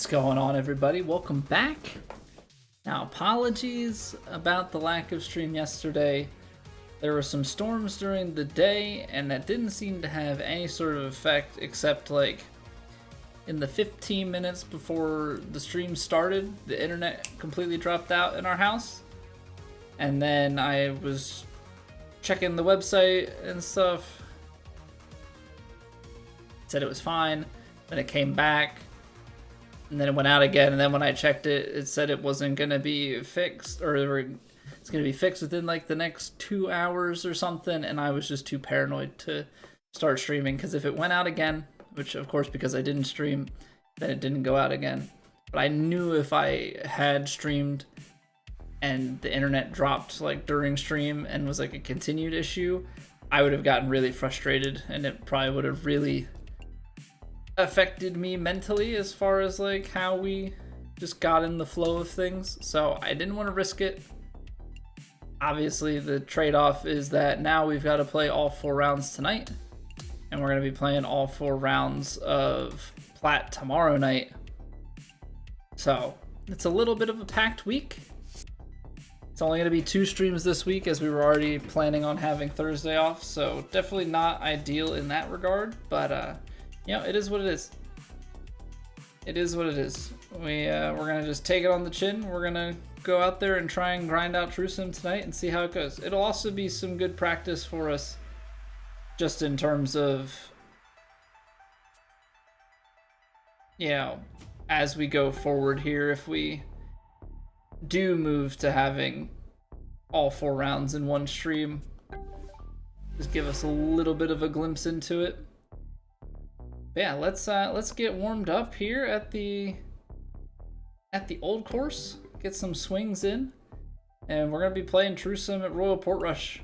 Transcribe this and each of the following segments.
What's going on, everybody? Welcome back. Now, apologies about the lack of stream yesterday. There were some storms during the day, and that didn't seem to have any sort of effect except like in the 15 minutes before the stream started, the internet completely dropped out in our house. And then I was checking the website and stuff. It said it was fine. Then it came back. And then it went out again, and then when I checked it, it said it wasn't going to be fixed, or it's going to be fixed within like the next 2 hours or something, and I was just too paranoid to start streaming, because if it went out again, which of course because I didn't stream, then it didn't go out again. But I knew if I had streamed and the internet dropped like during stream and was like a continued issue, I would have gotten really frustrated, and it probably would have really affected me mentally as far as like how we just got in the flow of things. So I didn't want to risk it. Obviously the trade-off is that now we've got to play all 4 rounds tonight, and we're going to be playing all 4 rounds of Plat tomorrow night. So it's a little bit of a packed week. It's only going to be 2 streams this week, as we were already planning on having Thursday off, so definitely not ideal in that regard, but you know, it is what it is. It is what it is. We're gonna just take it on the chin. We're gonna go out there and try and grind out True Sim tonight and see how it goes. It'll also be some good practice for us, just in terms of, you know, as we go forward here, if we do move to having all 4 rounds in one stream, just give us a little bit of a glimpse into it. Yeah, let's get warmed up here at the old course, get some swings in, and we're gonna be playing True Sim at Royal Portrush.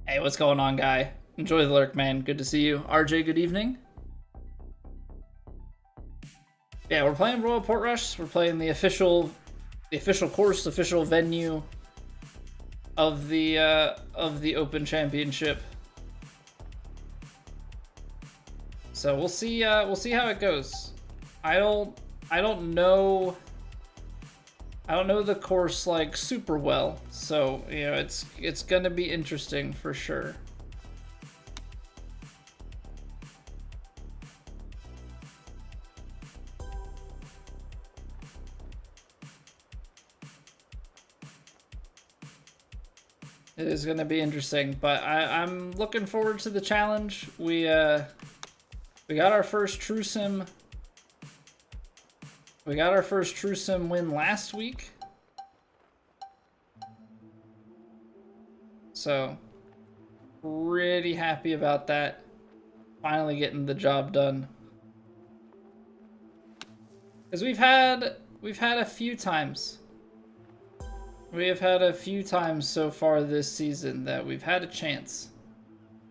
Hey, what's going on, guy? Enjoy the lurk, man. Good to see you. RJ, good evening. Yeah, we're playing Royal Portrush. We're playing the official course, official venue of the Open Championship. So we'll see how it goes. I don't know the course like super well, so you know it's gonna be interesting for sure. It is gonna be interesting, but I'm looking forward to the challenge. We got our first True Sim. We got our first True Sim win last week. So, pretty happy about that. Finally getting the job done. Because we've had a few times. We have had a few times so far this season that we've had a chance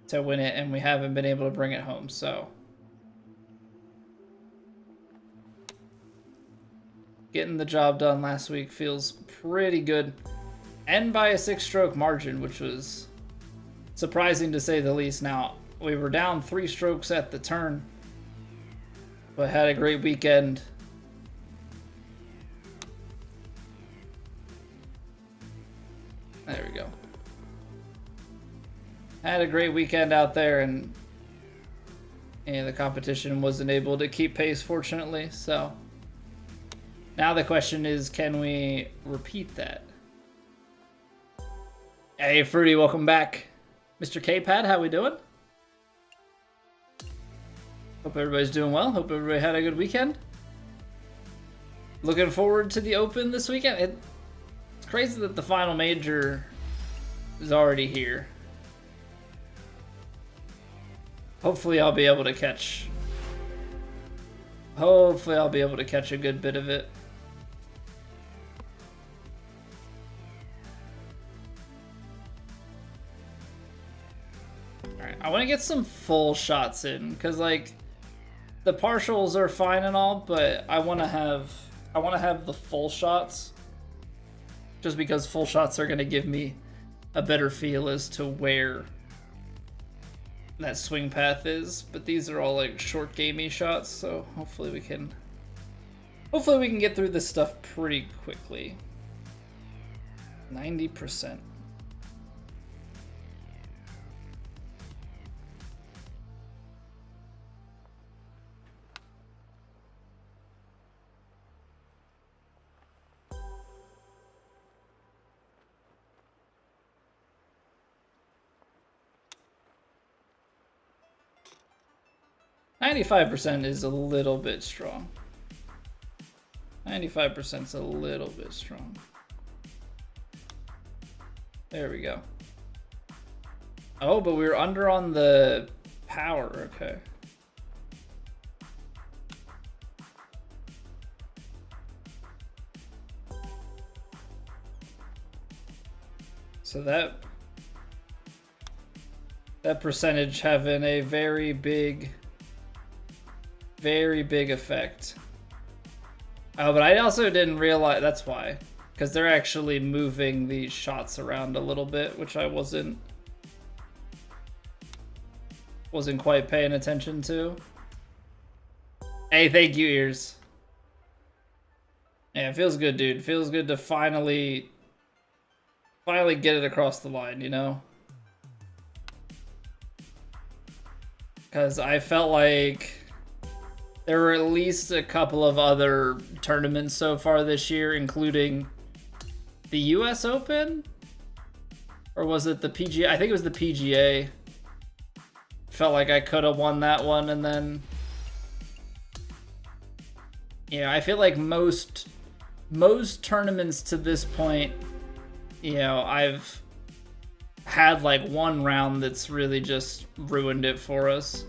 to win it, and we haven't been able to bring it home, so getting the job done last week feels pretty good, and by a 6-stroke margin, which was surprising to say the least. Now, we were down 3 strokes at the turn, but had a great weekend. There we go. Had a great weekend out there, and the competition wasn't able to keep pace, fortunately, so now the question is, can we repeat that? Hey, Fruity, welcome back. Mr. K-Pad, how we doing? Hope everybody's doing well. Hope everybody had a good weekend. Looking forward to the Open this weekend. It's crazy that the final major is already here. Hopefully I'll be able to catch a good bit of it. I want to get some full shots in, because like the partials are fine and all, but I want to have the full shots, just because full shots are going to give me a better feel as to where that swing path is, but these are all like short gamey shots, so hopefully we can get through this stuff pretty quickly. 90%. %95 is a little bit strong. 95% is a little bit strong. There we go. Oh, but we were under on the power. Okay. So that percentage having a very big effect. Oh, but I also didn't realize that's why, because they're actually moving these shots around a little bit, which I wasn't quite paying attention to. Hey, thank you, Ears. Yeah, it feels good, dude. It feels good to finally get it across the line, you know? Because I felt like there were at least a couple of other tournaments so far this year, including the US Open? Or was it the PGA? I think it was the PGA. Felt like I could have won that one, and then... Yeah, I feel like most tournaments to this point, you know, I've had like one round that's really just ruined it for us.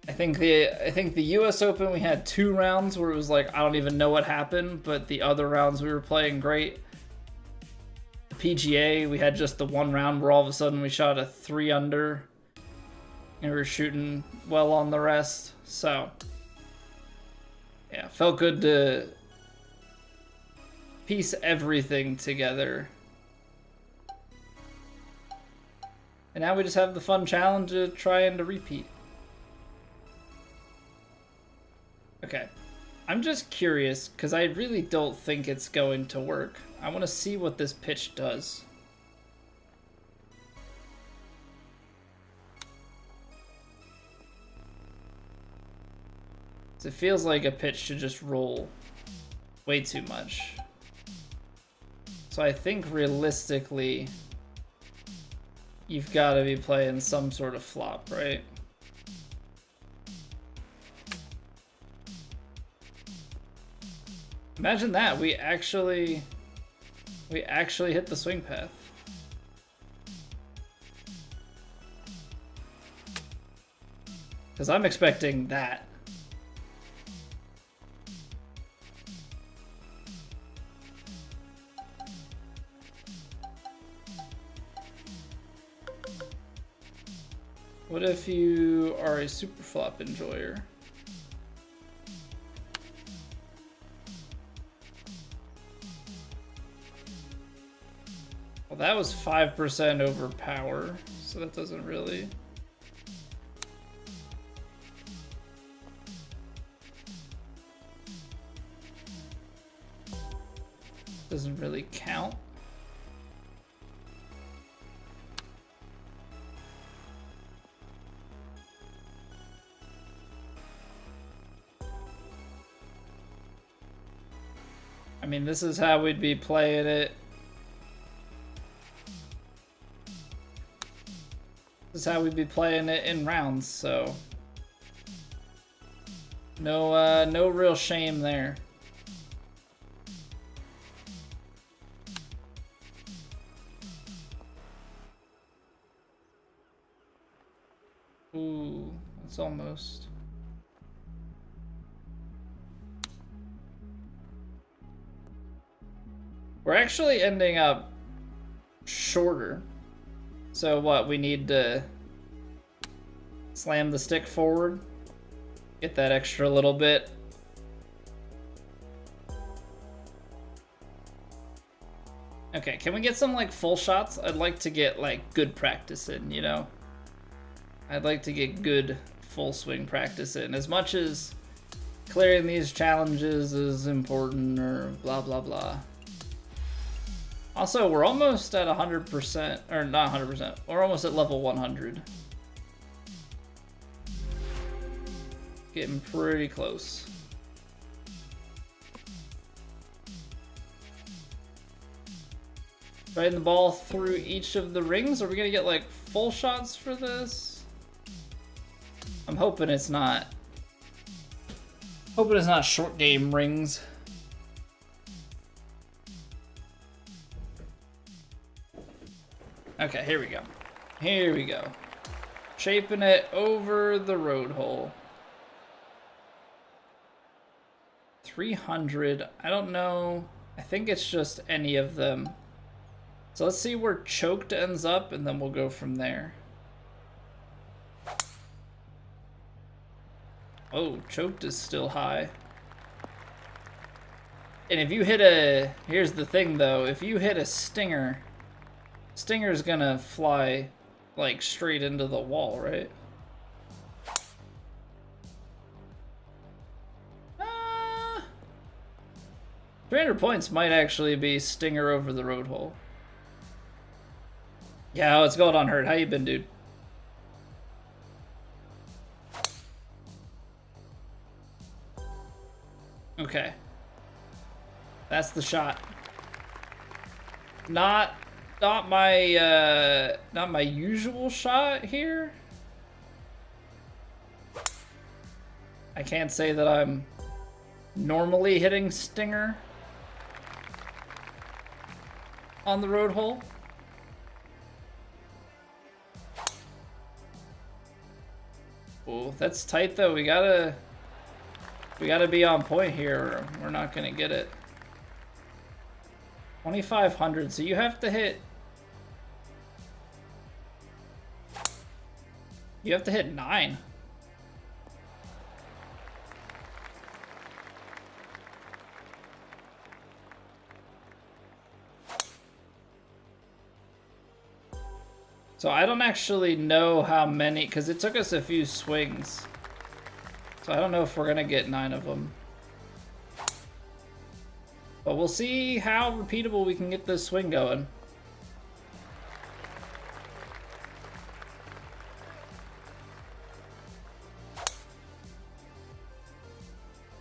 I think the US Open we had 2 rounds where it was like I don't even know what happened, but the other rounds we were playing great. The PGA we had just the 1 round where all of a sudden we shot a 3 under and we were shooting well on the rest. So yeah, felt good to piece everything together. And now we just have the fun challenge of trying to repeat. Okay, I'm just curious, because I really don't think it's going to work. I want to see what this pitch does. It feels like a pitch should just roll way too much. So I think realistically, you've got to be playing some sort of flop, right? Imagine that, we actually hit the swing path. Because I'm expecting that. What if you are a super flop enjoyer? Well, that was 5% over power, so that doesn't really... doesn't really count. I mean, this is how we'd be playing it. This is how we'd be playing it in rounds, so no real shame there. Ooh, it's almost. We're actually ending up shorter. So what, we need to slam the stick forward, get that extra little bit. Okay, can we get some like full shots? I'd like to get like good practice in, you know? I'd like to get good full swing practice in. As much as clearing these challenges is important or blah, blah, blah. Also, we're almost at 100%, or not 100%, we're almost at level 100. Getting pretty close. Riding the ball through each of the rings. Are we gonna get like full shots for this? I'm hoping it's not. Hoping it's not short game rings. Okay, here we go. Here we go. Shaping it over the road hole. 300. I don't know. I think it's just any of them. So let's see where choked ends up, and then we'll go from there. Oh, choked is still high. And if you hit a... Here's the thing, though. If you hit a stinger, stinger's gonna fly, like, straight into the wall, right? 300 points might actually be stinger over the road hole. Yeah, what's going on, Hurt? How you been, dude? Okay. That's the shot. Not my usual shot here. I can't say that I'm normally hitting stinger on the road hole. Oh, that's tight though. We gotta be on point here, or we're not gonna get it. 2,500. So you have to hit. You have to hit 9. So I don't actually know how many, because it took us a few swings. So I don't know if we're gonna get 9 of them. But we'll see how repeatable we can get this swing going.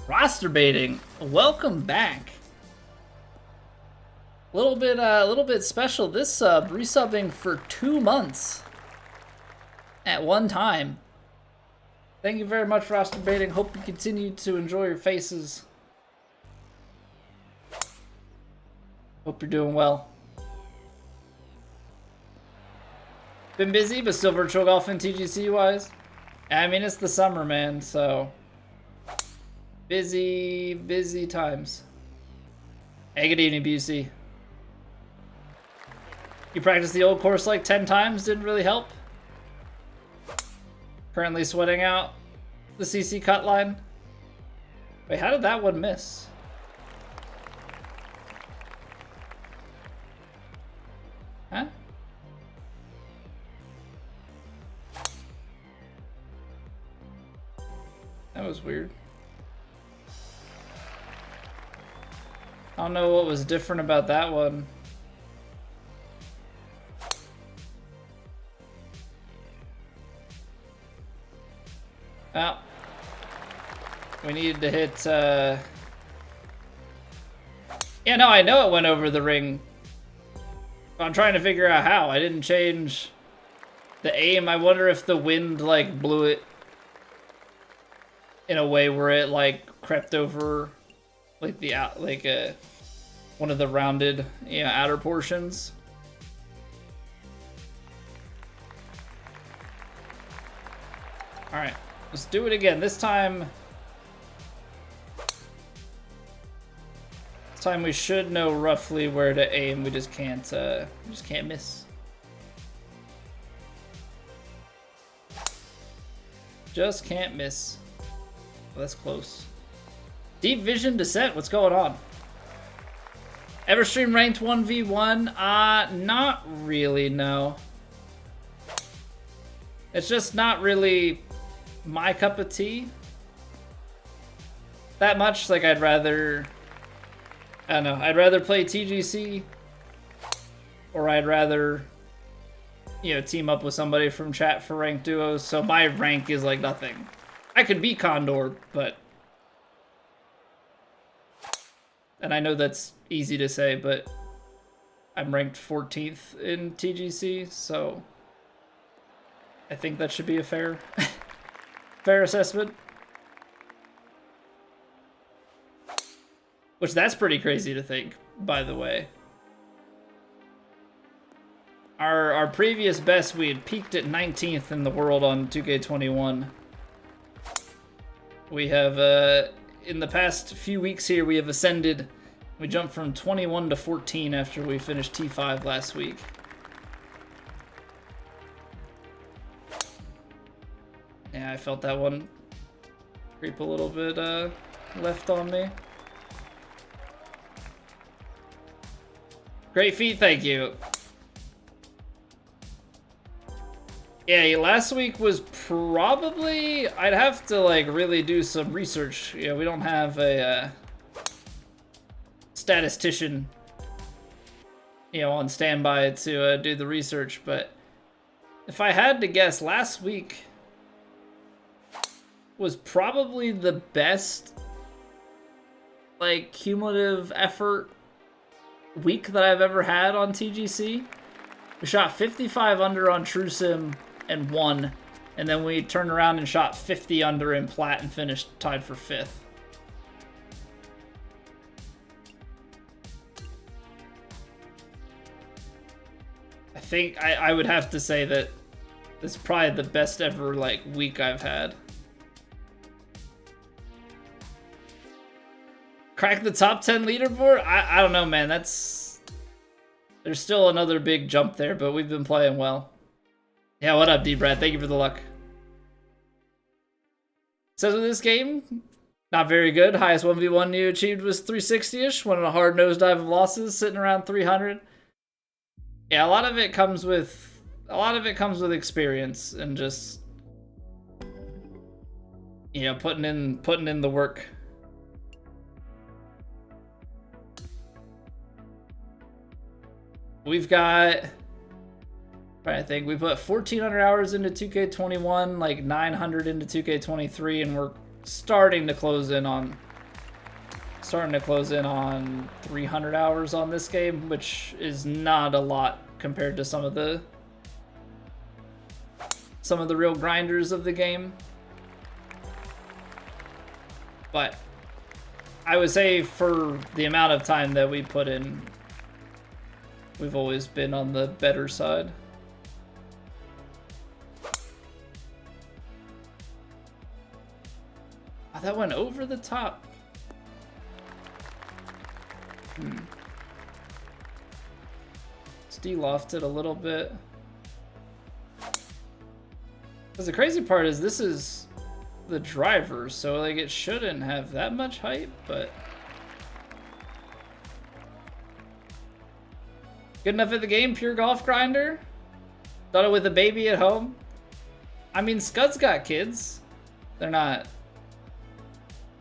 Roster baiting, welcome back. A little bit special. This sub resubbing for 2 months at one time. Thank you very much, roster baiting. Hope you continue to enjoy your faces. Hope you're doing well. Been busy, but still virtual golfing TGC wise. I mean, it's the summer, man, so busy times. Hey, good evening, Busey. You practiced the old course like 10 times, didn't really help. Currently sweating out the CC cut line. Wait, how did that one miss? Huh? That was weird. I don't know what was different about that one. Well, we needed to hit, yeah, no, I know it went over the ring. I'm trying to figure out how. I didn't change the aim. I wonder if the wind, like, blew it in a way where it, like, crept over, like, the out, like, one of the rounded, you know, outer portions. All right. Let's do it again. This time we should know roughly where to aim. We just can't miss. Just can't miss. Well, that's close. Deep Vision Descent, what's going on? Everstream ranked 1v1? Not really, no. It's just not really my cup of tea that much. Like, I'd rather, I don't know, I'd rather play TGC, or I'd rather, you know, team up with somebody from chat for ranked duos. So my rank is like nothing. I could be Condor, but, and I know that's easy to say, but I'm ranked 14th in TGC, so I think that should be a fair fair assessment. Which, that's pretty crazy to think, by the way. Our previous best, we had peaked at 19th in the world on 2K21. We have, in the past few weeks here, we have ascended. We jumped from 21 to 14 after we finished T5 last week. Yeah, I felt that one creep a little bit left on me. Great feat, thank you. Yeah, last week was probably, I'd have to like really do some research. You know, we don't have a statistician, you know, on standby to do the research, but if I had to guess, last week was probably the best like cumulative effort week that I've ever had on TGC. We shot 55 under on True Sim and won, and then we turned around and shot 50 under in Plat and finished tied for 5th. I think I would have to say that this is probably the best ever like week I've had. Crack the top 10 leaderboard? I don't know, man. There's still another big jump there, but we've been playing well. Yeah, what up, D-Brad? Thank you for the luck. Says with this game, not very good. Highest 1v1 you achieved was 360-ish. Went on a hard nosedive of losses, sitting around 300. Yeah, a lot of it comes with experience and just, you know, putting in the work. We've got, I think we put 1,400 hours into 2K21, like 900 into 2K23, and we're starting to close in on 300 hours on this game, which is not a lot compared to some of the real grinders of the game. But I would say for the amount of time that we put in, we've always been on the better side. Oh, that went over the top. It's de-lofted a little bit. Because the crazy part is this is the driver, so like it shouldn't have that much height, but good enough at the game, pure golf grinder. Done it with a baby at home. I mean, Scud's got kids. They're not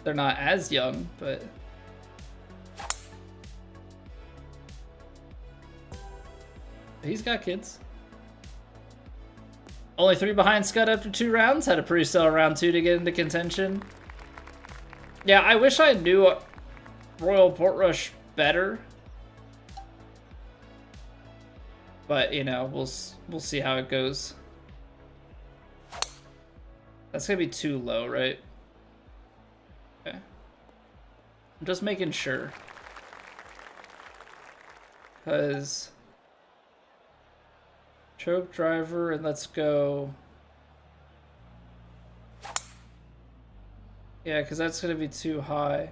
as young, but he's got kids. Only 3 behind Scud after 2 rounds. Had a pretty stellar round 2 to get into contention. Yeah, I wish I knew Royal Portrush better. But, you know, we'll see how it goes. That's gonna be too low, right? Okay. I'm just making sure. Because choke driver, and let's go. Yeah, because that's gonna be too high.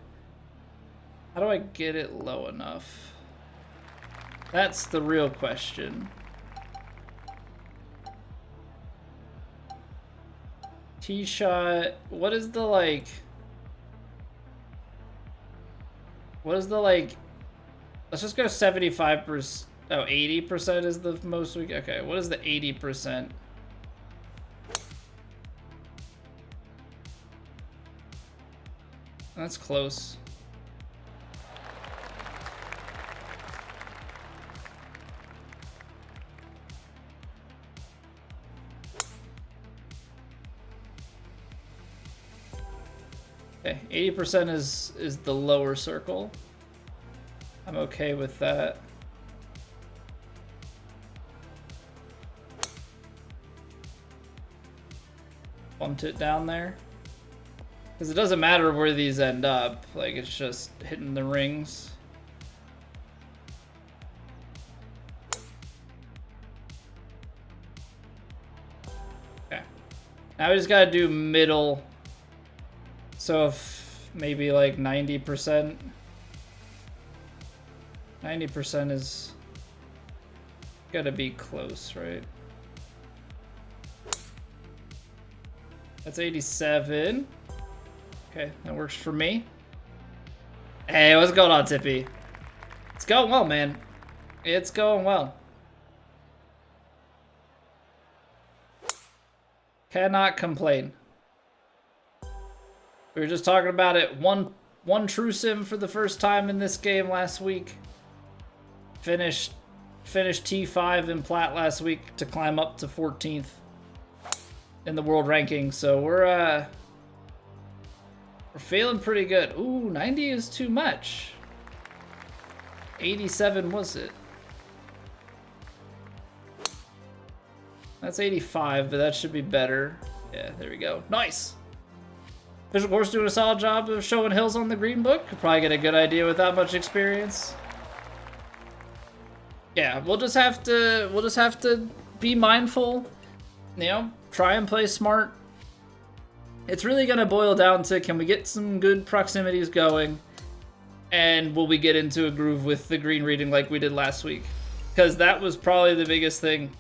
How do I get it low enough? That's the real question. Tee shot. What is the like? What is the like? Let's just go 75%. Oh, 80% is the most we. Okay, what is the 80%? That's close. Okay, 80% is the lower circle. I'm okay with that. Bumped it down there. Because it doesn't matter where these end up. Like, it's just hitting the rings. Okay. Now we just gotta do middle. So if maybe like 90%. 90% is gotta be close, right? That's 87. Okay, that works for me. Hey, what's going on, Tippy? It's going well, man. It's going well. Cannot complain. We were just talking about it. One true sim for the first time in this game last week. Finished T5 in plat last week to climb up to 14th in the world ranking. So we're feeling pretty good. Ooh, 90 is too much. 87 was it? That's 85, but that should be better. Yeah, there we go. Nice. Official Course doing a solid job of showing hills on the green book. Could probably get a good idea without much experience. Yeah, we'll just have to be mindful, you know, try and play smart. It's really gonna boil down to, can we get some good proximities going, and will we get into a groove with the green reading like we did last week? Because that was probably the biggest thing.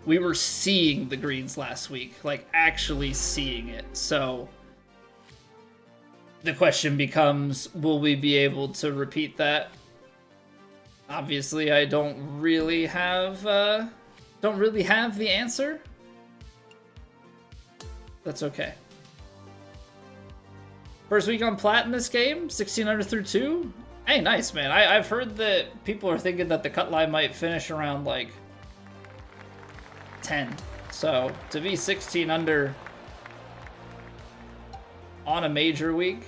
We were seeing the greens last week, like actually seeing it. So the question becomes, will we be able to repeat that? Obviously, I don't really have the answer. That's okay. First week on plat in this game, 16 under through 2. Hey, nice, man. I've heard that people are thinking that the cut line might finish around like 10. So to be 16 under on a major week,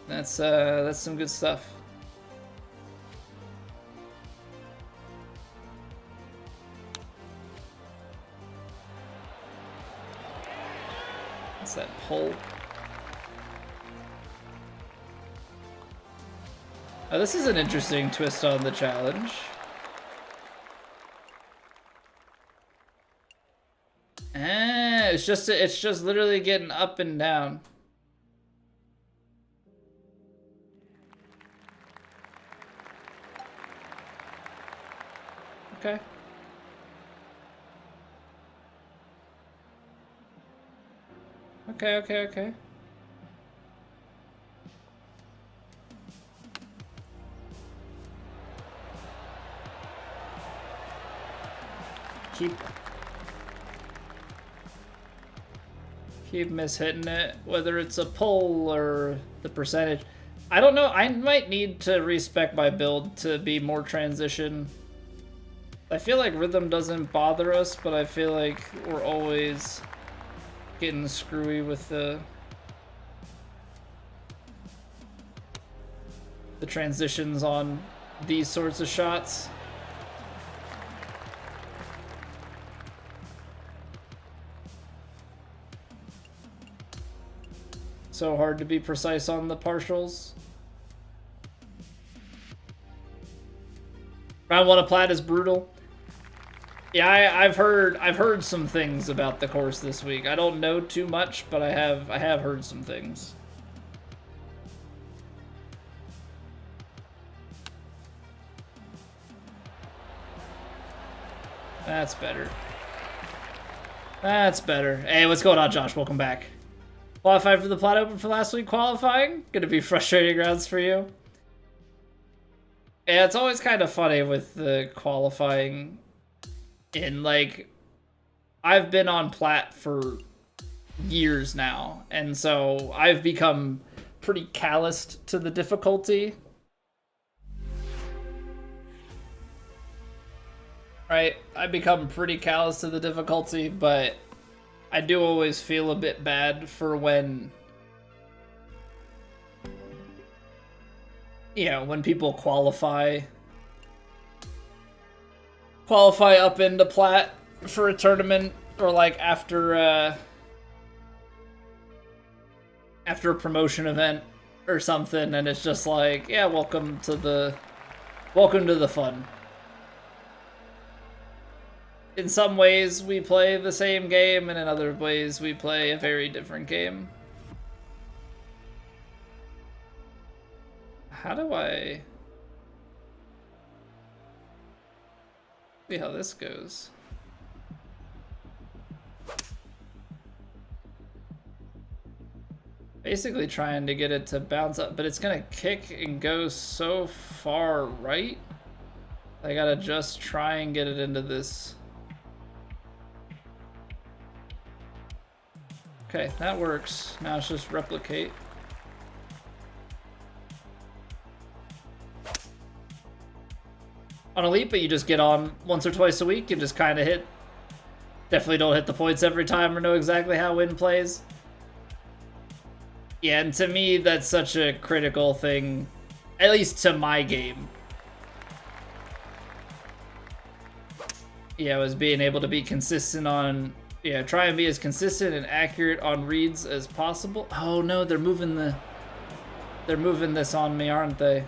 that's some good stuff. What's that pull? Oh, this is an interesting twist on the challenge. Ah, it's just literally getting up and down. Okay. Okay. Keep mishitting it, whether it's a pull or the percentage. I don't know. I might need to respec my build to be more transition. I feel like rhythm doesn't bother us, but I feel like we're always getting screwy with the transitions on these sorts of shots. So hard to be precise on the partials. Round 1 of plat is brutal. Yeah, I've heard some things about the course this week. I don't know too much, but I have heard some things. That's better. That's better. Hey, what's going on, Josh? Welcome back. Qualified for the Plat Open for last week qualifying? Gonna be frustrating rounds for you. Yeah, it's always kind of funny with the qualifying in, like, I've been on plat for years now, and so I've become pretty calloused to the difficulty. Right? I've become pretty callous to the difficulty, but I do always feel a bit bad for when, you know, when people qualify up into Plat for a tournament, or like after a promotion event or something, and it's just like, yeah, welcome to the fun. In some ways, we play the same game, and in other ways, we play a very different game. How do I see how this goes? Basically trying to get it to bounce up, but it's gonna kick and go so far right. I gotta just try and get it into this. Okay, that works. Now it's just replicate. On Elite, but you just get on once or twice a week and just kind of hit. Definitely don't hit the points every time or know exactly how Win plays. Yeah, and to me, that's such a critical thing, at least to my game. Yeah, was being able to be consistent on, yeah, try and be as consistent and accurate on reads as possible. Oh no, they're moving this on me, aren't they?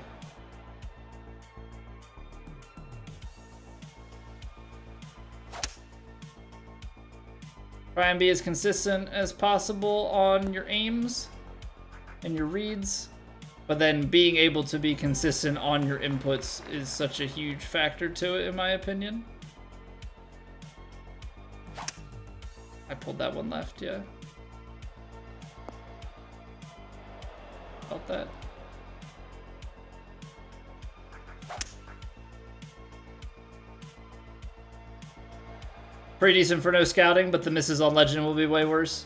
Try and be as consistent as possible on your aims and your reads, but then being able to be consistent on your inputs is such a huge factor to it, in my opinion. I pulled that one left, yeah. Felt that. Pretty decent for no scouting, but the misses on Legend will be way worse.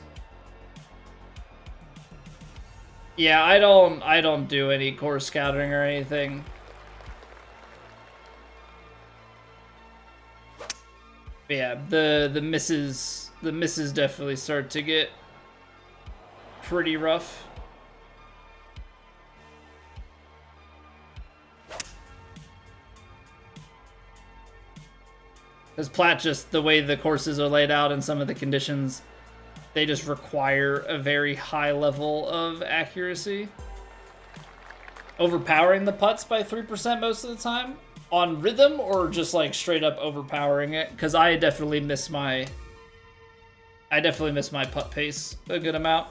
Yeah, I don't do any course scouting or anything. But yeah, the misses definitely start to get pretty rough. Because Plat, just the way the courses are laid out and some of the conditions, they just require a very high level of accuracy. Overpowering the putts by 3% most of the time on rhythm, or just like straight up overpowering it, because I definitely miss my putt pace a good amount.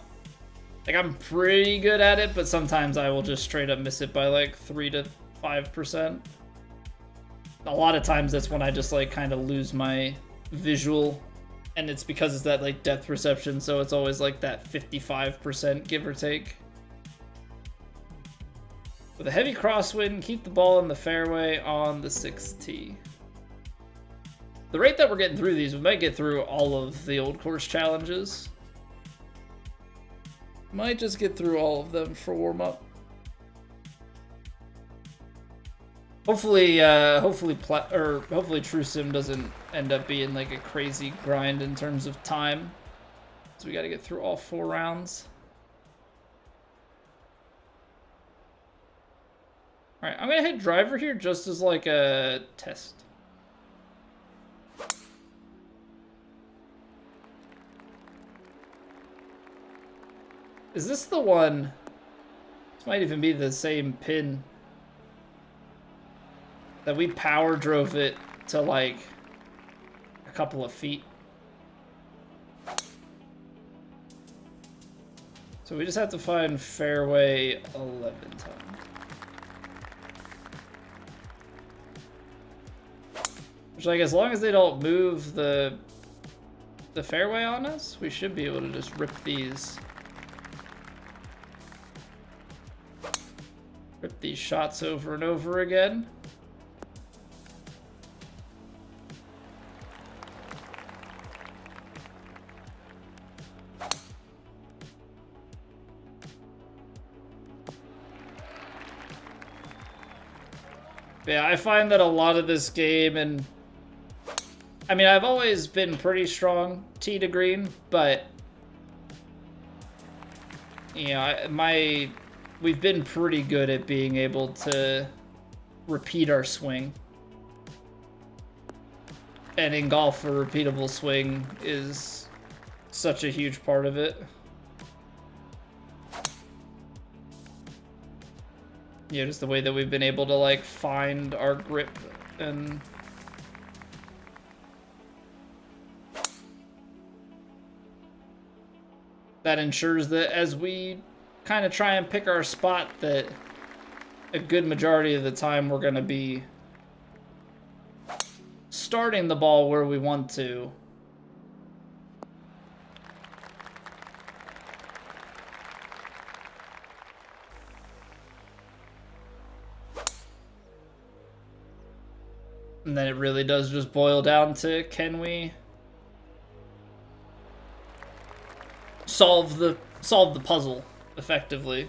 Like, I'm pretty good at it, but sometimes I will just straight up miss it by like 3 to 5%. A lot of times that's when I just like kind of lose my visual, and it's because it's that like depth perception, so it's always like that 55% give or take. With a heavy crosswind, keep the ball in the fairway on the 6th tee. The rate that we're getting through these, we might get through all of the old course challenges. Might just get through all of them for warm-up. Hopefully True Sim doesn't end up being like a crazy grind in terms of time. So we got to get through all 4 rounds. All right, I'm gonna hit driver here just as like a test. Is this the one? This might even be the same pin that we power drove it to like a couple of feet. So we just have to find fairway 11 times. Which, like, as long as they don't move the fairway on us, we should be able to just rip these shots over and over again. Yeah, I find that a lot of this game, and I mean, I've always been pretty strong tee to green, but you know, we've been pretty good at being able to repeat our swing. And in golf, a repeatable swing is such a huge part of it. Yeah, just the way that we've been able to, like, find our grip and... that ensures that as we kind of try and pick our spot, that a good majority of the time we're going to be starting the ball where we want to. And then it really does just boil down to, can we solve the puzzle effectively?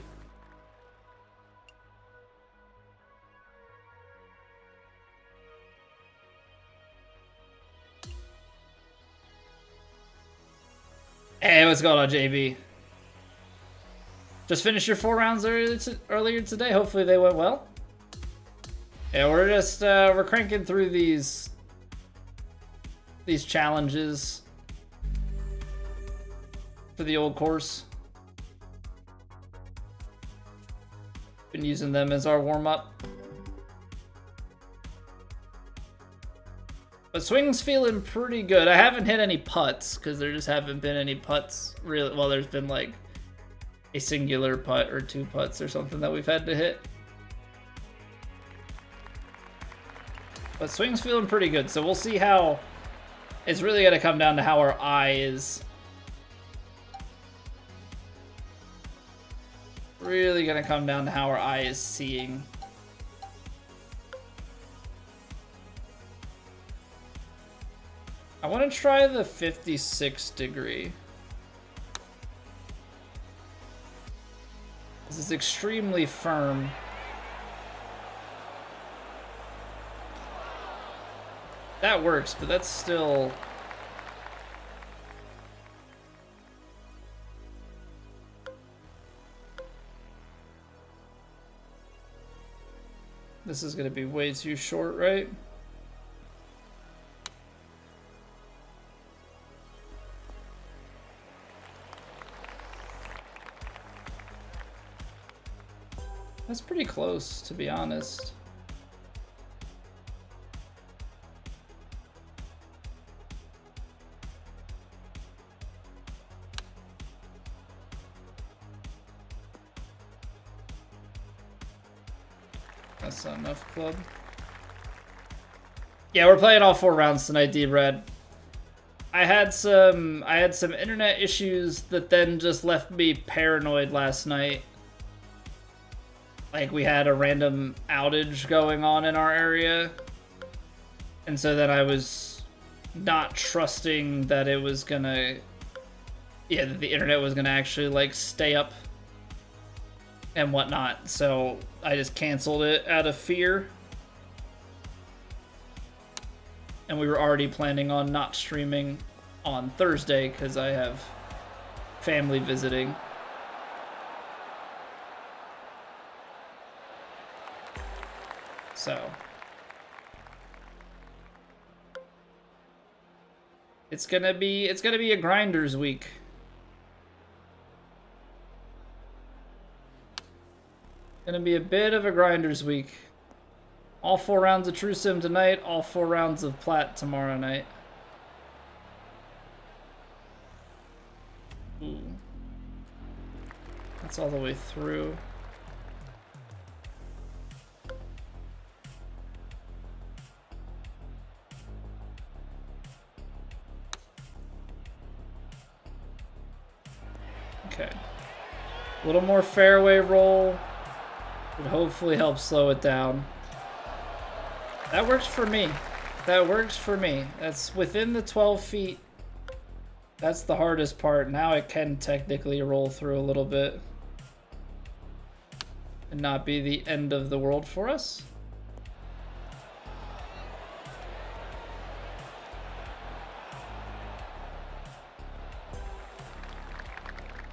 Hey, what's going on, JB? Just finished your 4 rounds earlier today. Hopefully they went well. Yeah, we're just we're cranking through these challenges for the old course. Been using them as our warm-up. But swing's feeling pretty good. I haven't hit any putts because there just haven't been any putts really. Well, there's been like a singular putt or 2 putts or something that we've had to hit. But swing's feeling pretty good, so we'll see how... It's really going to come down to how our eye is. Really going to come down to how our eye is seeing. I want to try the 56 degree. This is extremely firm. That works, but that's still... This is going to be way too short, right? That's pretty close, to be honest. That's not enough, club. Yeah, we're playing all 4 rounds tonight, D-Brad. I had some internet issues that then just left me paranoid last night. Like, we had a random outage going on in our area. And so then I was not trusting that it was gonna... Yeah, that the internet was gonna actually, like, stay up and whatnot. So I just canceled it out of fear. And we were already planning on not streaming on Thursday because I have family visiting. So it's gonna be a grinders week. Gonna be a bit of a grinders week. All 4 rounds of True Sim tonight, all 4 rounds of Plat tomorrow night. Ooh. That's all the way through. Okay. A little more fairway roll would hopefully help slow it down. That works for me. That works for me. That's within the 12 feet. That's the hardest part. Now it can technically roll through a little bit and not be the end of the world for us.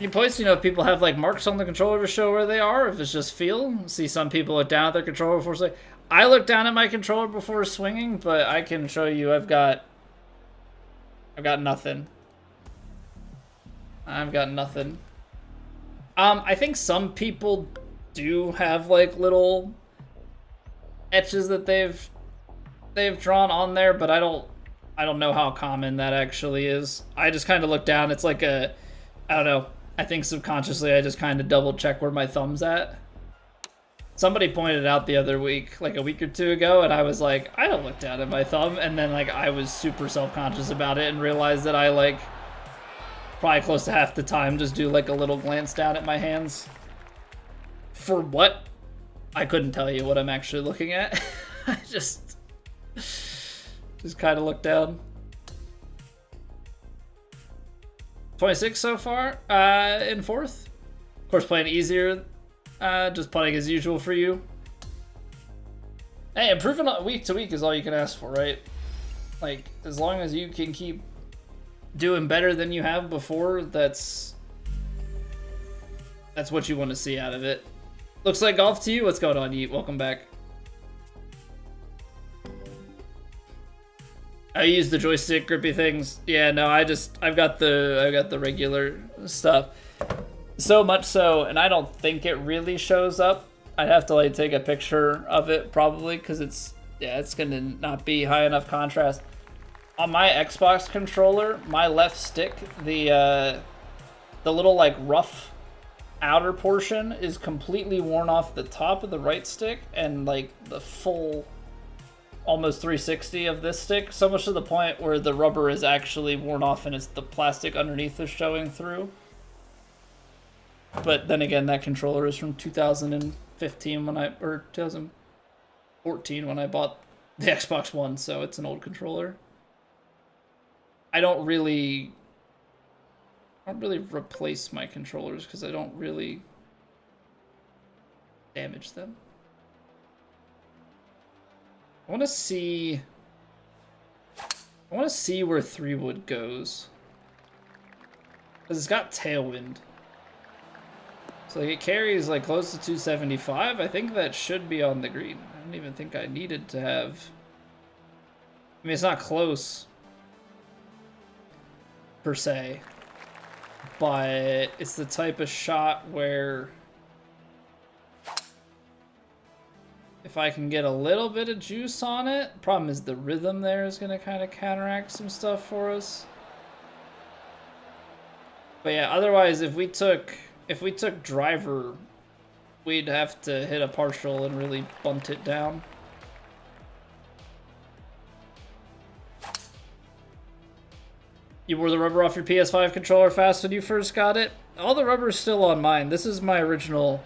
You post, if people have like marks on the controller to show where they are, if it's just feel. See some people look down at their controller before swinging. I look down at my controller before swinging, but I can show you I've got nothing. I've got nothing. I think some people do have like little etches that they've drawn on there, but I don't know how common that actually is. I just kind of look down. It's like I don't know. I think subconsciously I just kind of double check where my thumb's at. Somebody pointed out the other week, like a week or two ago, and I was like, I don't look down at my thumb. And then like I was super self-conscious about it and realized that I like probably close to half the time just do like a little glance down at my hands. For what? I couldn't tell you what I'm actually looking at. I just kind of look down. 26 so far, in fourth. Of course, playing easier. Just putting as usual for you. Hey, improving week to week is all you can ask for, right? Like, as long as you can keep doing better than you have before, that's what you want to see out of it. Looks like golf to you. What's going on, Yeet? Welcome back. I use the joystick grippy things. Yeah, no, I've got the regular stuff. So much so, and I don't think it really shows up. I'd have to like take a picture of it probably because it's gonna not be high enough contrast. On my Xbox controller, my left stick, the little like rough outer portion is completely worn off the top of the right stick, and like the full almost 360 of this stick, so much to the point where the rubber is actually worn off and it's the plastic underneath is showing through. But then again, that controller is from 2015 or 2014 when I bought the Xbox One, so it's an old controller. I don't really replace my controllers because I don't really damage them. I want to see where 3-wood goes. Because it's got tailwind. So like, it carries like close to 275. I think that should be on the green. I don't even think I needed to have... I mean, it's not close, per se. But it's the type of shot where... if I can get a little bit of juice on it, problem is the rhythm there is going to kind of counteract some stuff for us. But yeah, otherwise, if we took driver, we'd have to hit a partial and really bunt it down. You wore the rubber off your PS5 controller fast when you first got it? All the rubber's still on mine. This is my original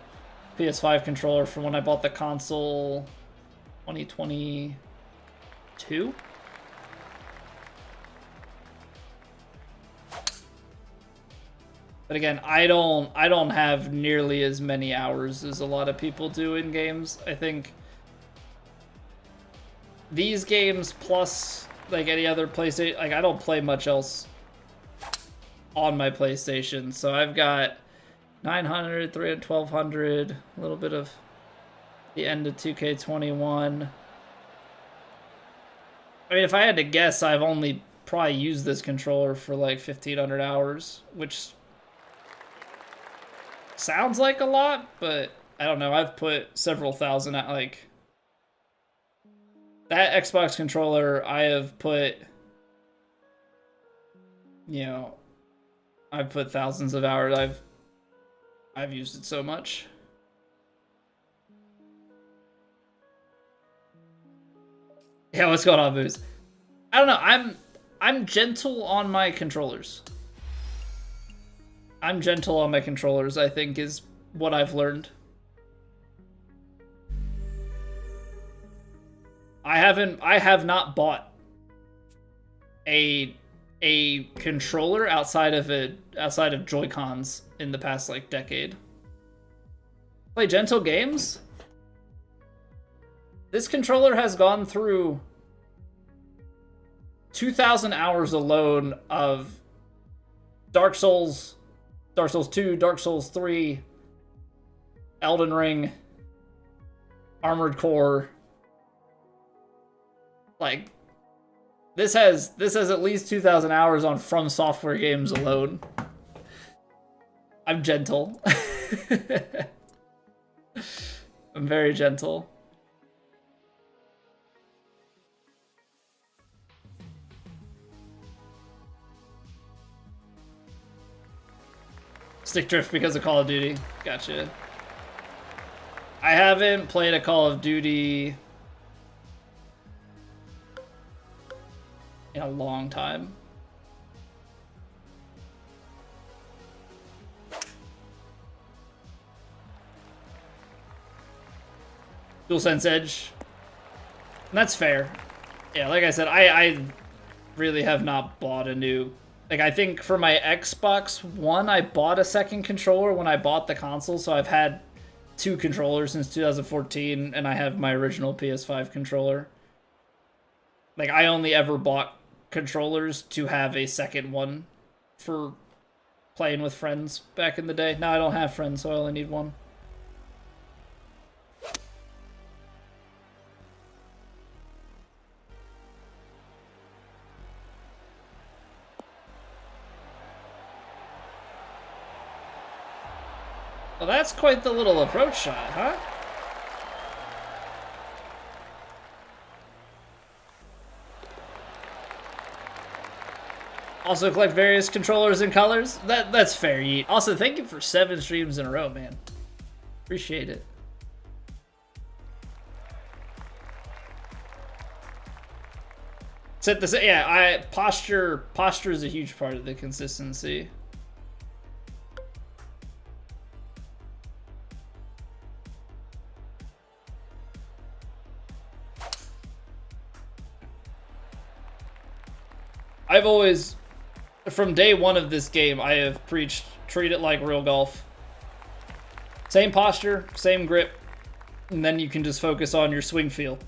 PS5 controller from when I bought the console 2022. But again, I don't have nearly as many hours as a lot of people do in games. I think these games plus like any other PlayStation, like I don't play much else on my PlayStation. So I've got 900, 300, 1200, a little bit of the end of 2K21. I mean, if I had to guess, I've only probably used this controller for like 1500 hours, which sounds like a lot, but I don't know. I've put several thousand at like that Xbox controller. I have put, I've put thousands of hours. I've used it so much. Yeah, what's going on, Booze? I don't know. I'm gentle on my controllers. I think is what I've learned. I have not bought a controller outside of Joy-Cons in the past like decade. Play gentle games? This controller has gone through 2,000 hours alone of Dark Souls Dark Souls 2, Dark Souls 3, Elden Ring, Armored Core. Like, this has at least 2,000 hours on From Software games alone. I'm gentle. I'm very gentle. Stick drift because of Call of Duty. Gotcha. I haven't played a Call of Duty in a long time. DualSense Edge. And that's fair. Yeah, like I said, I really have not bought a new... Like, I think for my Xbox One, I bought a second controller when I bought the console, so I've had 2 controllers since 2014, and I have my original PS5 controller. Like, I only ever bought controllers to have a second one for playing with friends back in the day. Now I don't have friends, so I only need one. Well, that's quite the little approach shot, huh? Also collect various controllers and colors. That's fair, Yeet. Also, thank you for 7 streams in a row, man. Appreciate it. Set this. Yeah, posture is a huge part of the consistency. I've always, from day one of this game, I have preached, treat it like real golf. Same posture, same grip, and then you can just focus on your swing feel.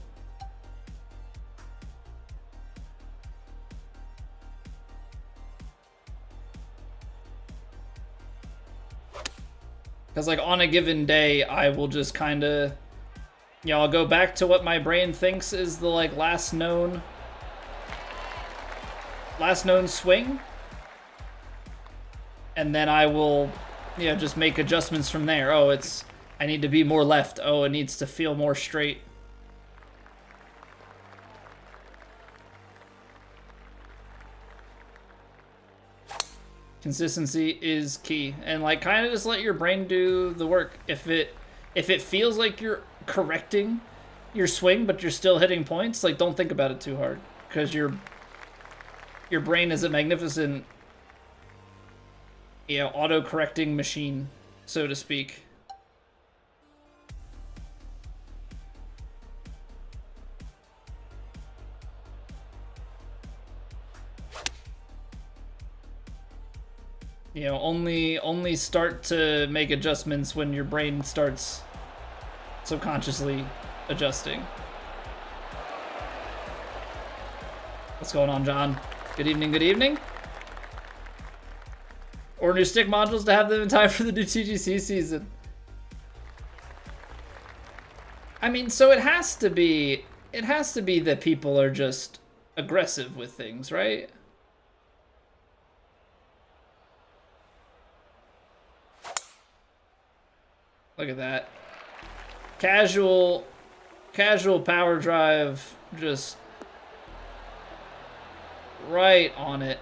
Because, like, on a given day, I will just kind of, you know, I'll go back to what my brain thinks is the, like, last known swing, and then I will, you know, just make adjustments from there. Oh, I need to be more left. Oh, it needs to feel more straight. Consistency is key, and like kind of just let your brain do the work. If it feels like you're correcting your swing but you're still hitting points, like don't think about it too hard, because your brain is a magnificent, you know, auto-correcting machine, so to speak. You know, only start to make adjustments when your brain starts subconsciously adjusting. What's going on, John? Good evening, good evening. Or new stick modules to have them in time for the new TGC season. I mean, so it has to be that people are just aggressive with things, right? Look at that. Casual power drive, just right on it.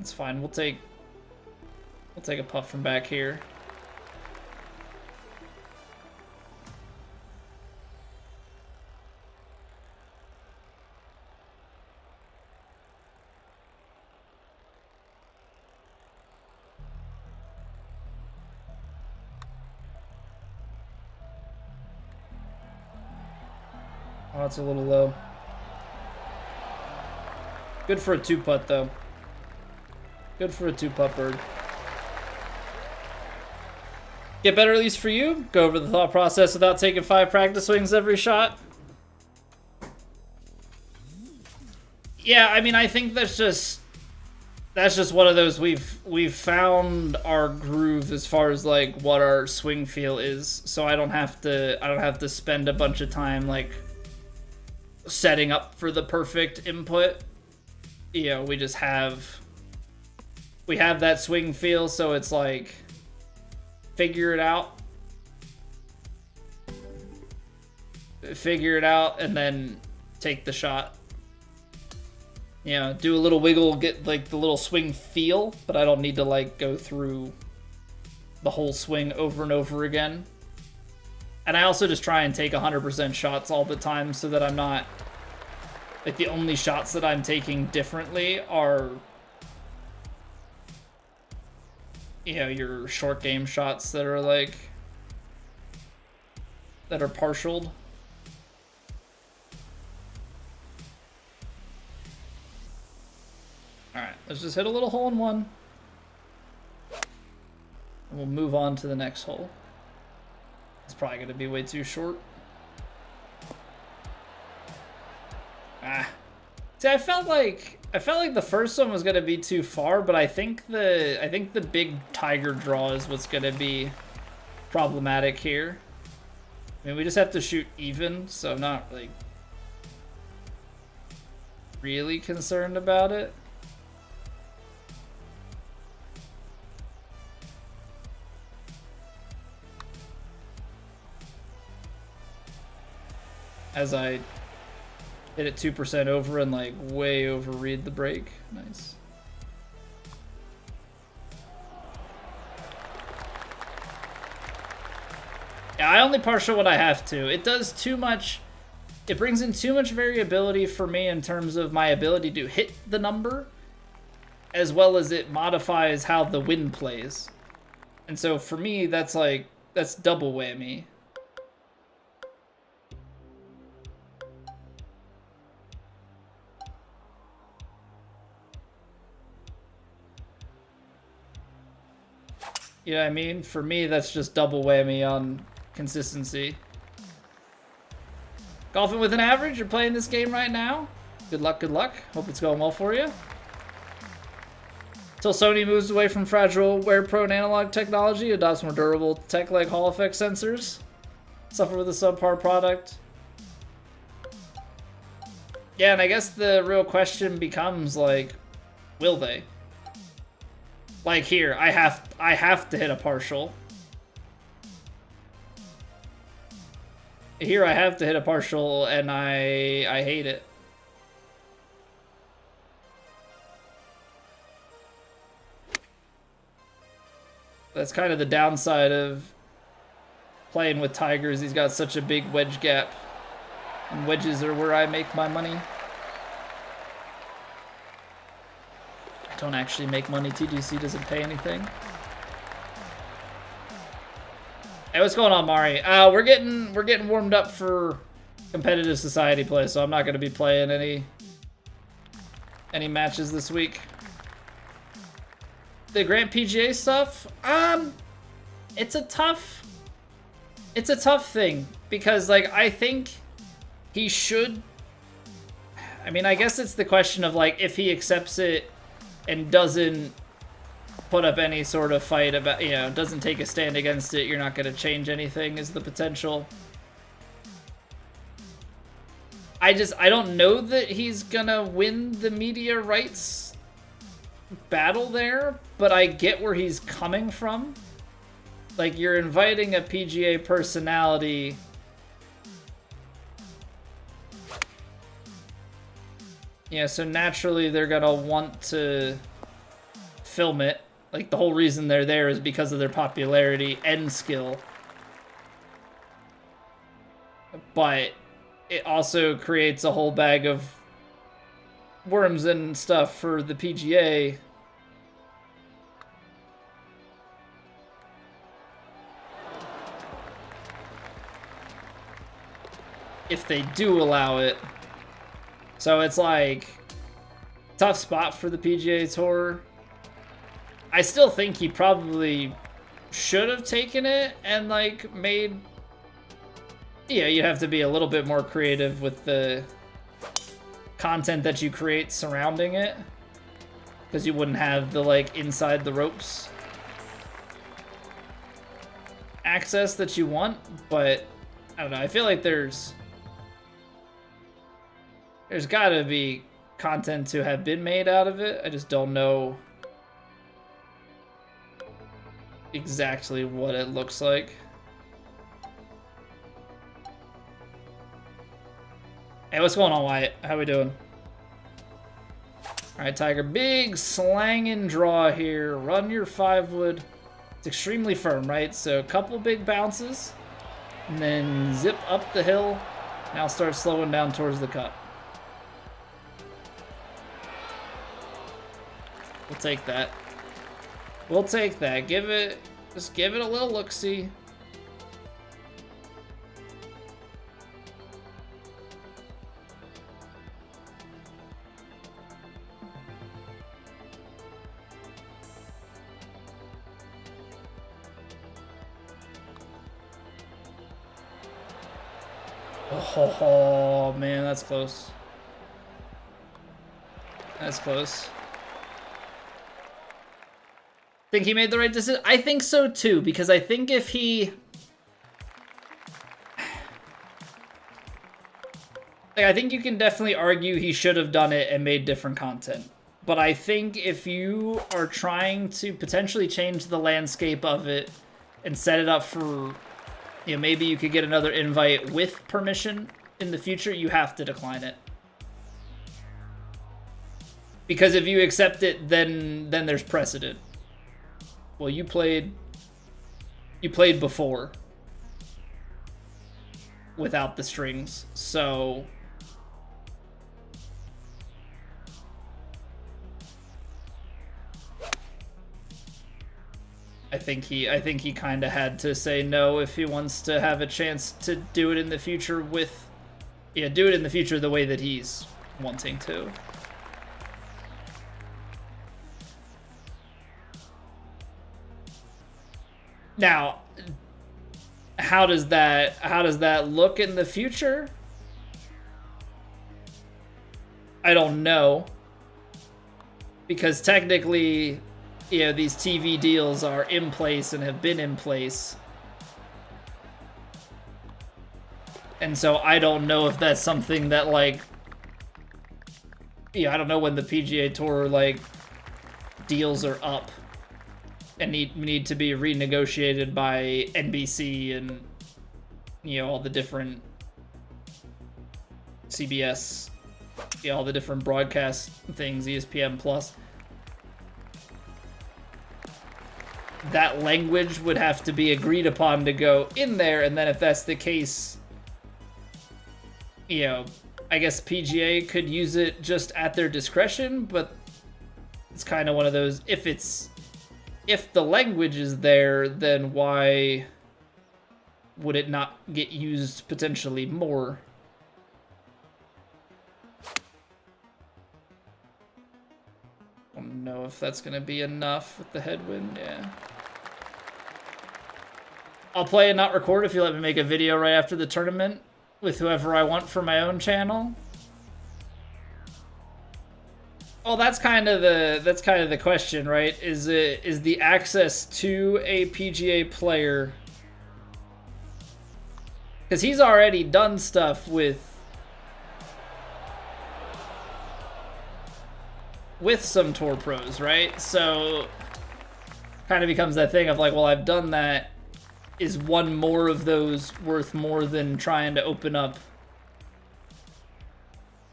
It's fine. We'll take a puff from back here. Oh, it's a little low. Good for a 2-putt, though. Good for a 2-putt bird. Get better, at least for you? Go over the thought process without taking 5 practice swings every shot? Yeah, I mean, I think that's just one of those we've found our groove as far as like what our swing feel is. So I don't have to spend a bunch of time like setting up for the perfect input. You know, we have that swing feel, so it's like figure it out, and then take the shot. You know, do a little wiggle, get like the little swing feel, but I don't need to like go through the whole swing over and over again. And I also just try and take 100% shots all the time so that I'm not, like, the only shots that I'm taking differently are, you know, your short game shots that are like, that are partialed. Alright, let's just hit a little hole in one. And we'll move on to the next hole. It's probably going to be way too short. See, I felt like the first one was going to be too far, but I think the big tiger draw is what's going to be problematic here. I mean, we just have to shoot even, so I'm not like really concerned about it. As I hit it 2% over and like way overread the break. Nice. Yeah, I only partial when I have to. It does too much. It brings in too much variability for me in terms of my ability to hit the number, as well as it modifies how the wind plays. And so for me, that's double whammy. You know what I mean? For me, that's just double whammy on consistency. Golfing with an average? You're playing this game right now? Good luck, good luck. Hope it's going well for you. Until Sony moves away from fragile, wear-prone analog technology, adopts more durable tech like Hall effect sensors, suffer with a subpar product. Yeah, and I guess the real question becomes, like, will they? Like here, I have to hit a partial. Here I have to hit a partial, and I hate it. That's kind of the downside of playing with Tigers. He's got such a big wedge gap, and wedges are where I make my money. Don't actually make money. TGC doesn't pay anything. Hey, what's going on, Mari? We're getting warmed up for competitive society play, so I'm not going to be playing any matches this week. The Grand PGA stuff, it's a tough thing because, like, I think he should. I mean, I guess it's the question of, like, if he accepts it and doesn't put up any sort of fight about, you know, doesn't take a stand against it, you're not going to change anything, is the potential. I don't know that he's gonna win the media rights battle there, but I get where he's coming from. Like, you're inviting a PGA personality. Yeah, so naturally they're gonna want to film it. Like, the whole reason they're there is because of their popularity and skill. But it also creates a whole bag of worms and stuff for the PGA. If they do allow it. So it's like, tough spot for the PGA Tour. I still think he probably should have taken it and, like, made... Yeah, you have to be a little bit more creative with the content that you create surrounding it, because you wouldn't have the like inside the ropes access that you want. But I don't know, I feel like there's gotta be content to have been made out of it. I just don't know exactly what it looks like. Hey, what's going on, Wyatt? How we doing? All right, Tiger, big slanging draw here. Run your 5-wood. It's extremely firm, right? So a couple big bounces, and then zip up the hill. Now start slowing down towards the cup. We'll take that. We'll take that. Just give it a little look-see. Oh, man, that's close. That's close. Think he made the right decision? I think so too, because I think if he... Like, I think you can definitely argue he should have done it and made different content. But I think if you are trying to potentially change the landscape of it and set it up for, you know, maybe you could get another invite with permission in the future, you have to decline it. Because if you accept it, then there's precedent. Well, you played before without the strings, so I think he kind of had to say no if he wants to have a chance to do it in the future with, yeah, do it in the future the way that he's wanting to. Now, how does that look in the future? I don't know, because technically, you know, these TV deals are in place and have been in place. And so I don't know if that's something that, like, I don't know when the PGA Tour, like, deals are up and need to be renegotiated by NBC and, you know, all the different CBS, you know, all the different broadcast things, ESPN Plus. That language would have to be agreed upon to go in there, and then if that's the case, you know, I guess PGA could use it just at their discretion, but it's kind of one of those, if the language is there, then why would it not get used potentially more? I don't know if that's going to be enough with the headwind, yeah. I'll play and not record if you let me make a video right after the tournament with whoever I want for my own channel. Well, that's kind of the question, right? Is the access to a PGA player, because he's already done stuff with some tour pros, right? So kind of becomes that thing of like, well, I've done that. Is one more of those worth more than trying to open up?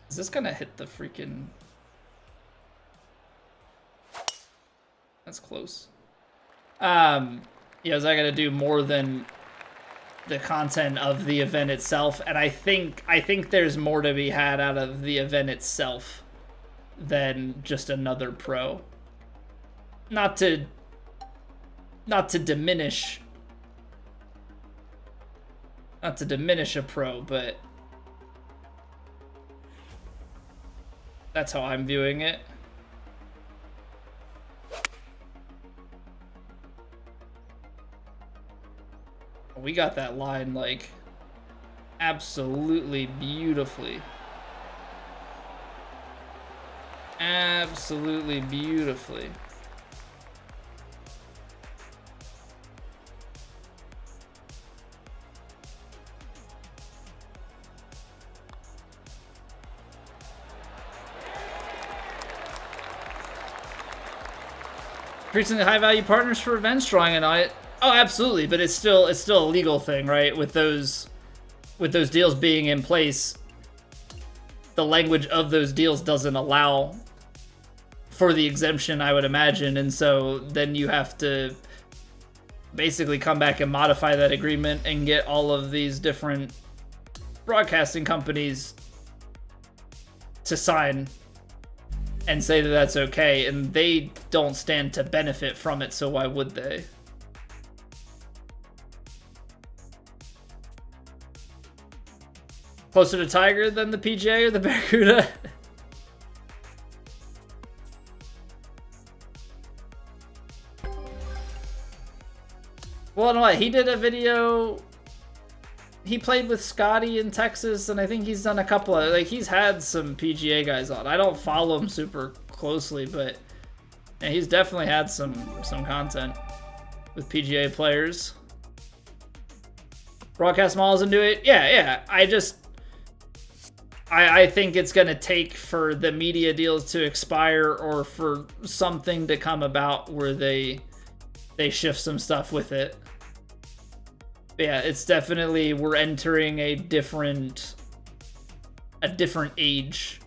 Is this gonna hit the freaking... That's close. Yeah, is that gonna do more than the content of the event itself? And I think there's more to be had out of the event itself than just another pro. Not to diminish a pro, but that's how I'm viewing it. We got that line, like, absolutely beautifully. absolutely beautifully. Increasing the high value partners for events drawing an audit. Oh, absolutely, but it's still a legal thing, right? With those deals being in place, the language of those deals doesn't allow for the exemption, I would imagine, and so then you have to basically come back and modify that agreement and get all of these different broadcasting companies to sign and say that that's okay, and they don't stand to benefit from it, so why would they? Closer to Tiger than the PGA or the Barracuda? Well, no, he did a video. He played with Scotty in Texas, and I think he's done a couple of, like, he's had some PGA guys on. I don't follow him super closely, but yeah, he's definitely had some content with PGA players. Broadcast models into it? Yeah. I think it's going to take for the media deals to expire or for something to come about where they shift some stuff with it. Yeah, it's definitely, we're entering a different age.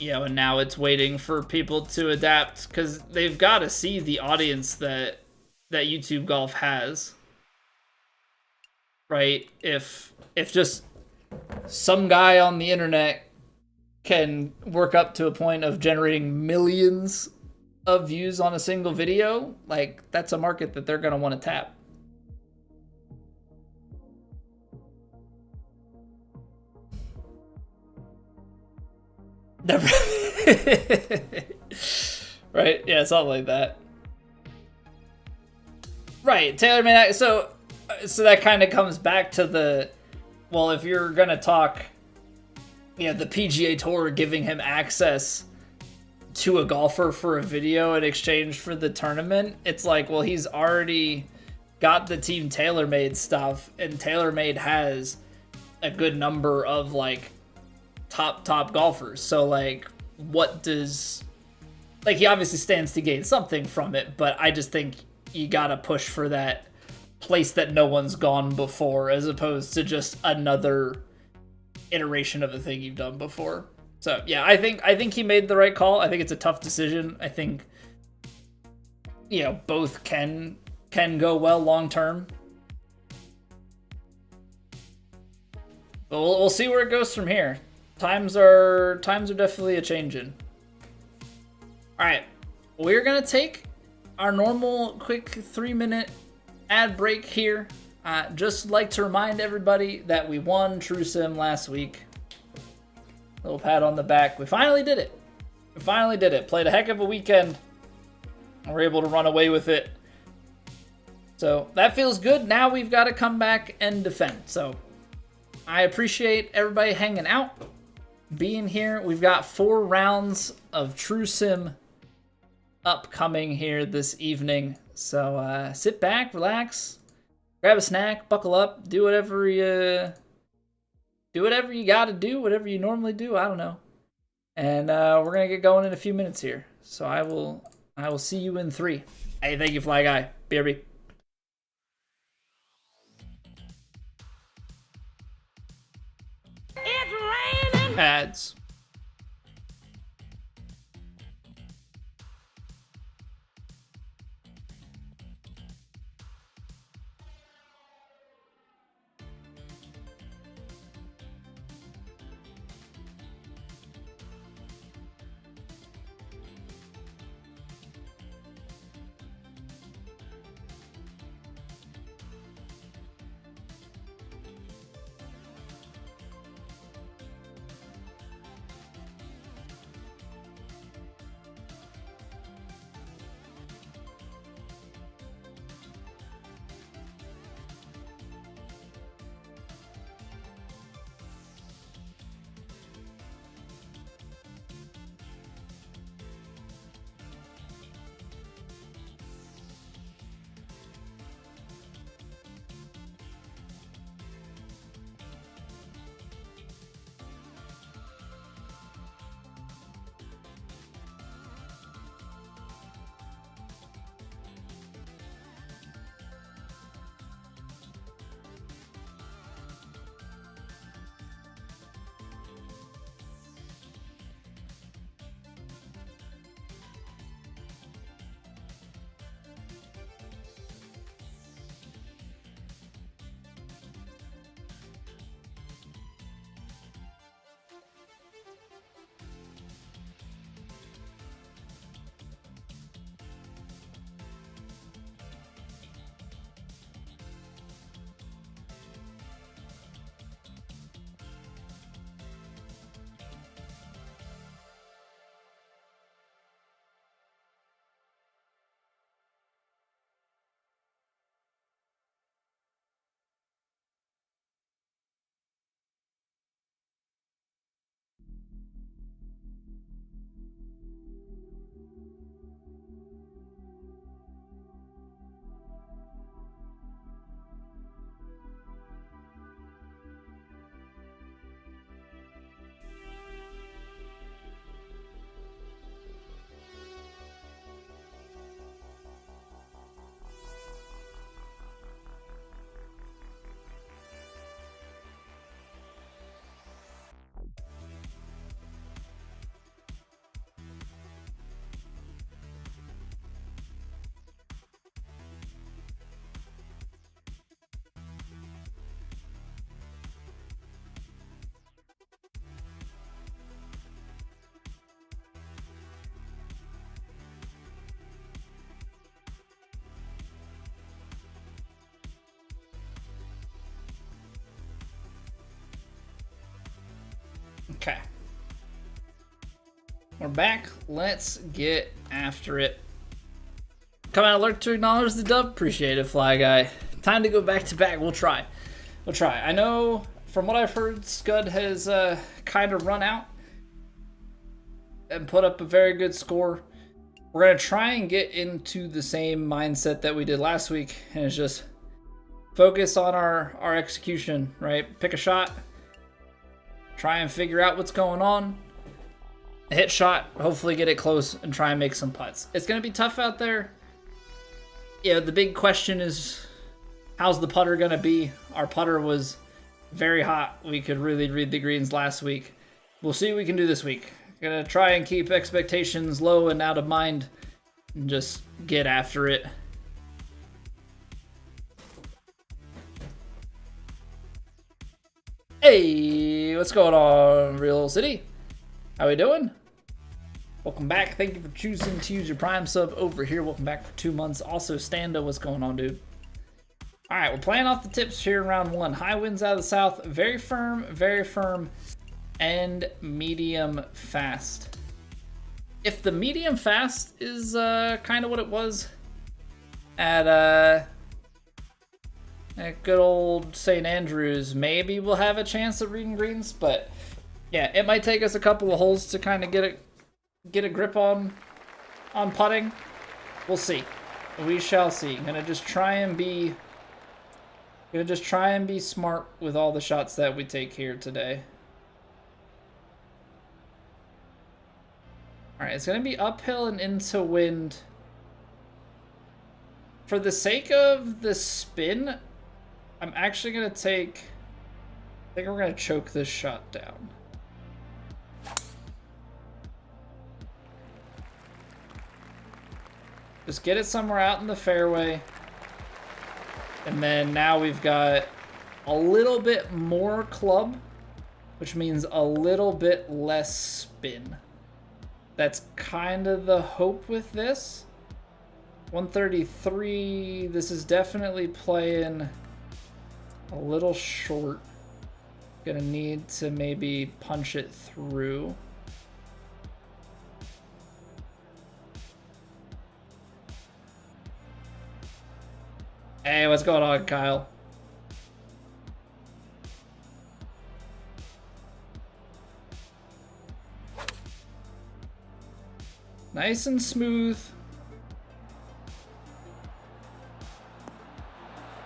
You know, and now it's waiting for people to adapt because they've got to see the audience that YouTube Golf has. Right? If just some guy on the internet can work up to a point of generating millions of views on a single video, like, that's a market that they're going to want to tap. Never. Right? Yeah, something like that. Right, TaylorMade. So that kind of comes back to the, well, if you're going to talk, you know, the PGA Tour giving him access to a golfer for a video in exchange for the tournament, it's like, well, he's already got the team TaylorMade stuff, and TaylorMade has a good number of, like, top golfers. So, like, what does, like, he obviously stands to gain something from it, but I just think you gotta push for that place that no one's gone before, as opposed to just another iteration of the thing you've done before. So yeah, I think he made the right call. I think it's a tough decision. I think, you know, both can go well long term. But we'll see where it goes from here. Times are definitely a changing. All right, we're gonna take our normal quick 3-minute ad break here. Just like to remind everybody that we won True Sim last week. Little pat on the back. We finally did it. Played a heck of a weekend. And we're able to run away with it. So that feels good. Now we've got to come back and defend. So I appreciate everybody hanging out, being here. We've got 4 rounds of True Sim upcoming here this evening. So sit back, relax, grab a snack, buckle up, do whatever you gotta do, whatever you normally do. I don't know. And we're gonna get going in a few minutes here. So I will see you in 3. Hey, thank you, Fly Guy. BRB. It's raining. Ads. Okay. We're back. Let's get after it. Come out alert to acknowledge the dub. Appreciate it, Fly Guy. Time to go back to back. We'll try. We'll try. I know from what I've heard, Scud has kind of run out and put up a very good score. We're going to try and get into the same mindset that we did last week, and it's just focus on our execution, right? Pick a shot, try and figure out what's going on, hit shot, hopefully get it close, and try and make some putts. It's going to be tough out there. Yeah, the big question is, how's the putter going to be? Our putter was very hot. We could really read the greens last week. We'll see what we can do this week. Gonna try and keep expectations low and out of mind and just get after it. Hey, what's going on, Real City? How we doing? Welcome back. Thank you for choosing to use your Prime sub over here. Welcome back for 2 months. Also, Standa, what's going on, dude? All right, we're playing off the tips here in round 1. High winds out of the south. Very firm, and medium fast. If the medium fast is kind of what it was at good old St. Andrews, maybe we'll have a chance at reading greens. But yeah, it might take us a couple of holes to kind of get a grip on putting. We'll see. We shall see. Gonna just try and be smart with all the shots that we take here today. All right, it's going to be uphill and into wind. For the sake of the spin, I'm actually going to I think we're going to choke this shot down. Just get it somewhere out in the fairway. And then now we've got a little bit more club, which means a little bit less spin. That's kind of the hope with this. 133, this is definitely playing a little short. Gonna need to maybe punch it through. Hey, what's going on, Kyle? Nice and smooth.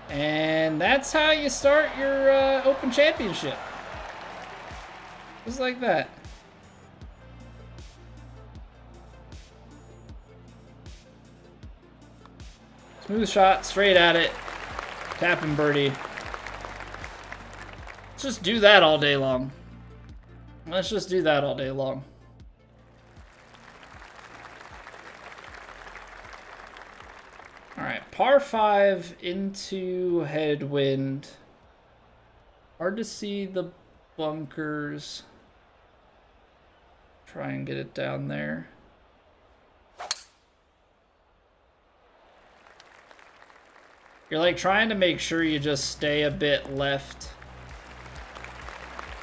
And that's how you start your Open Championship. Just like that. Smooth shot, straight at it. Tapping birdie. Let's just do that all day long. Let's just do that all day long. Alright, par 5 into headwind. Hard to see the bunkers. Try and get it down there. You're like trying to make sure you just stay a bit left.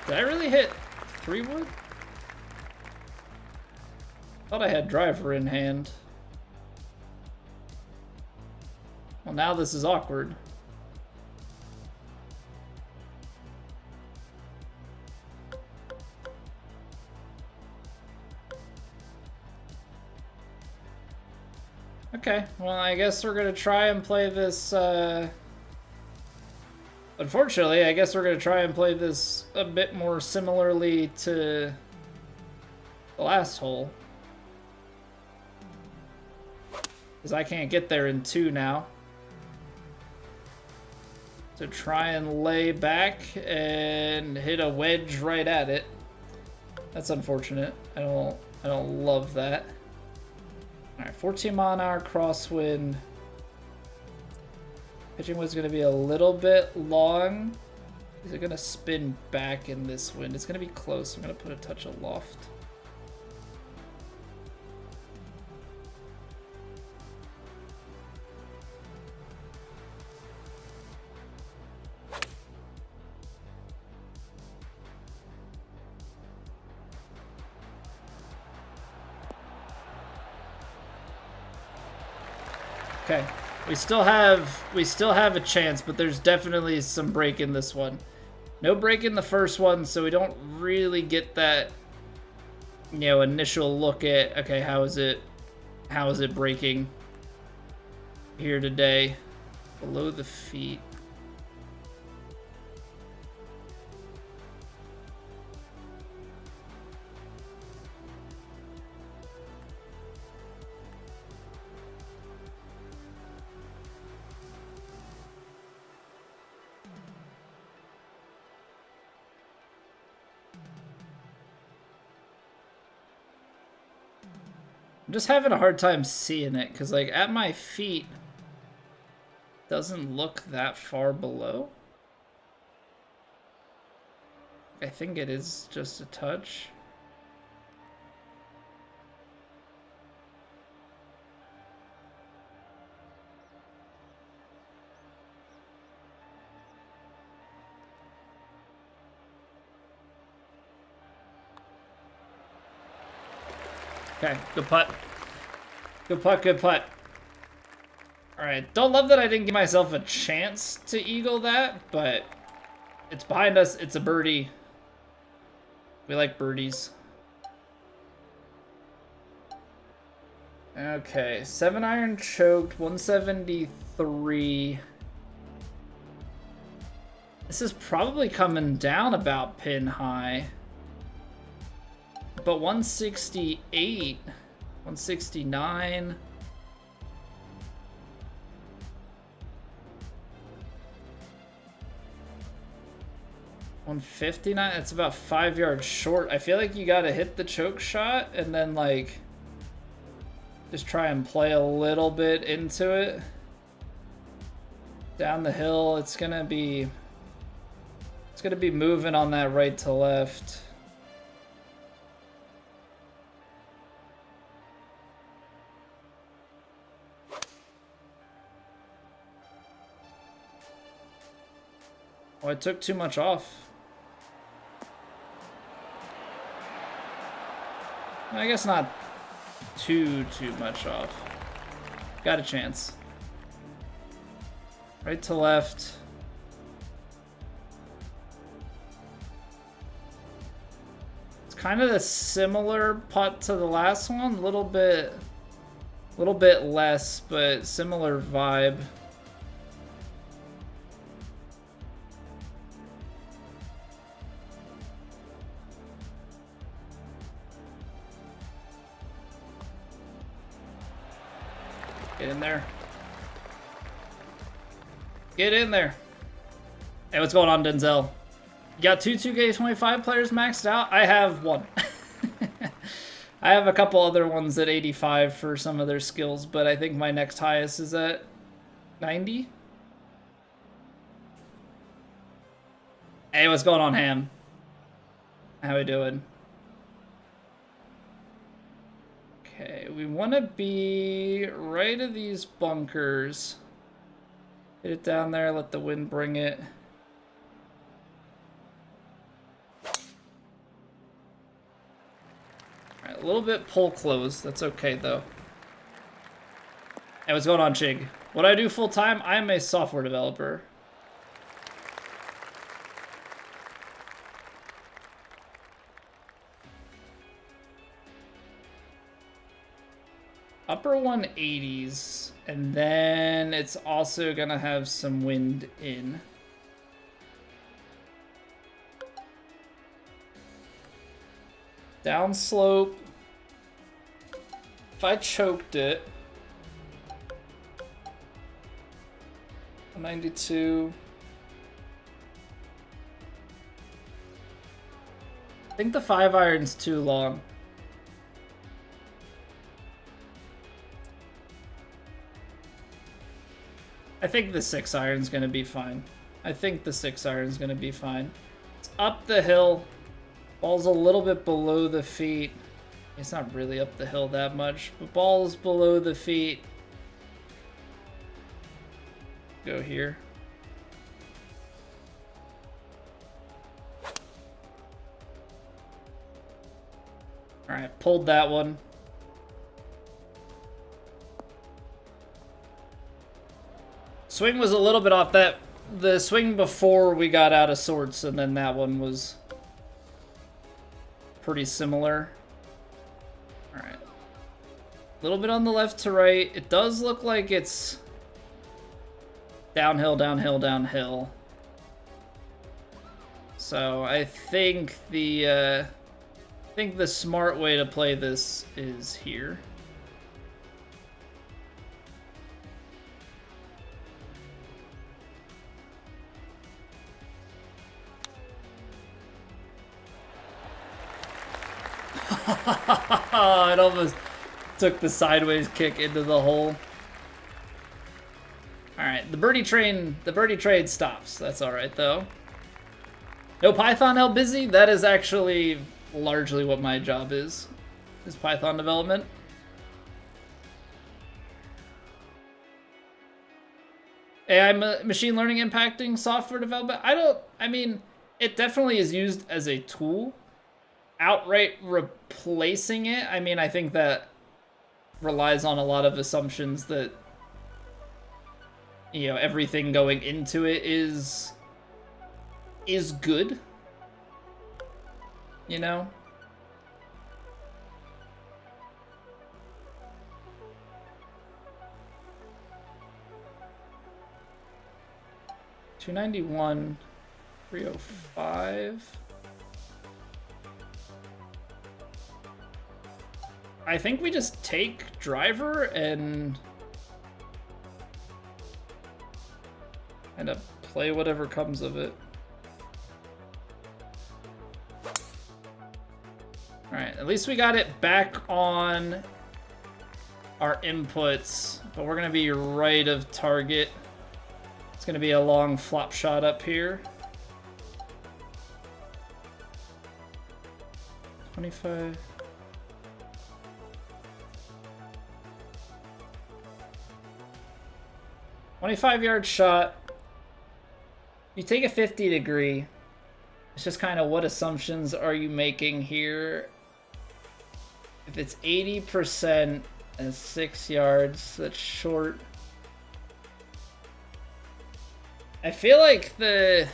Did I really hit 3-wood? Thought I had driver in hand. Well, now this is awkward. Okay, well, I guess we're gonna try and play this, unfortunately, I guess we're gonna try and play this a bit more similarly to the last hole. Because I can't get there in 2 now. So try and lay back and hit a wedge right at it. That's unfortunate. I don't love that. Alright, 14 mile an hour crosswind. Pitching wind's gonna be a little bit long. Is it gonna spin back in this wind? It's gonna be close. I'm gonna put a touch of loft. Okay. We still have a chance, but there's definitely some break in this one. No break in the first one, so we don't really get that, you know, initial look at, okay, how is it breaking here today? Below the feet. I'm just having a hard time seeing it, because, like, at my feet, doesn't look that far below. I think it is just a touch. Okay, good putt. Good putt, good putt. Alright, don't love that I didn't give myself a chance to eagle that, but it's behind us. It's a birdie. We like birdies. Okay, 7-iron choked, 173. This is probably coming down about pin high. But 168, 169. $159, that's about 5 yards short. I feel like you gotta hit the choke shot and then, like, just try and play a little bit into it. Down the hill, it's gonna be moving on that right to left. Oh, I took too much off. I guess not too much off. Got a chance. Right to left. It's kind of a similar putt to the last one, a little bit less, but similar vibe. Get in there. Get in there. Hey, what's going on, Denzel? You got 2K25 players maxed out? I have one. I have a couple other ones at 85 for some of their skills, but I think my next highest is at 90. Hey, what's going on, Ham? How we doing? Okay, we want to be right of these bunkers. Hit it down there, let the wind bring it. Alright, a little bit pull close. That's okay, though. Hey, what's going on, Chig? What I do full time? I'm a software developer. Upper 180s, and then it's also gonna have some wind in. Downslope. If I choked it, 92. I think the 5-iron's too long. I think the 6-iron's gonna be fine. I think the 6-iron's gonna be fine. It's up the hill. Ball's a little bit below the feet. It's not really up the hill that much, but ball's below the feet. Go here. Alright, pulled that one. Swing was a little bit off. That the swing before we got out of sorts, and then that one was pretty similar. All right. A little bit on the left to right. It does look like it's downhill, downhill, downhill. So I think the smart way to play this is here. It almost took the sideways kick into the hole. All right, the birdie train stops. That's all right though. No Python held busy. That is actually largely what my job is Python development. AI machine learning impacting software development. I mean, it definitely is used as a tool. Outright replacing it, I mean, I think that relies on a lot of assumptions that, you know, everything going into it is good, you know? $291, 305. I think we just take driver and kind of play whatever comes of it. Alright, at least we got it back on our inputs, but we're going to be right of target. It's going to be a long flop shot up here. 25. $25-yard shot. You take a 50 degree. It's just kind of what assumptions are you making here? If it's 80% and 6 yards, that's short. I feel like the...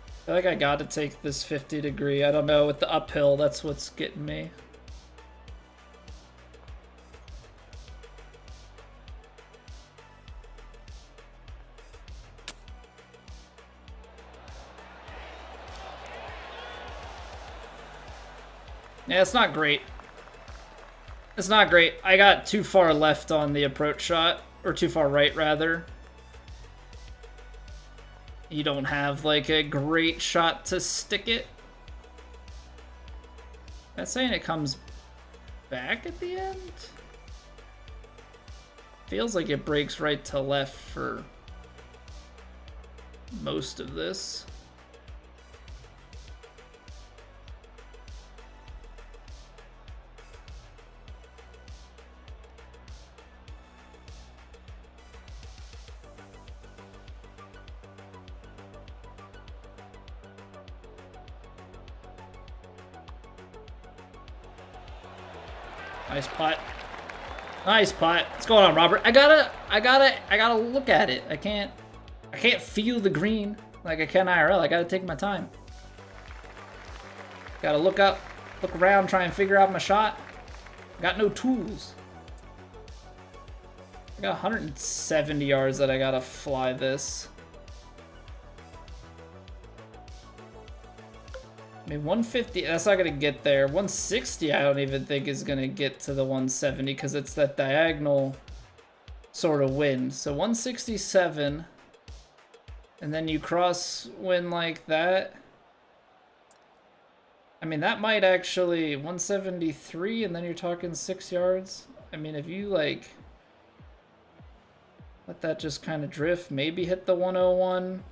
I feel like I got to take this 50 degree. I don't know, with the uphill, that's what's getting me. Yeah, it's not great. It's not great. I got too far left on the approach shot, or too far right, rather. You don't have, like, a great shot to stick it. That's saying it comes back at the end? Feels like it breaks right to left for most of this. Nice putt. Nice putt. What's going on, Robert? I gotta look at it. I can't feel the green like I can IRL. I gotta take my time. Gotta look up, look around, try and figure out my shot. Got no tools. I got 170 yards that I gotta fly this. I mean, 150, that's not going to get there. 160, I don't even think is going to get to the 170 because it's that diagonal sort of wind. So 167, and then you cross wind like that. I mean, that might actually, 173, and then you're talking 6 yards. I mean, if you, like, let that just kind of drift, maybe hit the 101.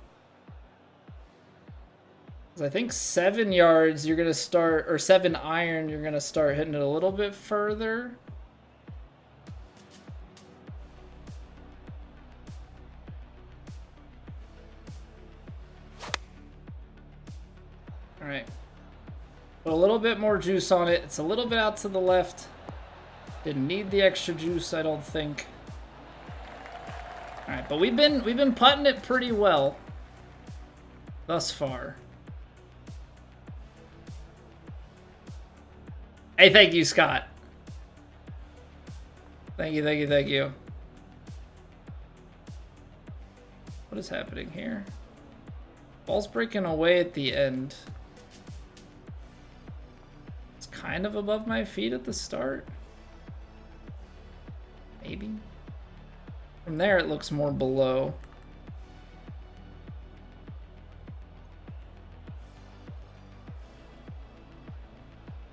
I think 7 yards you're gonna start, or 7 iron, you're gonna start hitting it a little bit further. All right. Put a little bit more juice on it. It's a little bit out to the left. Didn't need the extra juice, I don't think. All right, but we've been putting it pretty well thus far. Hey, thank you, Scott. Thank you, thank you, thank you. What is happening here? Ball's breaking away at the end. It's kind of above my feet at the start. Maybe. From there, it looks more below.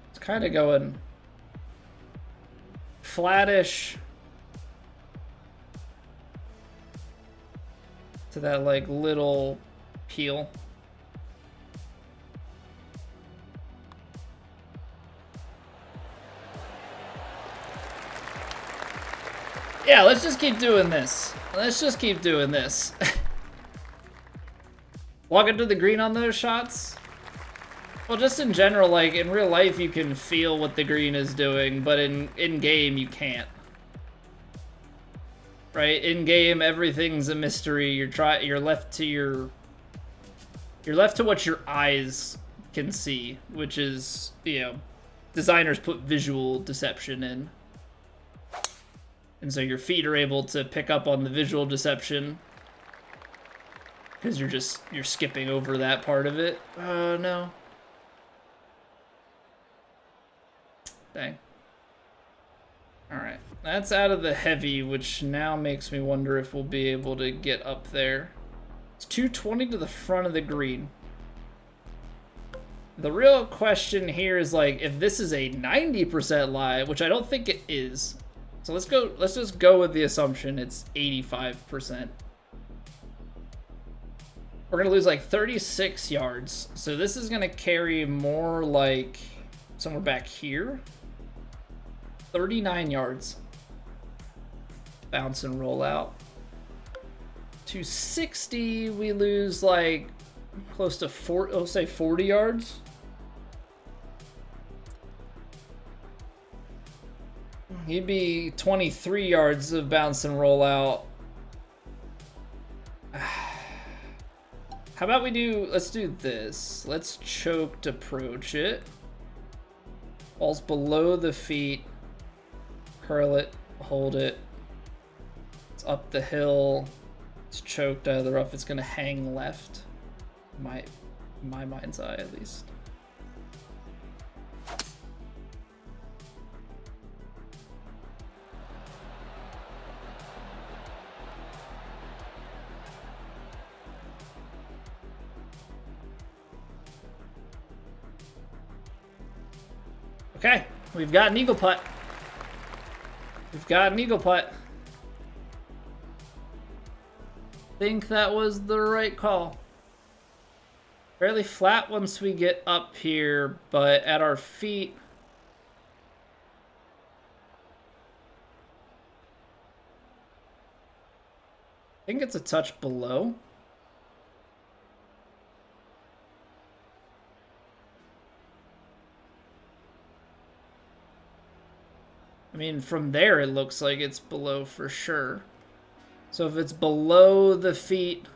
It's kind of going flattish to that like little peel. Yeah, let's just keep doing this. Let's just keep doing this. Walking to the green on those shots? Well, just in general, like, in real life, you can feel what the green is doing, but in game, you can't. Right? In game, everything's a mystery. You're left to what your eyes can see, which is, you know, designers put visual deception in. And so your feet are able to pick up on the visual deception because you're skipping over that part of it. No. Dang. Alright. That's out of the heavy, which now makes me wonder if we'll be able to get up there. It's 220 to the front of the green. The real question here is, like, if this is a 90% lie, which I don't think it is. So let's just go with the assumption it's 85%. We're gonna lose like 36 yards. So this is gonna carry more like somewhere back here. 39 yards. Bounce and roll out. 260, we lose like close to 40, I'll say 40 yards. You'd be 23 yards of bounce and roll out. How about let's do this. Let's choked approach it. Ball's below the feet. Curl it, hold it. It's up the hill. It's choked out of the rough. It's gonna hang left. My mind's eye, at least. Okay, we've got an eagle putt. We've got an eagle putt. Think that was the right call. Fairly flat once we get up here, but at our feet, I think it's a touch below. I mean, from there, it looks like it's below for sure. So if it's below the feet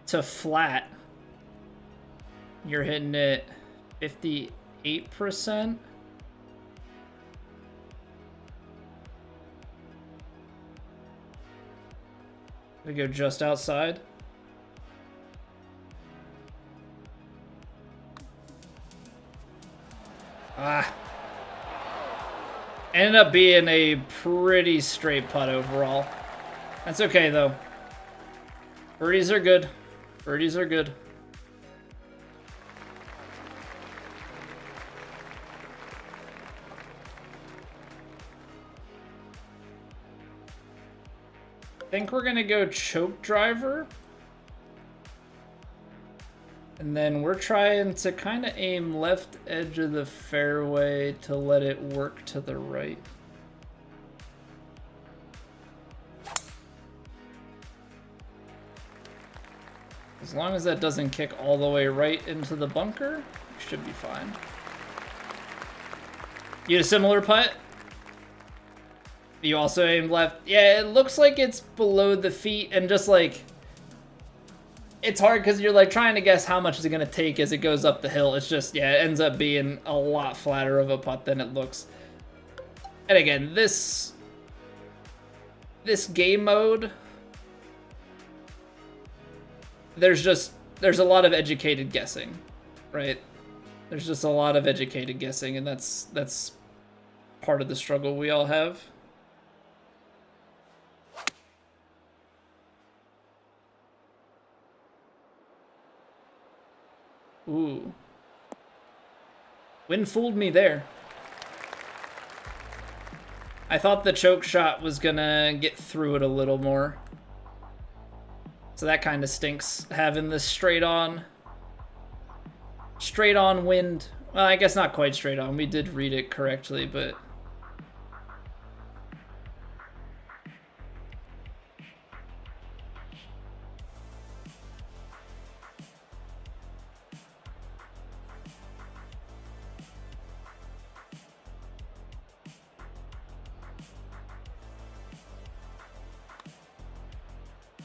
to flat, you're hitting it 58%. We go just outside. Ah. Ended up being a pretty straight putt overall. That's okay, though. Birdies are good. Birdies are good. I think we're going to go choke driver. And then we're trying to kind of aim left edge of the fairway to let it work to the right. As long as that doesn't kick all the way right into the bunker, we should be fine. You had a similar putt? You also aimed left? Yeah, it looks like it's below the feet, and just like... It's hard because you're like trying to guess how much is it going to take as it goes up the hill. It's just, yeah, it ends up being a lot flatter of a putt than it looks. And again, this game mode, there's a lot of educated guessing, right? There's just a lot of educated guessing, and that's part of the struggle we all have. Ooh. Wind fooled me there. I thought the choke shot was gonna get through it a little more. So that kind of stinks, having this straight on wind. Well, I guess not quite straight on. We did read it correctly, but...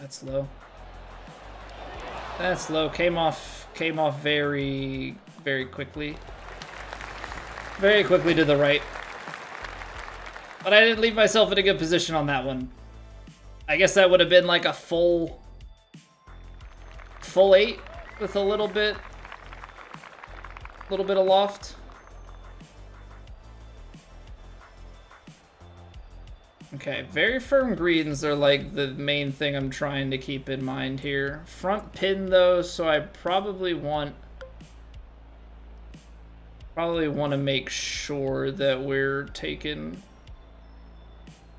That's low. That's low. Came off very, very quickly. Very quickly to the right. But I didn't leave myself in a good position on that one. I guess that would have been like a full 8 with a little bit of loft. Okay, very firm greens are like the main thing I'm trying to keep in mind here. Front pin though, so I probably want to make sure that we're taking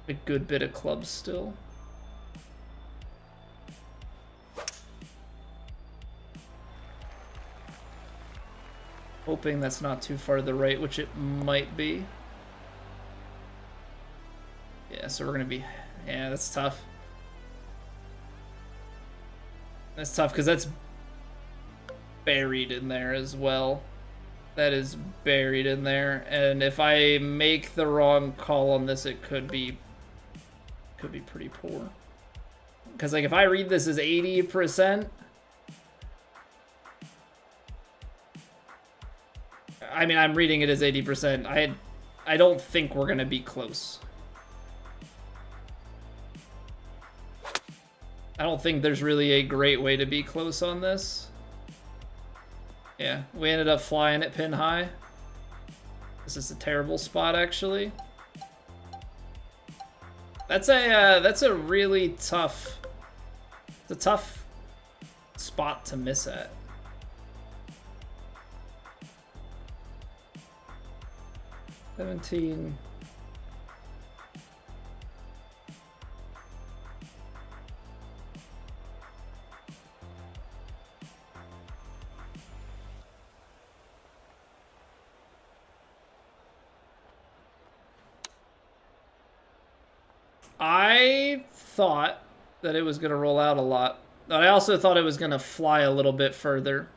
a good bit of clubs still. Hoping that's not too far to the right, which it might be. Yeah, so we're gonna be, yeah, that's tough. That's tough because that's buried in there as well. That is buried in there, and if I make the wrong call on this, it could be pretty poor. Because like if I read this as 80%, I mean I'm reading it as 80%. I don't think we're gonna be close. I don't think there's really a great way to be close on this. Yeah, we ended up flying at pin high. This is a terrible spot, actually. That's a really tough... It's a tough spot to miss at. $17... I thought that it was going to roll out a lot, but I also thought it was going to fly a little bit further.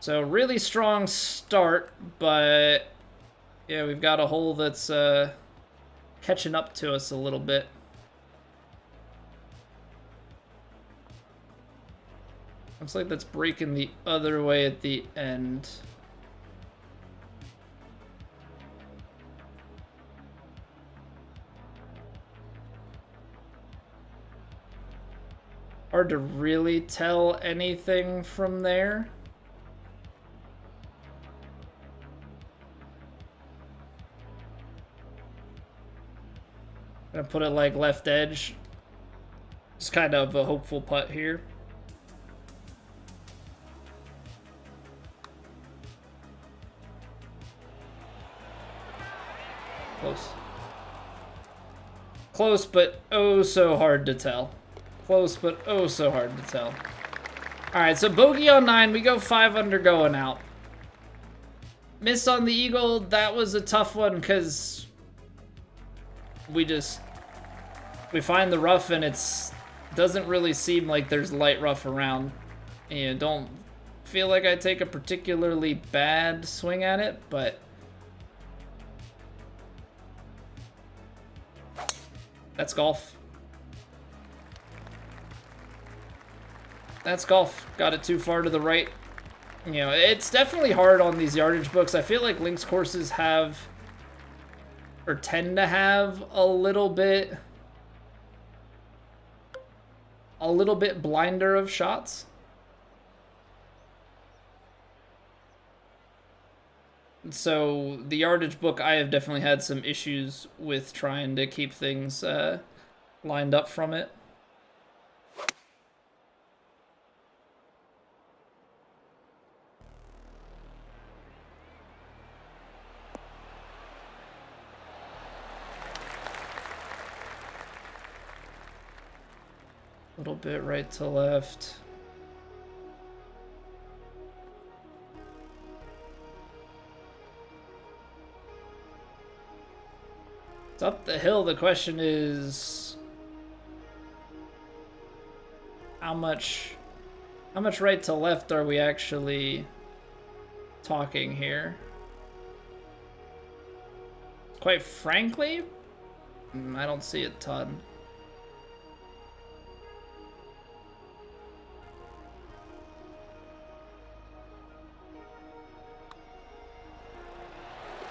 So really strong start, but yeah, we've got a hole that's catching up to us a little bit. Looks like that's breaking the other way at the end. Hard to really tell anything from there. Gonna put it like left edge. It's kind of a hopeful putt here. Close. Close, but oh so hard to tell. Close, but oh so hard to tell. Alright, so bogey on 9. We go 5 under going out. Miss on the eagle. That was a tough one because we find the rough and it's doesn't really seem like there's light rough around. And don't feel like I take a particularly bad swing at it, but that's golf. That's golf. Got it too far to the right. You know, it's definitely hard on these yardage books. I feel like links courses have, or tend to have, a little bit blinder of shots. So the yardage book, I have definitely had some issues with trying to keep things lined up from it. A little bit right to left. It's up the hill. The question is how much right to left are we actually talking here? Quite frankly, I don't see a ton.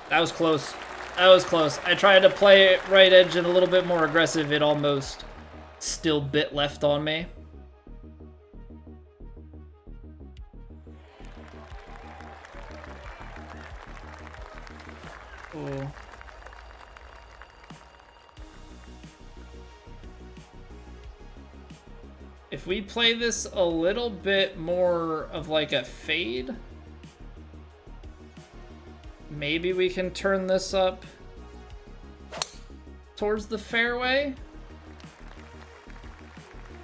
That was close. That was close. I tried to play it right edge and a little bit more aggressive. It almost still bit left on me. Oh. If we play this a little bit more of like a fade, maybe we can turn this up towards the fairway.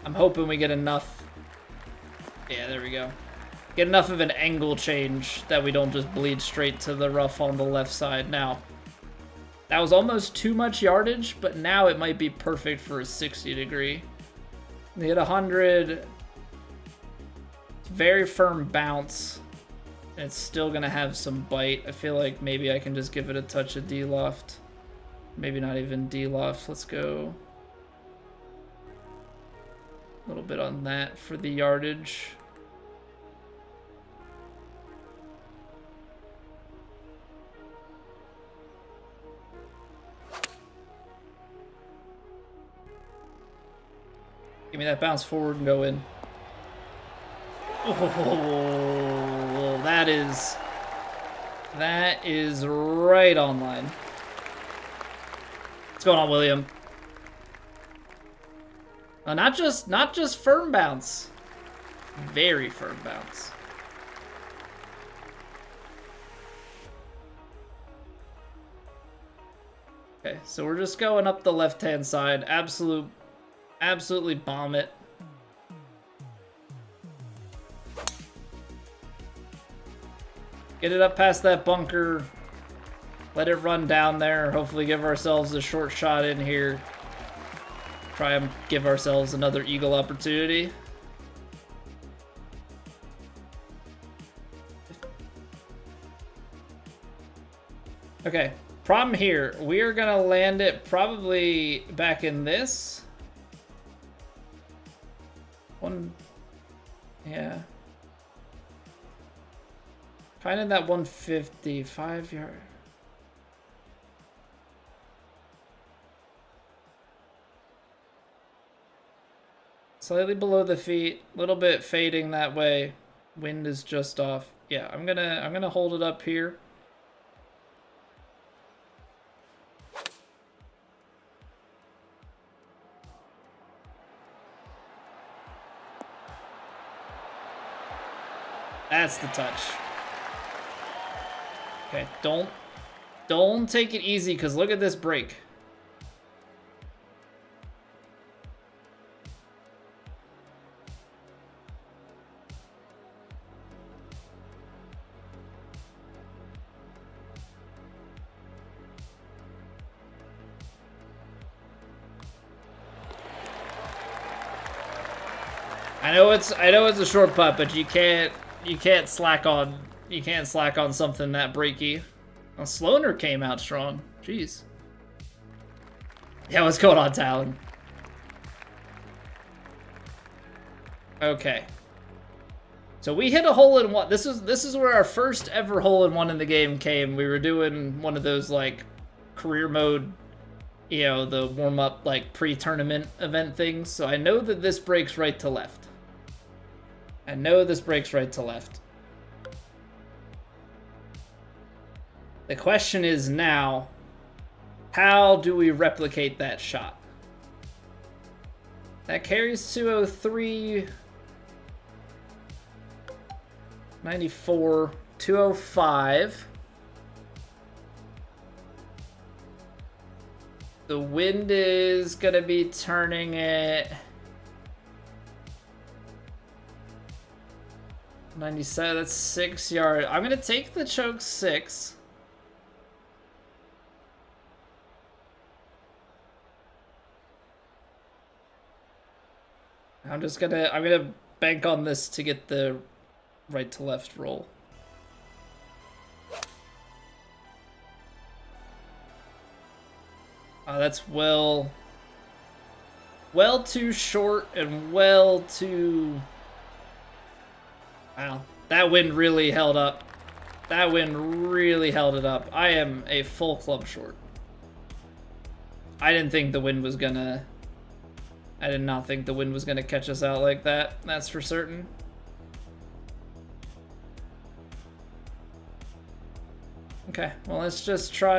I'm hoping we get enough. Yeah, there we go. Get enough of an angle change that we don't just bleed straight to the rough on the left side. Now, that was almost too much yardage, but now it might be perfect for a 60 degree. We hit 100. Very firm bounce. It's still gonna have some bite. I feel like maybe I can just give it a touch of D-loft. Maybe not even D-loft. Let's go a little bit on that for the yardage. Give me that bounce forward and go in. Oh, that is right on line. What's going on, William? Not just firm bounce. Very firm bounce. Okay, so we're just going up the left-hand side. Absolutely bomb it. Get it up past that bunker. Let it run down there. Hopefully give ourselves a short shot in here. Try and give ourselves another eagle opportunity. Okay, problem here. We are gonna land it probably back in this. Yeah. Kind of that 155 yard. Slightly below the feet, a little bit fading that way. Wind is just off. Yeah, I'm gonna hold it up here. That's the touch. Okay, don't take it easy, because look at this break. I know it's a short putt, but you can't slack on something that breaky. Well, Sloaner came out strong. Jeez. Yeah, what's going on, Talon? Okay. So we hit a hole-in-one. This is where our first ever hole-in-one in the game came. We were doing one of those, like, career mode, you know, the warm-up, like, pre-tournament event things. So I know that this breaks right to left. I know this breaks right to left. The question is now, how do we replicate that shot? That carries 203... 94, 205. The wind is gonna be turning it 97, that's 6 yards. I'm gonna take the choke 6. I'm gonna bank on this to get the right to left roll. That's well too short and well too... Wow, that wind really held up. That wind really held it up. I am a full club short. I didn't think the wind was gonna... I did not think the wind was gonna catch us out like that. That's for certain. Okay, well, let's just try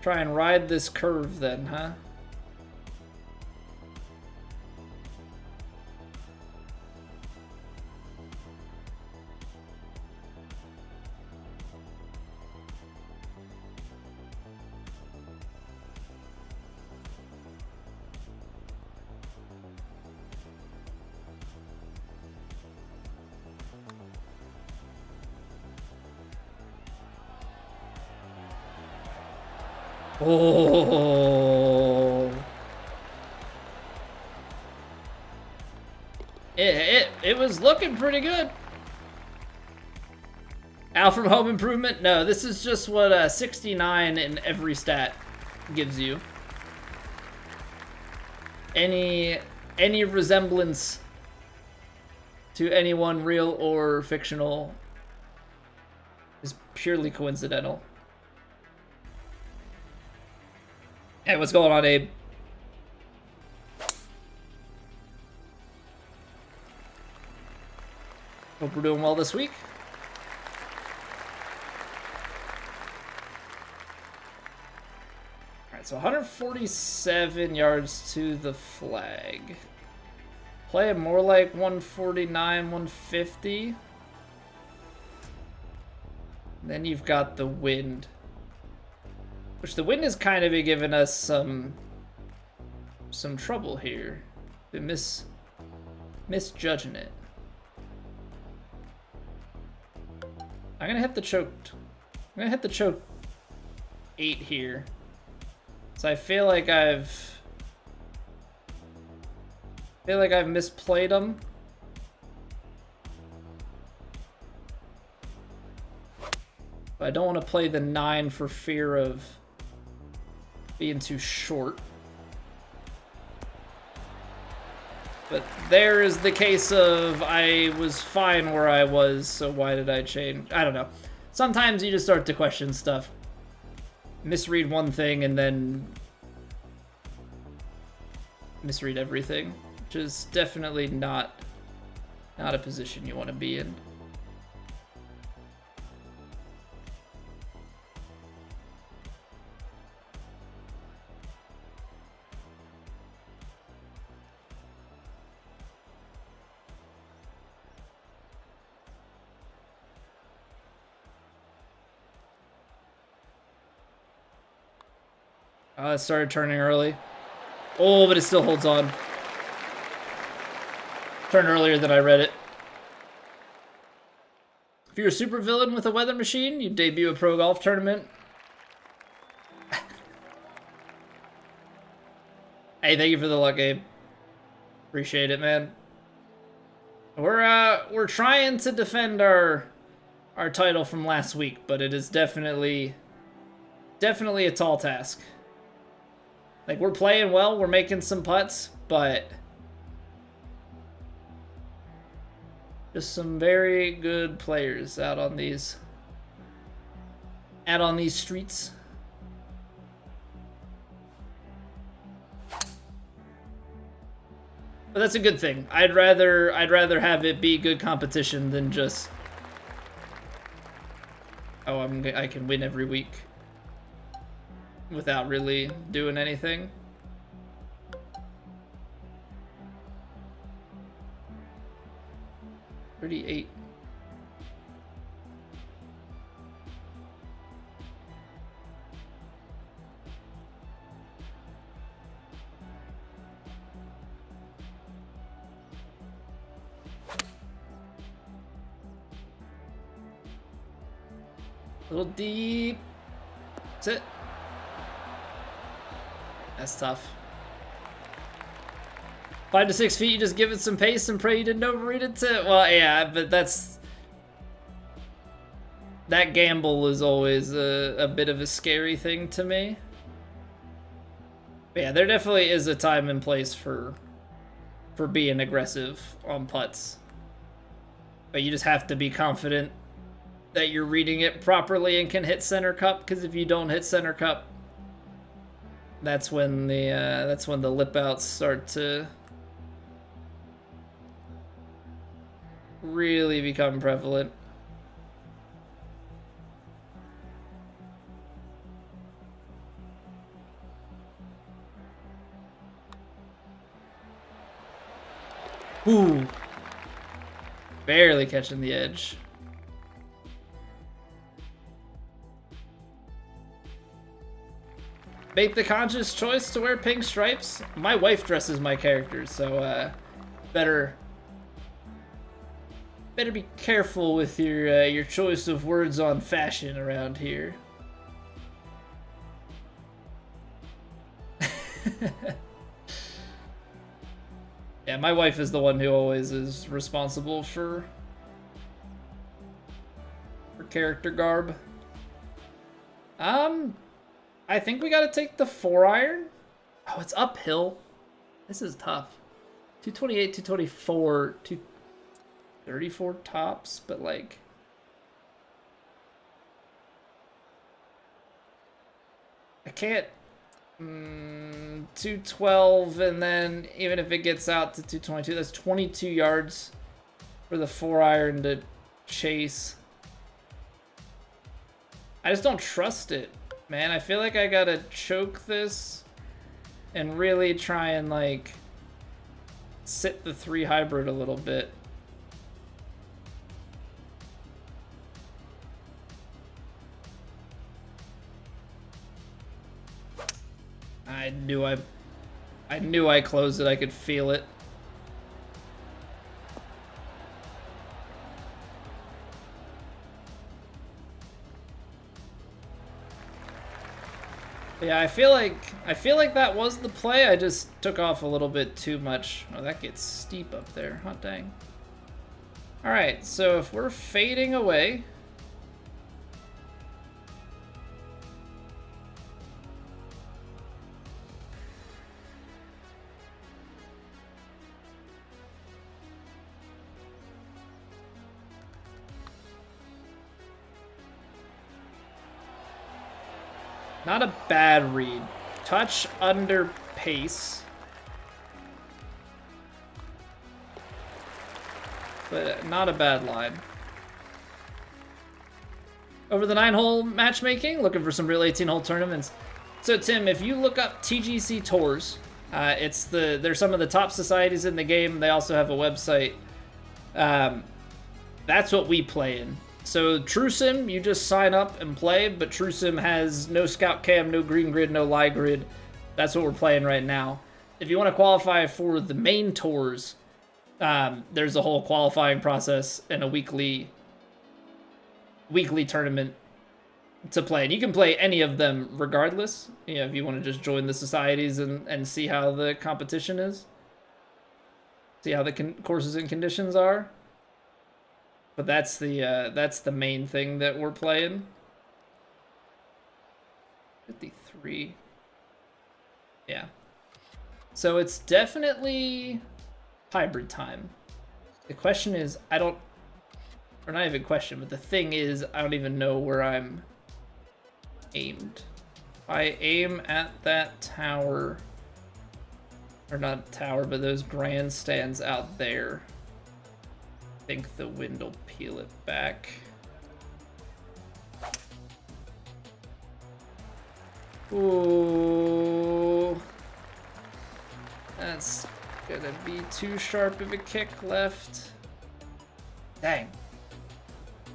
and ride this curve then, huh? Oh, it was looking pretty good. Out from Home Improvement? No, this is just what 69 in every stat gives you. Any resemblance to anyone real or fictional is purely coincidental. Hey, what's going on, Abe? Hope we're doing well this week. Alright, so 147 yards to the flag. Play it more like 149, 150. Then you've got the wind. Which the wind has kind of been giving us some trouble here. Been misjudging it. I'm gonna hit the choke 8 here. So I feel like I've misplayed them. But I don't want to play the 9 for fear of being too short. But there is the case of I was fine where I was, so why did I change? I don't know. Sometimes you just start to question stuff. Misread one thing and then misread everything, which is definitely not a position you want to be in. It started turning early. Oh, but it still holds on. Turned earlier than I read it. If you're a supervillain with a weather machine, you debut a pro golf tournament. Hey, thank you for the luck, Abe. Appreciate it, man. We're trying to defend our title from last week, but it is definitely a tall task. Like, we're playing well, we're making some putts, but just some very good players out on these streets. But that's a good thing. I'd rather have it be good competition than just, oh, I can win every week without really doing anything. $38. A little deep. That's it. That's tough. 5 to 6 feet, you just give it some pace and pray you didn't overread it to... Well, yeah, but that gamble is always a bit of a scary thing to me. But yeah, there definitely is a time and place for being aggressive on putts. But you just have to be confident that you're reading it properly and can hit center cup, because if you don't hit center cup, that's when the lip outs start to really become prevalent. Ooh. Barely catching the edge. Make the conscious choice to wear pink stripes. My wife dresses my characters, so better be careful with your choice of words on fashion around here. Yeah, my wife is the one who always is responsible for character garb. I think we gotta take the 4-iron. Oh, it's uphill. This is tough. 228, 224, 234 tops, but like... I can't... 212, and then even if it gets out to 222, that's 22 yards for the 4-iron to chase. I just don't trust it. Man, I feel like I gotta choke this and really try and, like, sit the 3 hybrid a little bit. I knew I closed it. I could feel it. Yeah, I feel like that was the play. I just took off a little bit too much. Oh, that gets steep up there. Hot dang. All right, so if we're fading away, not a bad read. Touch under pace. But not a bad line. Over the 9-hole matchmaking, looking for some real 18-hole tournaments. So Tim, if you look up TGC Tours, they're some of the top societies in the game. They also have a website. That's what we play in. So TrueSim, you just sign up and play, but TrueSim has no scout cam, no green grid, no lie grid. That's what we're playing right now. If you want to qualify for the main tours, there's a whole qualifying process and a weekly tournament to play. And you can play any of them regardless, you know, if you want to just join the societies and see how the competition is. See how the courses and conditions are. But that's the main thing that we're playing. 53. Yeah. So it's definitely hybrid time. The question is, or not even question, but the thing is, I don't even know where I'm aimed. If I aim at that tower, or not tower, but those grandstands out there, I think the wind will peel it back. Ooh. That's gonna be too sharp of a kick left. Dang.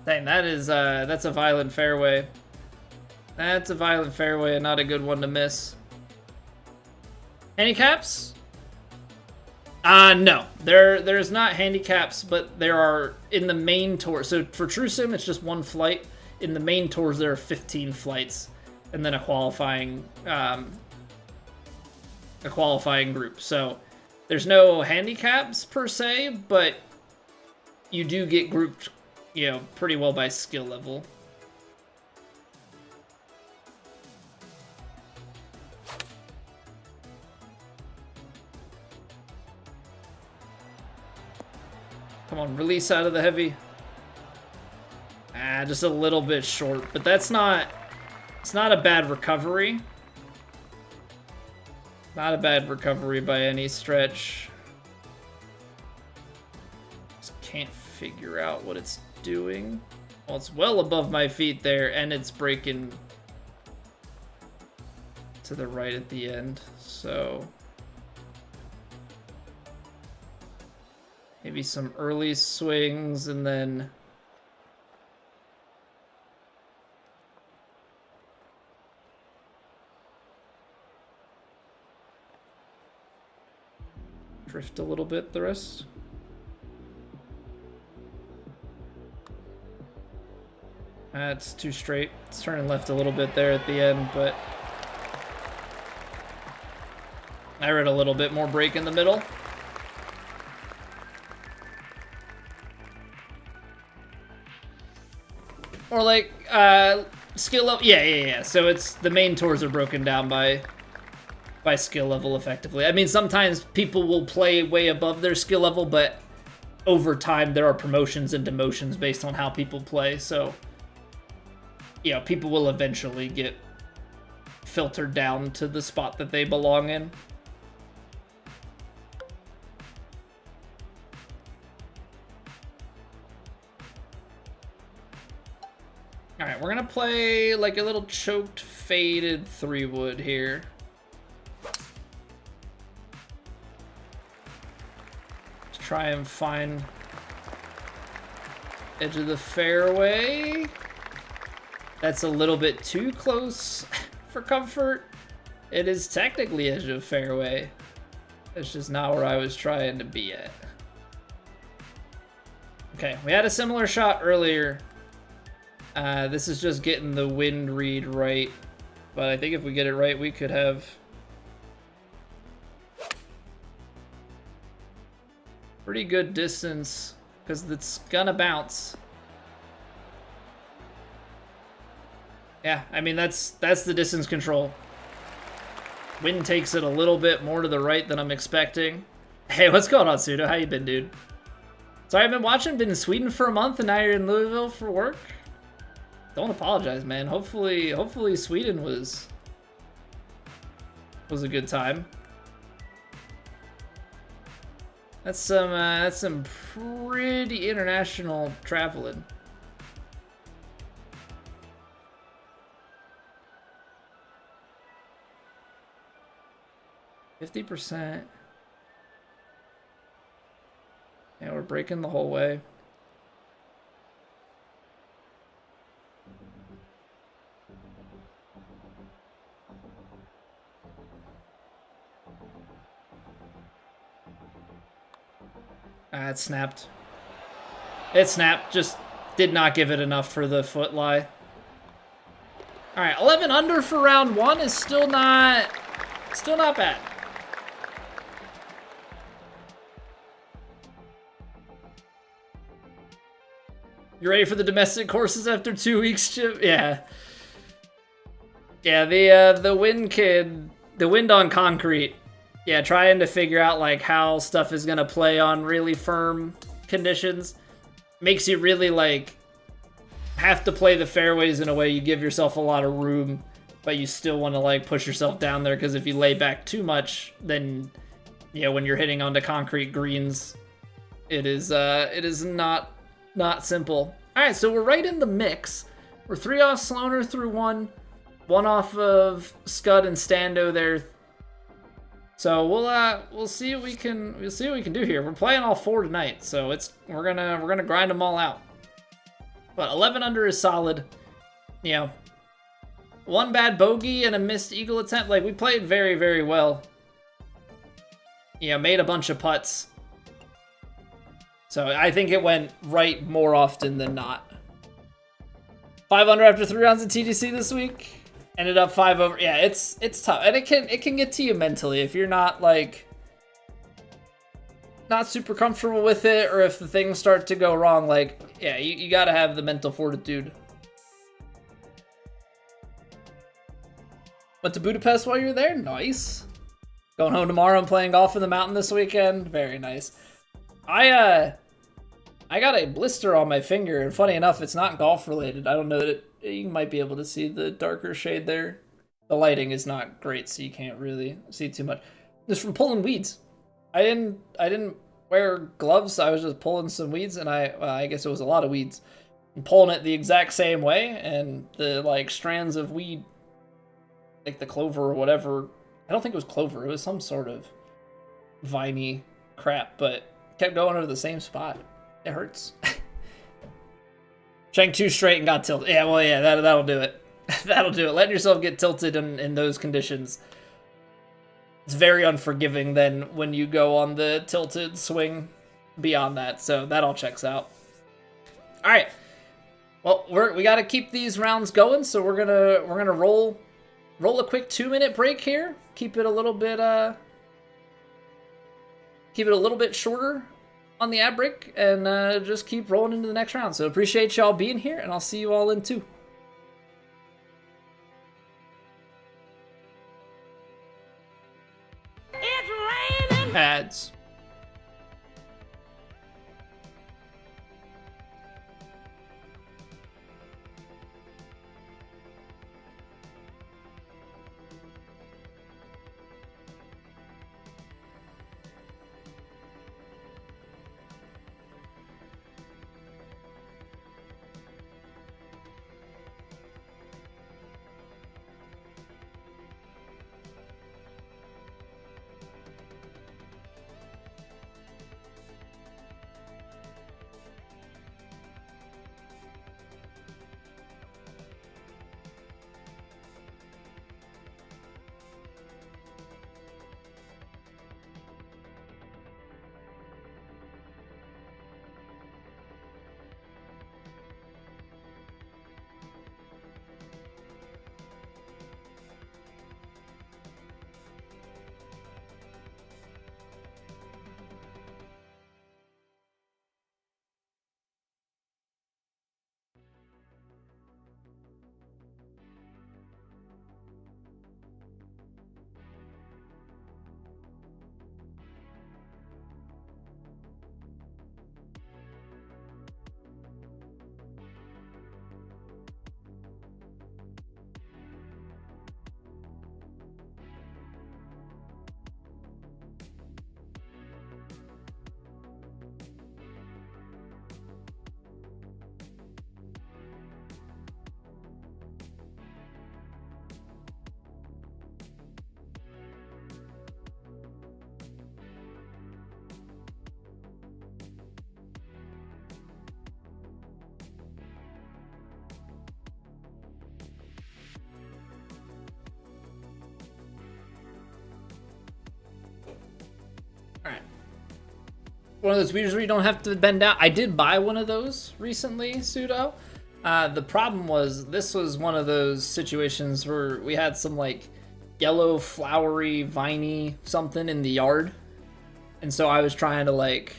Dang, that's a violent fairway. That's a violent fairway and not a good one to miss. Handicaps? No. There's not handicaps, but there are in the main tour. So for True Sim, it's just one flight. In the main tours, there are 15 flights, and then a qualifying group. So there's no handicaps per se, but you do get grouped, pretty well by skill level. Come on, release out of the heavy. Just a little bit short, but it's not a bad recovery. Not a bad recovery by any stretch. Just can't figure out what it's doing. Well, it's well above my feet there, and it's breaking to the right at the end, so maybe some early swings and then drift a little bit the rest. It's too straight. It's turning left a little bit there at the end, but I read a little bit more break in the middle. Or like, skill level. Yeah. So it's the main tours are broken down by skill level effectively. I mean, sometimes people will play way above their skill level, but over time there are promotions and demotions based on how people play. So, people will eventually get filtered down to the spot that they belong in. Alright, we're gonna play like a little choked, faded 3-wood here. Let's try and find edge of the fairway. That's a little bit too close for comfort. It is technically edge of fairway. That's just not where I was trying to be at. Okay, we had a similar shot earlier. This is just getting the wind read right, but I think if we get it right, we could have pretty good distance because it's gonna bounce. Yeah, I mean that's the distance control. Wind takes it a little bit more to the right than I'm expecting. Hey, what's going on, Sudo? How you been, dude? Sorry, I've been in Sweden for a month, and now you're in Louisville for work. Don't apologize, man. Hopefully Sweden was a good time. That's some pretty international traveling. %. Yeah, we're breaking the whole way. It snapped. It snapped. Just did not give it enough for the foot lie. All right, 11 under for round 1 is still not bad. You ready for the domestic courses after 2 weeks, Chip? Yeah. Yeah, the wind on concrete. Yeah, trying to figure out like how stuff is gonna play on really firm conditions makes you really like have to play the fairways in a way you give yourself a lot of room, but you still want to like push yourself down there, because if you lay back too much, then when you're hitting onto concrete greens, it is not simple. All right, so we're right in the mix. We're 3 off Sloaner through 1 off of Scud and Stando there. So we'll see what we can do here. We're playing all 4 tonight, so we're gonna grind them all out. But 11 under is solid. 1 bad bogey and a missed eagle attempt. Like, we played very, very well. Made a bunch of putts. So I think it went right more often than not. 5 under after 3 rounds in TGC this week. Ended up 5 over. Yeah, it's tough, and it can get to you mentally if you're not super comfortable with it, or if the things start to go wrong. Like, yeah, you gotta have the mental fortitude. Went to Budapest while you were there? Nice. Going home tomorrow and playing golf in the mountain this weekend? Very nice. I got a blister on my finger, and funny enough, it's not golf related. I don't know that you might be able to see the darker shade there. The lighting is not great, so you can't really see too much. It's from pulling weeds. I didn't wear gloves. I was just pulling some weeds, and I guess it was a lot of weeds. And pulling it the exact same way, and the like strands of weed, like the clover or whatever. I don't think it was clover. It was some sort of viney crap, but kept going over the same spot. It hurts. Shanked 2 straight and got tilted. Yeah, well, yeah, that'll do it. That'll do it. Letting yourself get tilted in those conditions. It's very unforgiving then when you go on the tilted swing beyond that. So that all checks out. All right. Well, we got to keep these rounds going, so we're gonna roll a quick 2-minute break here. Keep it a little bit shorter on the ad break, and just keep rolling into the next round. So appreciate y'all being here, and I'll see you all in 2. It's raining. Ads. One of those weeders where you don't have to bend down. I did buy one of those recently, Pseudo. The problem was, this was one of those situations where we had some like yellow, flowery, viney something in the yard. And so I was trying to like,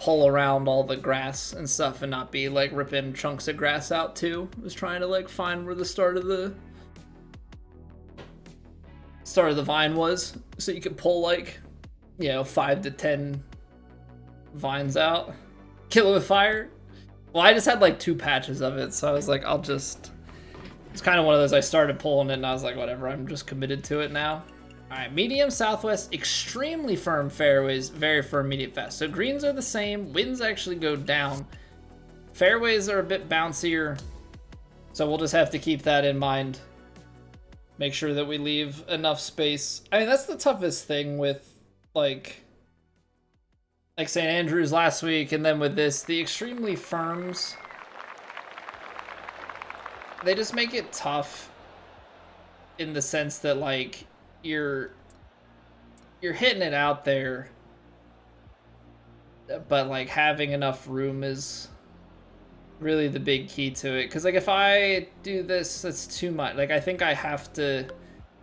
pull around all the grass and stuff and not be like ripping chunks of grass out too. I was trying to like find where the start of the vine was, so you could pull like, you know, 5 to 10 vines out. Kill it with fire. Well, I just had like 2 patches of it, so I was like, it's kind of one of those, I started pulling it and I was like, whatever, I'm just committed to it now. All right, medium southwest, extremely firm fairways, very firm medium fast. So greens are the same, winds actually go down. Fairways are a bit bouncier, so we'll just have to keep that in mind. Make sure that we leave enough space. I mean, that's the toughest thing with like St. Andrews last week, and then with this, the extremely firms, they just make it tough in the sense that like you're hitting it out there, but like having enough room is really the big key to it. Because like if I do this, that's too much. Like I think I have to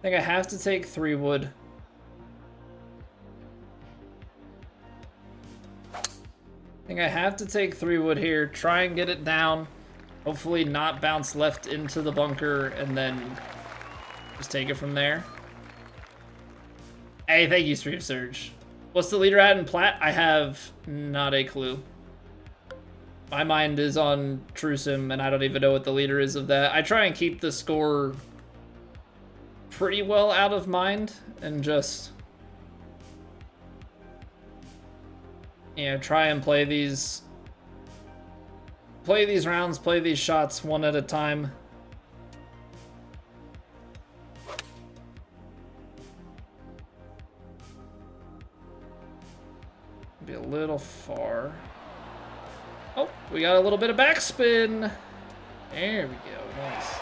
take 3-wood. I think I have to take 3-wood here, try and get it down, hopefully not bounce left into the bunker, and then just take it from there. Hey, thank you, Stream Surge. What's the leader at in Plat? I have not a clue. My mind is on Trusim, and I don't even know what the leader is of that. I try and keep the score pretty well out of mind, and just, you know, try and play these rounds, play these shots one at a time. Be a little far. Oh, we got a little bit of backspin. There we go, nice.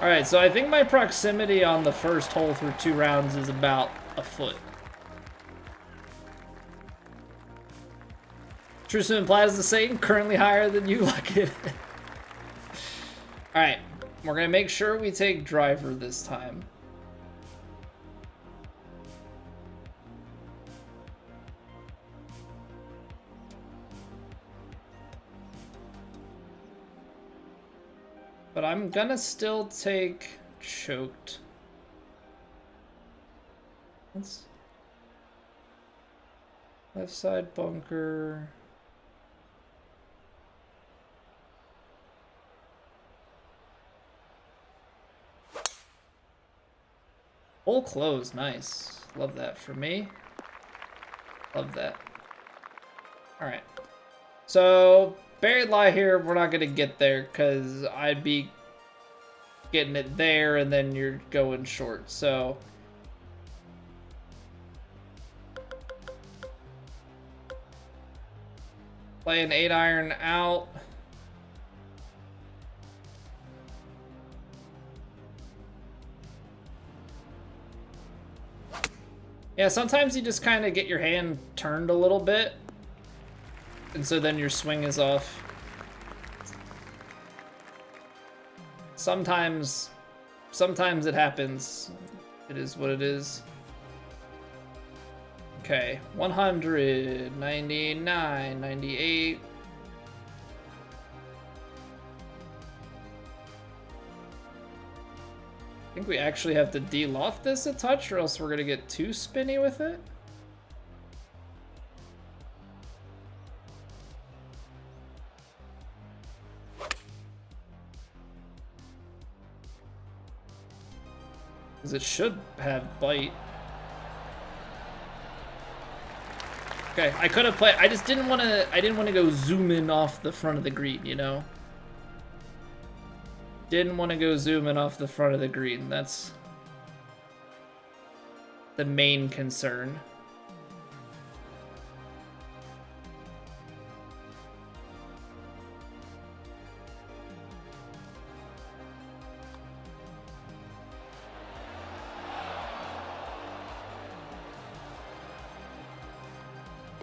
All right, so I think my proximity on the first hole through 2 rounds is about a foot. Trusim and Plat is the same, currently higher than you, Luckett. All right, we're gonna make sure we take driver this time. But I'm gonna still take choked. Let's left side bunker. Hole closed, nice. Love that for me. Love that. All right. So buried lie here, we're not gonna get there because I'd be getting it there and then you're going short. So play an 8-iron out. Yeah, sometimes you just kind of get your hand turned a little bit, and so then your swing is off. Sometimes it happens. It is what it is. Okay, 100, 99, 98. I think we actually have to de-loft this a touch, or else we're gonna get too spinny with it. Because it should have bite. Okay, I could have played. I just didn't want to. I didn't want to go zoom in off the front of the green, you know. Didn't want to go zoom in off the front of the green. That's the main concern.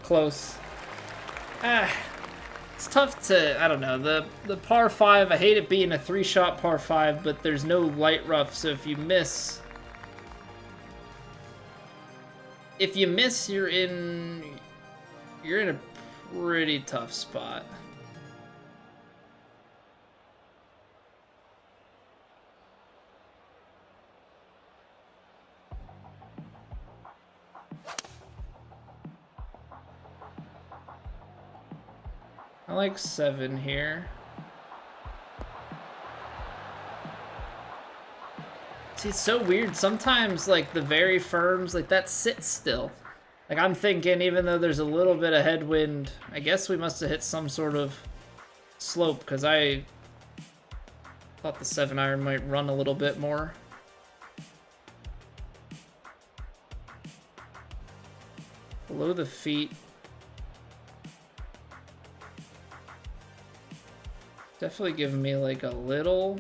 Close. It's tough to, I don't know, the par 5, I hate it being a 3-shot par 5, but there's no light rough, so if you miss, you're in a pretty tough spot. I like 7 here. See, it's so weird. Sometimes, like, the very firms, like, that sits still. Like, I'm thinking, even though there's a little bit of headwind, I guess we must have hit some sort of slope, because I thought the 7-iron might run a little bit more. Below the feet. Definitely giving me, like, a little...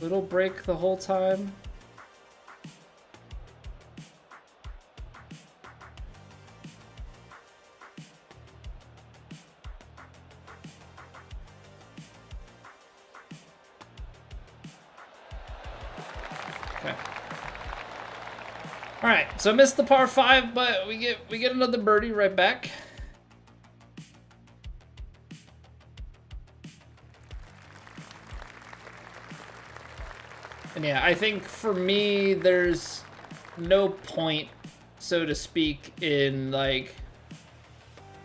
little break the whole time. Okay. All right, so I missed the par 5, but we get another birdie right back. And yeah, I think for me, there's no point, so to speak, in like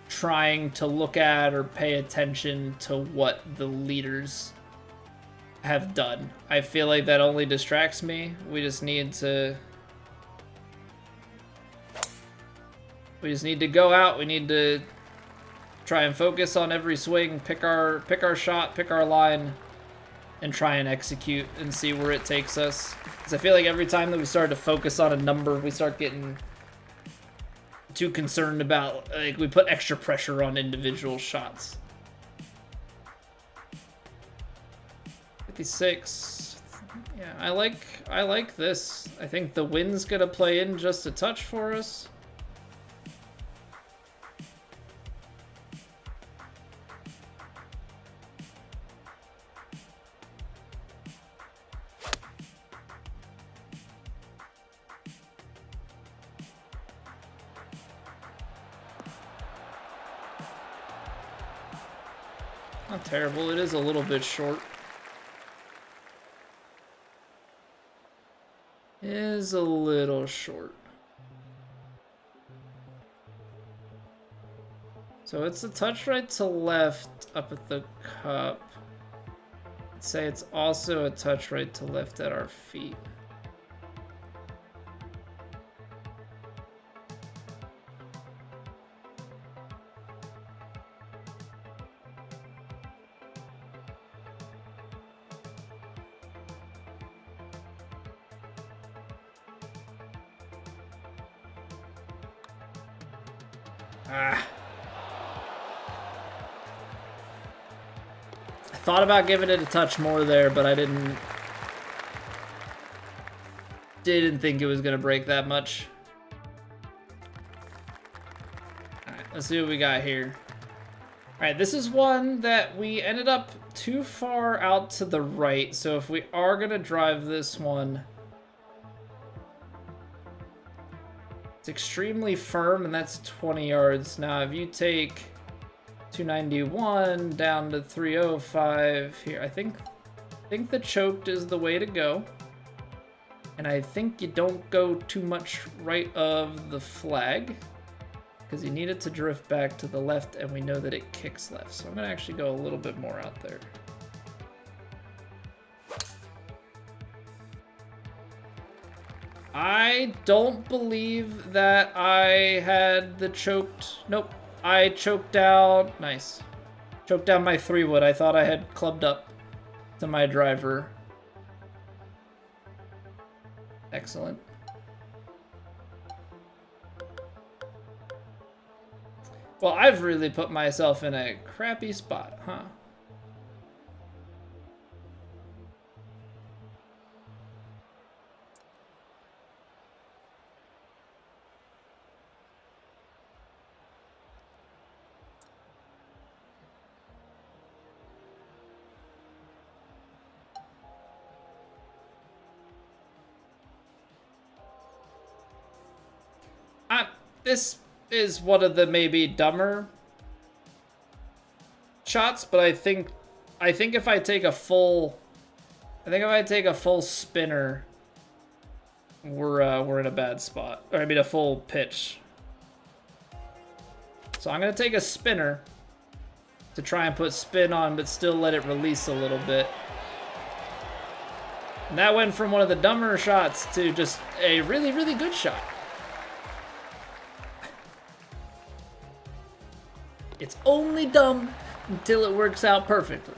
trying to look at or pay attention to what the leaders have done. I feel like that only distracts me. We just need to go out. We need to try and focus on every swing, pick our shot, pick our line, and try and execute and see where it takes us. Because I feel like every time that we start to focus on a number, we start getting too concerned about, like, we put extra pressure on individual shots. 56. Yeah, I like this. I think the wind's gonna play in just a touch for us. Not terrible. It is a little bit short. Is a little short. So it's a touch right to left up at the cup. I'd say it's also a touch right to left at our feet. Ah. I thought about giving it a touch more there, but I didn't think it was gonna break that much. Alright, let's see what we got here. Alright, this is one that we ended up too far out to the right, so if we are gonna drive this one, it's extremely firm, and that's 20 yards. Now, if you take 291 down to 305 here, I think the choked is the way to go. And I think you don't go too much right of the flag, because you need it to drift back to the left, and we know that it kicks left. So I'm gonna actually go a little bit more out there. I don't believe that I had the choked. Nope. I choked out. Nice. Choked down my 3-wood. I thought I had clubbed up to my driver. Excellent. Well, I've really put myself in a crappy spot, huh? This is one of the maybe dumber shots, but I think if I take a full spinner, we're in a bad spot. Or I mean a full pitch. So I'm gonna take a spinner to try and put spin on, but still let it release a little bit. And that went from one of the dumber shots to just a really, really good shot. It's only dumb until it works out perfectly.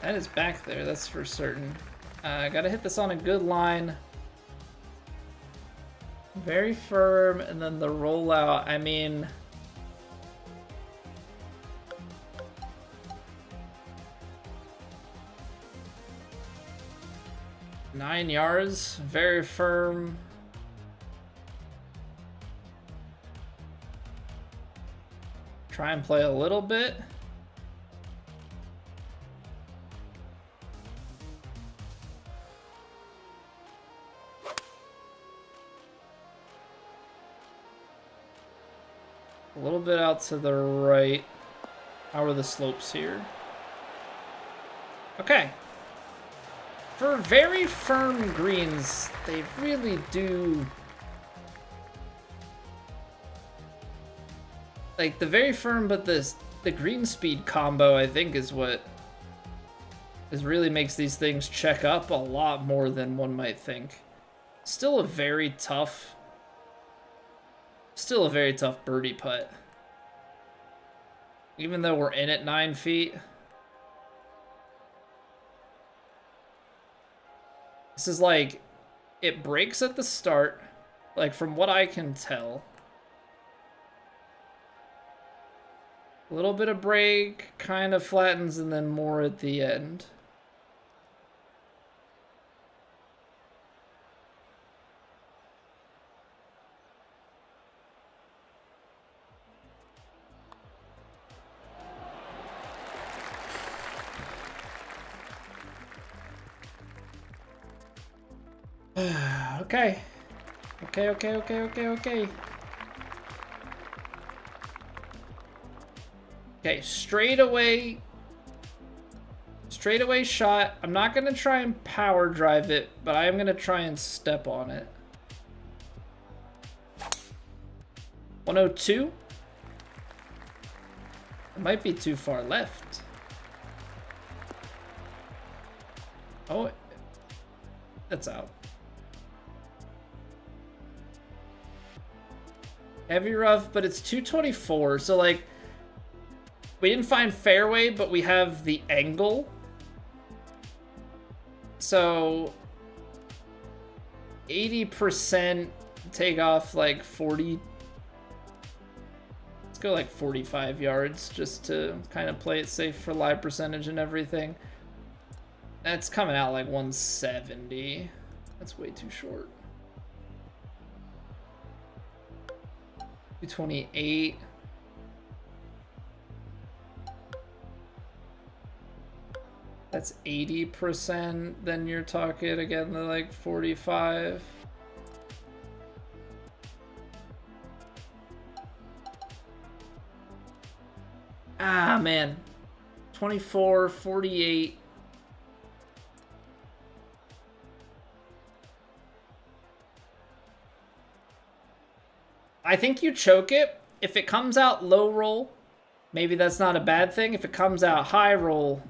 That is back there, that's for certain. Gotta hit this on a good line. Very firm, and then the rollout, I mean... Nine yards, very firm. Try and play a little bit. A little bit out to the right. How are the slopes here? Okay. For very firm greens, they really do... Like, the very firm, but the green speed combo, I think, is what really makes these things check up a lot more than one might think. Still a very tough birdie putt. Even though we're in at 9 feet. This is like, it breaks at the start, like from what I can tell. A little bit of break, kind of flattens, and then more at the end. Okay. Okay. Okay, straight away shot. I'm not gonna try and power drive it, but I am gonna try and step on it. 102. It might be too far left. Oh, that's out. Heavy rough, but it's 224, so like, we didn't find fairway, but we have the angle. So 80% take off like 40. Let's go like 45 yards just to kind of play it safe for live percentage and everything. That's coming out like 170. That's way too short. 228. That's 80%. Then you're talking again to like 45. Ah, man. 24, 48. I think you choke it. If it comes out low roll, maybe that's not a bad thing. If it comes out high roll,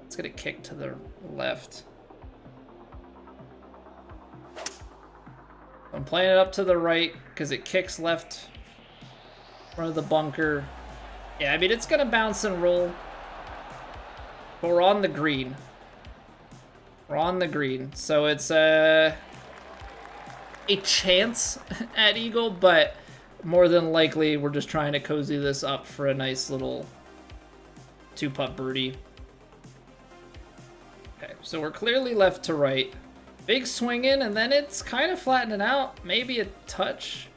it's gonna kick to the left. I'm playing it up to the right because it kicks left in front of the bunker. Yeah, I mean, it's gonna bounce and roll. But we're on the green. We're on the green. So it's a chance at eagle, but more than likely we're just trying to cozy this up for a nice little 2-putt birdie. Okay, so we're clearly left to right. Big swing in, and then it's kind of flattening out. Maybe a touch.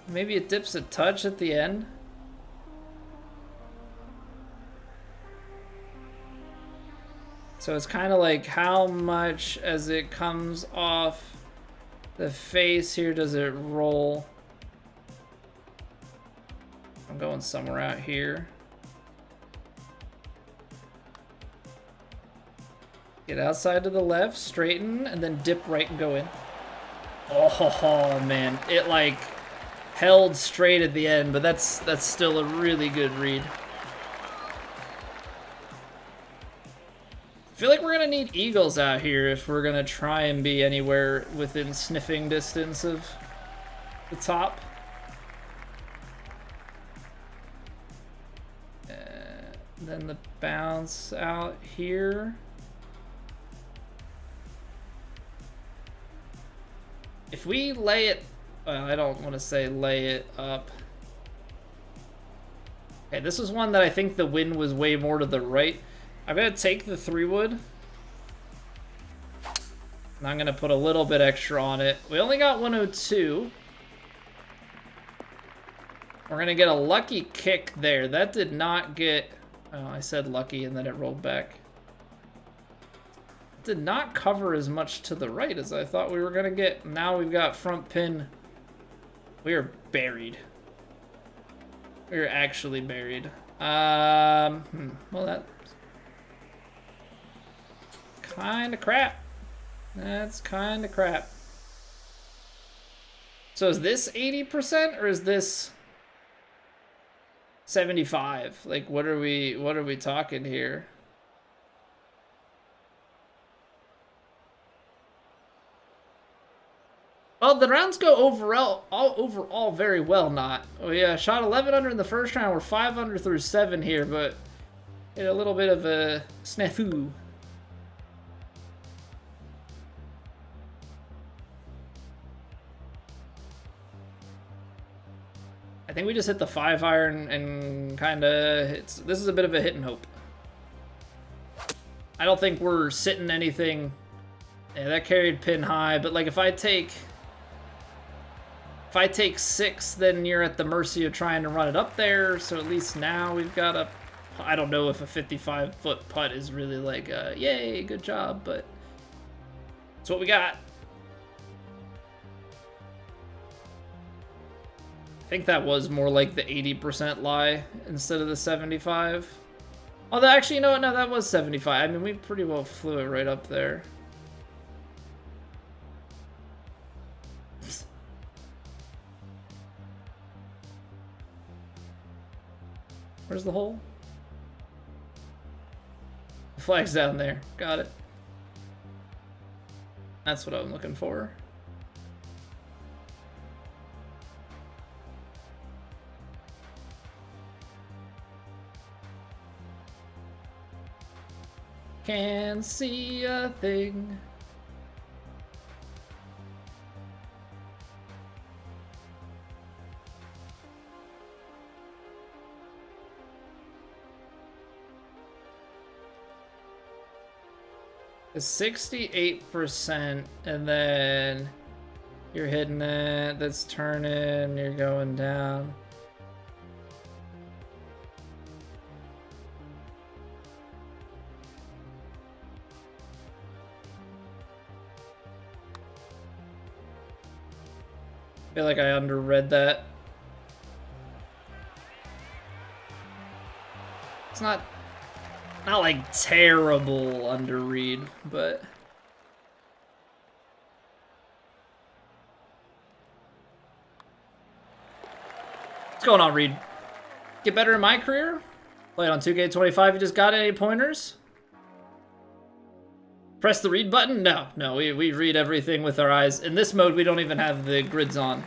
Maybe it dips a touch at the end. So it's kind of like how much as it comes off the face here does it roll. I'm going somewhere out here. Get outside to the left, straighten, and then dip right and go in. Oh man, it like held straight at the end, but that's still a really good read. I feel like we're gonna need eagles out here if we're gonna try and be anywhere within sniffing distance of the top. Then the bounce out here. If we lay it, well, I don't want to say lay it up. Okay, this was one that I think the wind was way more to the right. I'm going to take the 3-wood. And I'm going to put a little bit extra on it. We only got 102. We're going to get a lucky kick there. That did not get... Oh, I said lucky and then it rolled back. Did not cover as much to the right as I thought we were going to get. Now we've got front pin. We are buried. We are actually buried. Well, that's kind of crap. That's kind of crap. So is this 80% or is this 75? Like, what are we talking here? Well, the rounds go overall very well, not. We shot 11 under in the first round. We're 5 under through 7 here, but hit a little bit of a snafu. I think we just hit the 5-iron and kind of hits. This is a bit of a hit and hope. I don't think we're sitting anything. Yeah, that carried pin high, but like if I take 6, then you're at the mercy of trying to run it up there. So at least now we've got a... I don't know if a 55-foot putt is really like, yay, good job, but that's what we got. I think that was more like the 80% lie instead of the 75. Although, actually, you know what? No, that was 75. I mean, we pretty well flew it right up there. Where's the hole? The flag's down there. Got it. That's what I'm looking for. Can't see a thing. It's 68%, and then you're hitting it, that's turning, you're going down. I feel like I underread that. It's not like terrible underread, but what's going on, Reed? Get better in my career? Played on 2K25. You just got any pointers? Press the read button? No, we read everything with our eyes. In this mode, we don't even have the grids on.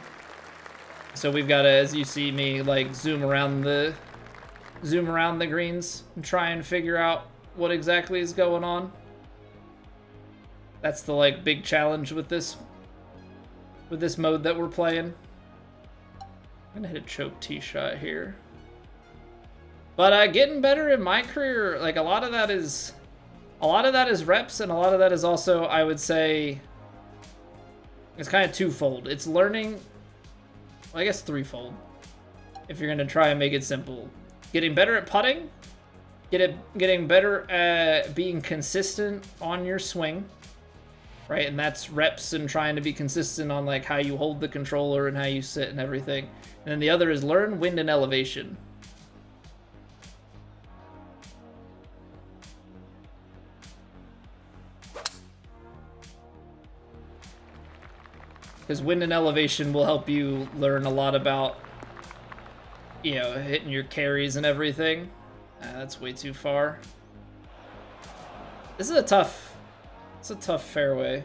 So we've got to, as you see me, like zoom around the greens and try and figure out what exactly is going on. That's the like big challenge with this mode that we're playing. I'm gonna hit a choke tee shot here. But getting better in my career, like a lot of that is reps, and a lot of that is also, I would say, it's kind of twofold. It's learning, well, I guess threefold, if you're gonna try and make it simple. Getting better at putting, getting better at being consistent on your swing, right? And that's reps and trying to be consistent on like how you hold the controller and how you sit and everything. And then the other is learn wind and elevation. Because wind and elevation will help you learn a lot about, you know, hitting your carries and everything. That's way too far. This is it's a tough fairway.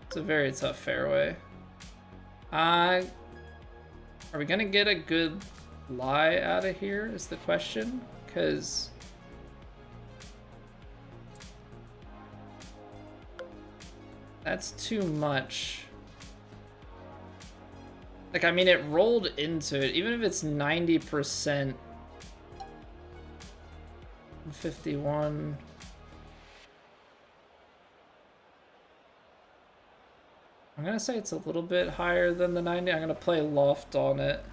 It's a very tough fairway. Are we gonna get a good lie out of here is the question, because that's too much. Like, I mean, it rolled into it. Even if it's 90%, 51. I'm gonna say it's a little bit higher than the 90. I'm gonna play loft on it.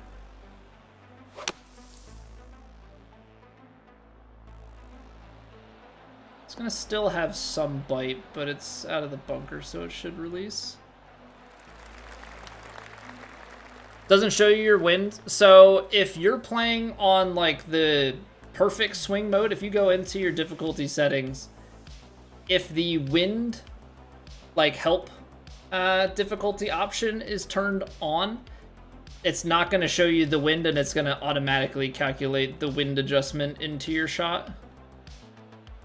It's gonna still have some bite, but it's out of the bunker, so it should release. Doesn't show you your wind. So if you're playing on like the perfect swing mode, if you go into your difficulty settings, if the wind like help difficulty option is turned on, it's not going to show you the wind, and it's going to automatically calculate the wind adjustment into your shot.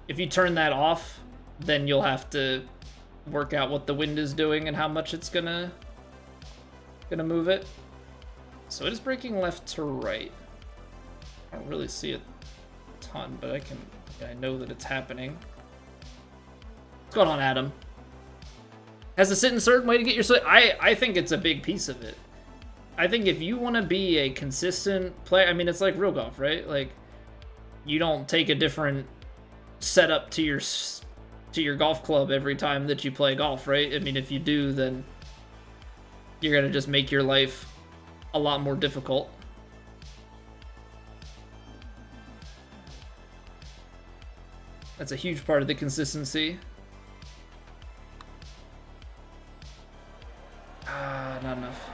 If you turn that off, then you'll have to work out what the wind is doing and how much it's gonna move it. So it is breaking left to right. I don't really see a ton, but I know that it's happening. What's going on, Adam? Has to sit in a certain way to get your swing? I think it's a big piece of it. I think if you want to be a consistent player, I mean, it's like real golf, right? Like, you don't take a different setup to your golf club every time that you play golf, right? I mean, if you do, then you're gonna just make your life a lot more difficult. That's a huge part of the consistency. Not enough.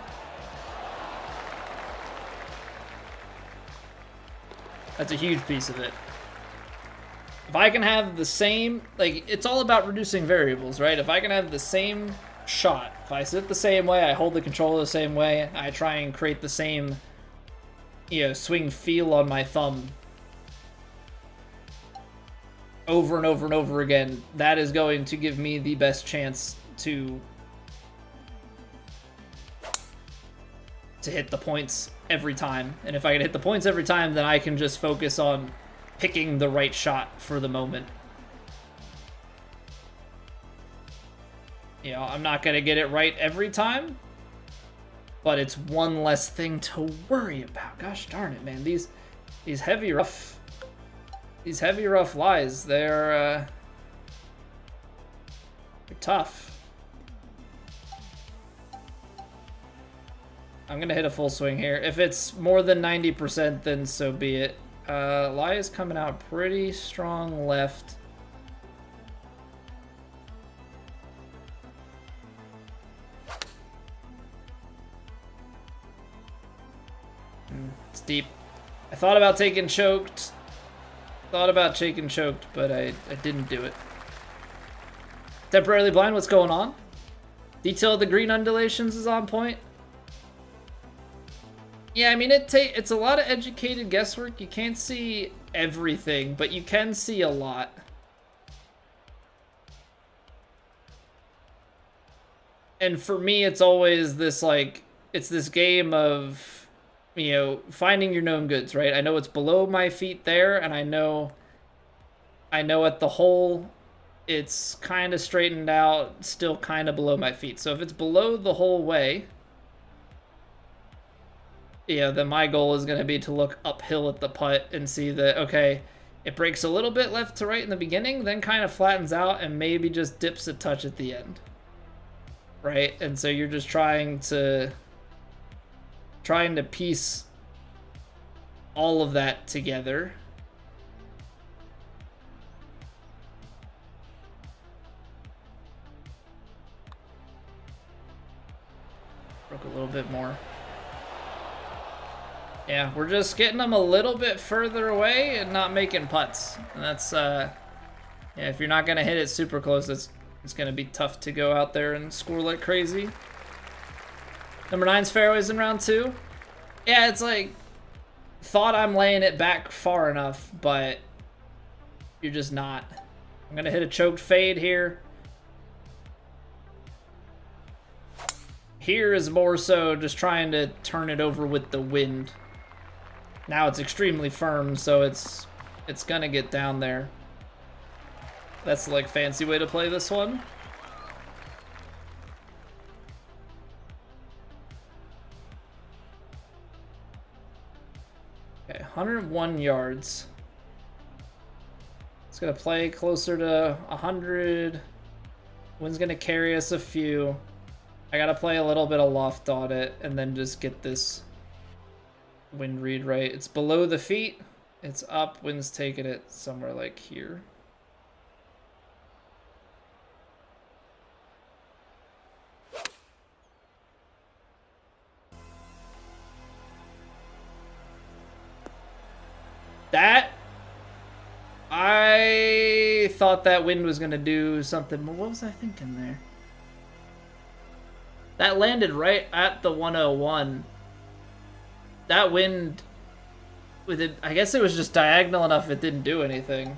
That's a huge piece of it. If I can have the same, like, it's all about reducing variables, right? If I can have the same shot, if I sit the same way, I hold the controller the same way, I try and create the same, you know, swing feel on my thumb over and over and over again, that is going to give me the best chance to hit the points every time. And if I can hit the points every time, then I can just focus on picking the right shot for the moment. You know, I'm not going to get it right every time, but it's one less thing to worry about. Gosh darn it, man. These heavy rough lies, they're tough. I'm going to hit a full swing here. If it's more than 90%, then so be it. Lie is coming out pretty strong left. It's deep. I thought about taking choked. But I didn't do it. Temporarily blind, what's going on? Detail of the green undulations is on point. Yeah, I mean, it's a lot of educated guesswork. You can't see everything, but you can see a lot. And for me, it's always this, like, it's this game of, you know, finding your known goods, right? I know it's below my feet there, and I know at the hole, it's kind of straightened out, still kind of below my feet. So if it's below the whole way, yeah, then my goal is going to be to look uphill at the putt and see that, okay, it breaks a little bit left to right in the beginning, then kind of flattens out and maybe just dips a touch at the end, right? And so you're just trying to piece all of that together. little bit more. Yeah, we're just getting them a little bit further away and not making putts. And that's, yeah, if you're not going to hit it super close, it's going to be tough to go out there and score like crazy. Number 9's fairways in round 2. Yeah, it's like, thought I'm laying it back far enough, but you're just not. I'm going to hit a choked fade here. Here is more so just trying to turn it over with the wind. Now it's extremely firm, so it's gonna get down there. That's the like fancy way to play this one. Okay, 101 yards. It's gonna play closer to 100. Wind's gonna carry us a few. I gotta play a little bit of loft on it and then just get this wind read right. It's below the feet. It's up. Wind's taking it somewhere like here. That, I thought that wind was gonna do something. What was I thinking there? That landed right at the 101. That wind, with it, I guess it was just diagonal enough it didn't do anything.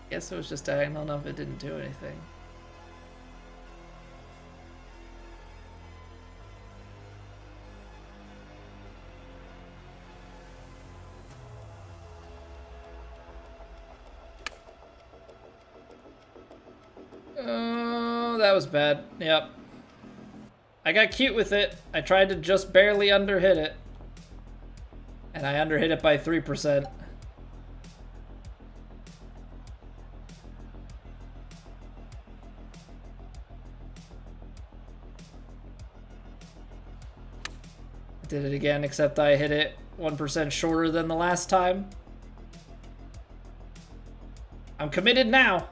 I guess it was just diagonal enough it didn't do anything. Oh, that was bad. Yep. I got cute with it. I tried to just barely underhit it. And I underhit it by 3%. I did it again, except I hit it 1% shorter than the last time. I'm committed now.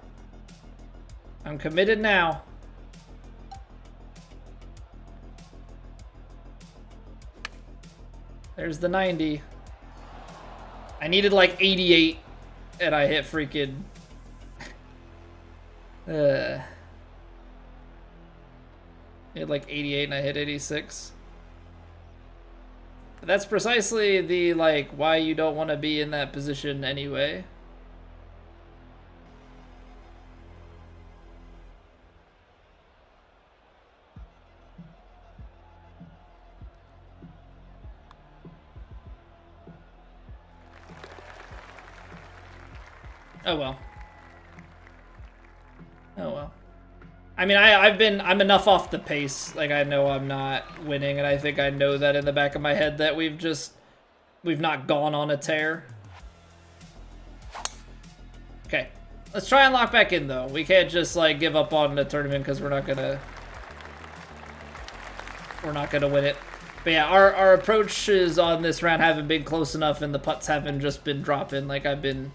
I'm committed now. There's the 90. I needed like 88 and I hit freaking... I had like 88 and I hit 86. But that's precisely the like why you don't want to be in that position anyway. Oh well. Oh well. I mean, I'm enough off the pace. Like, I know I'm not winning, and I think I know that in the back of my head that we've not gone on a tear. Okay. Let's try and lock back in, though. We can't just, like, give up on the tournament because we're not gonna win it. But yeah, our approaches on this round haven't been close enough, and the putts haven't just been dropping. Like, I've been,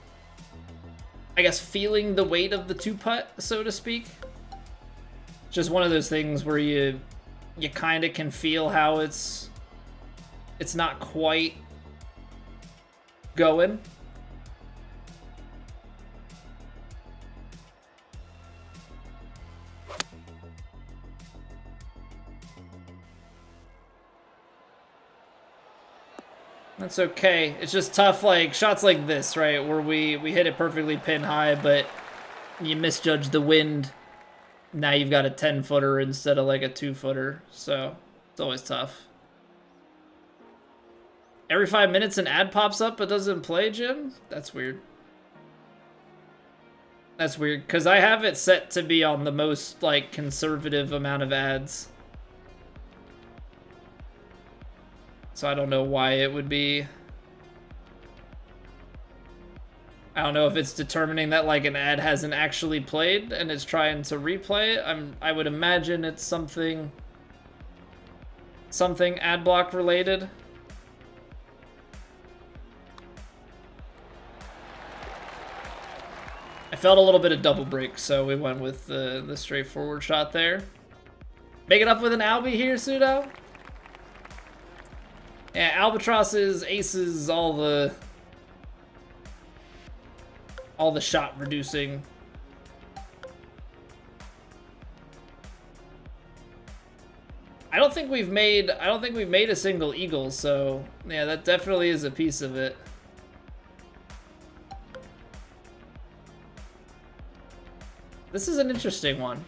I guess, feeling the weight of the two-putt, so to speak. Just one of those things where you kind of can feel how it's not quite going. That's okay. It's just tough, like, shots like this, right? Where we hit it perfectly pin high, but you misjudge the wind. Now you've got a 10-footer instead of, like, a 2-footer. So, it's always tough. Every 5 minutes an ad pops up but doesn't play, Jim? That's weird. That's weird, because I have it set to be on the most, like, conservative amount of ads. So I don't know why it would be. I don't know if it's determining that like an ad hasn't actually played and it's trying to replay it. I would imagine it's something ad block related. I felt a little bit of double break, so we went with the straightforward shot there. Make it up with an Albie here, Pseudo. Yeah, albatrosses, aces, all the shot reducing. I don't think we've made a single eagle, so yeah, that definitely is a piece of it. This is an interesting one.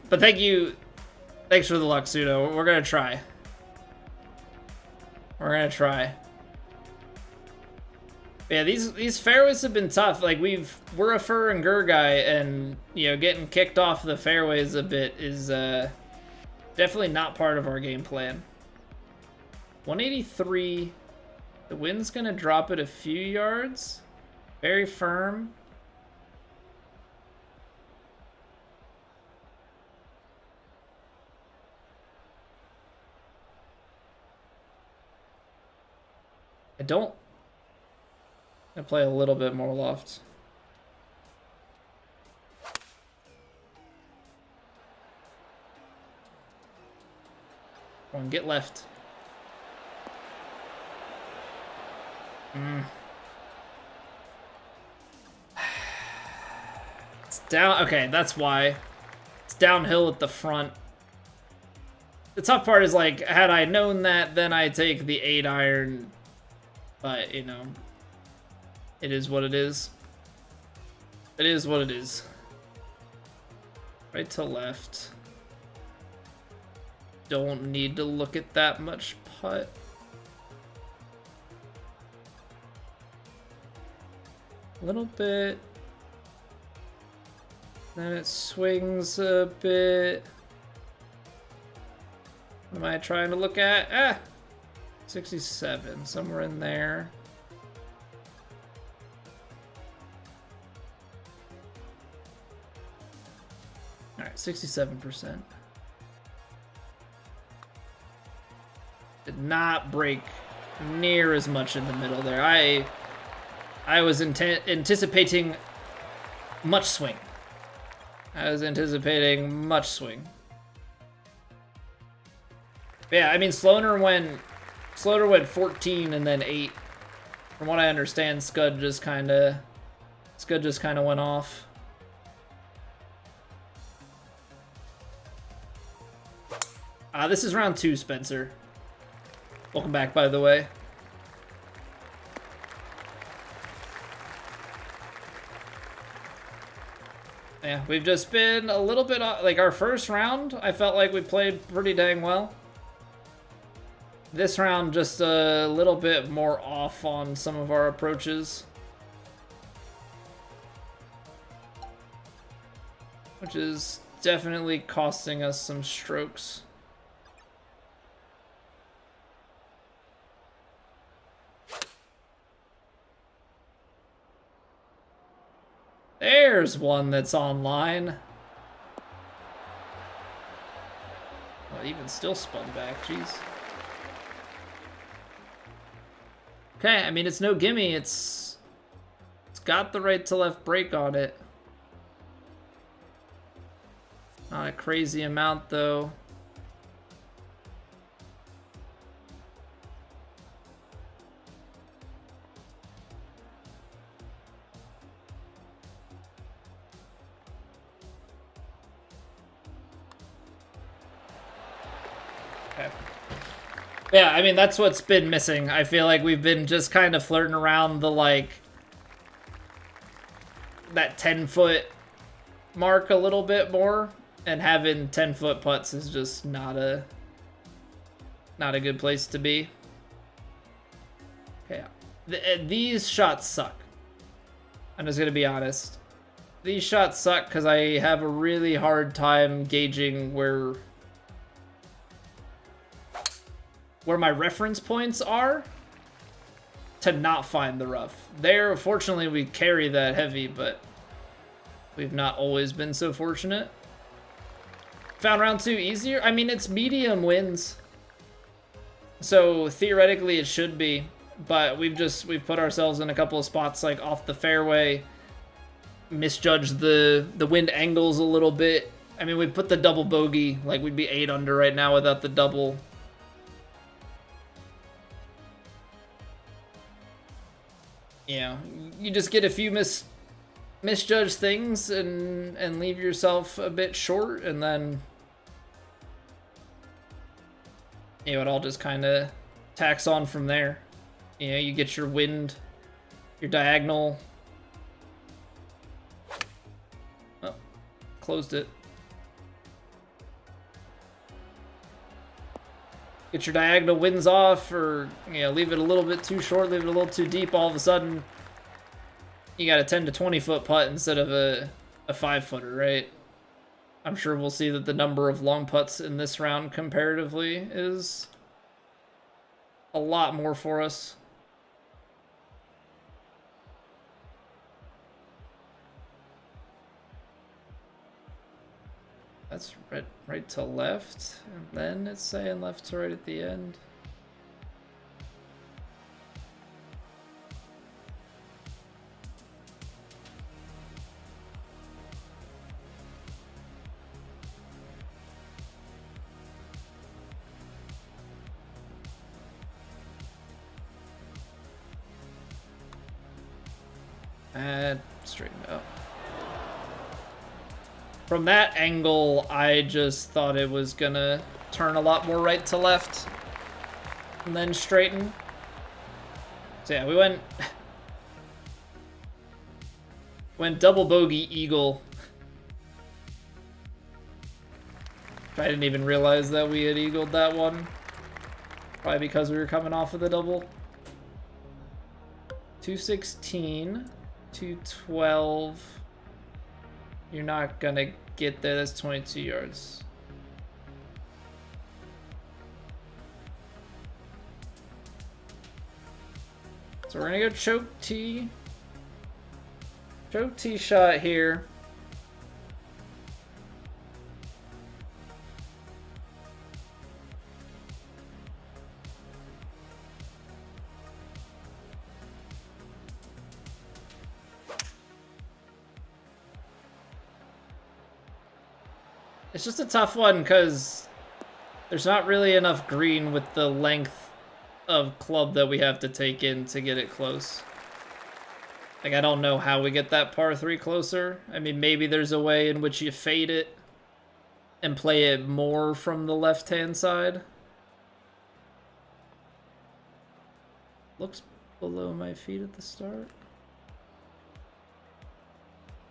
But thank you. Thanks for the luck, Pseudo. We're gonna try. We're gonna try. Yeah, these fairways have been tough. Like we're a fur and gur guy, and you know, getting kicked off the fairways a bit is definitely not part of our game plan. 183. The wind's gonna drop it a few yards. Very firm. I'm gonna play a little bit more loft. Come on, get left. It's down. Okay, that's why. It's downhill at the front. The tough part is, like, had I known that, then I take the 8-iron. But, you know, it is what it is. It is what it is. Right to left. Don't need to look at that much putt. A little bit. Then it swings a bit. What am I trying to look at? Ah! 67, somewhere in there. Alright, 67%. Did not break near as much in the middle there. I was anticipating much swing. I was anticipating much swing. Yeah, I mean, Sloaner went 14 and then 8. From what I understand, Scud just kind of went off. This is round 2, Spencer. Welcome back, by the way. Yeah, we've just been a little bit off. Like, our first round, I felt like we played pretty dang well. This round, just a little bit more off on some of our approaches. Which is definitely costing us some strokes. There's one that's online. Oh, even still spun back, jeez. Okay, I mean, it's no gimme. It's got the right to left break on it. Not a crazy amount, though. Okay. Yeah, I mean, that's what's been missing. I feel like we've been just kind of flirting around the, like, that 10-foot mark a little bit more, and having 10-foot putts is just not a good place to be. Okay, these shots suck. I'm just gonna be honest. These shots suck because I have a really hard time gauging where my reference points are to not find the rough. There, fortunately, we carry that heavy, but we've not always been so fortunate. Found round 2 easier? I mean, it's medium wins. So, theoretically, it should be. but we've put ourselves in a couple of spots like off the fairway, misjudged the wind angles a little bit. I mean, we put the double bogey, like we'd be 8 under right now without the double. You know, you just get a few misjudged things and leave yourself a bit short, and then you know it all just kind of tacks on from there. You know, you get your wind, your diagonal. Oh, closed it. Get your diagonal winds off, or you know, leave it a little bit too short, leave it a little too deep. All of a sudden, you got a 10 to 20 foot putt instead of a 5-footer, right? I'm sure we'll see that the number of long putts in this round comparatively is a lot more for us. That's right to left, and then it's saying left to right at the end. And straighten up. From that angle, I just thought it was gonna turn a lot more right to left and then straighten. So yeah, we went double bogey eagle. I didn't even realize that we had eagled that one. Probably because we were coming off of the double. 216, 212. You're not gonna get there. That's 22 yards. So we're gonna go choke tee. Choke tee shot here. It's just a tough one because there's not really enough green with the length of club that we have to take in to get it close. Like, I don't know how we get that par 3 closer. I mean, maybe there's a way in which you fade it and play it more from the left-hand side. Looks below my feet at the start.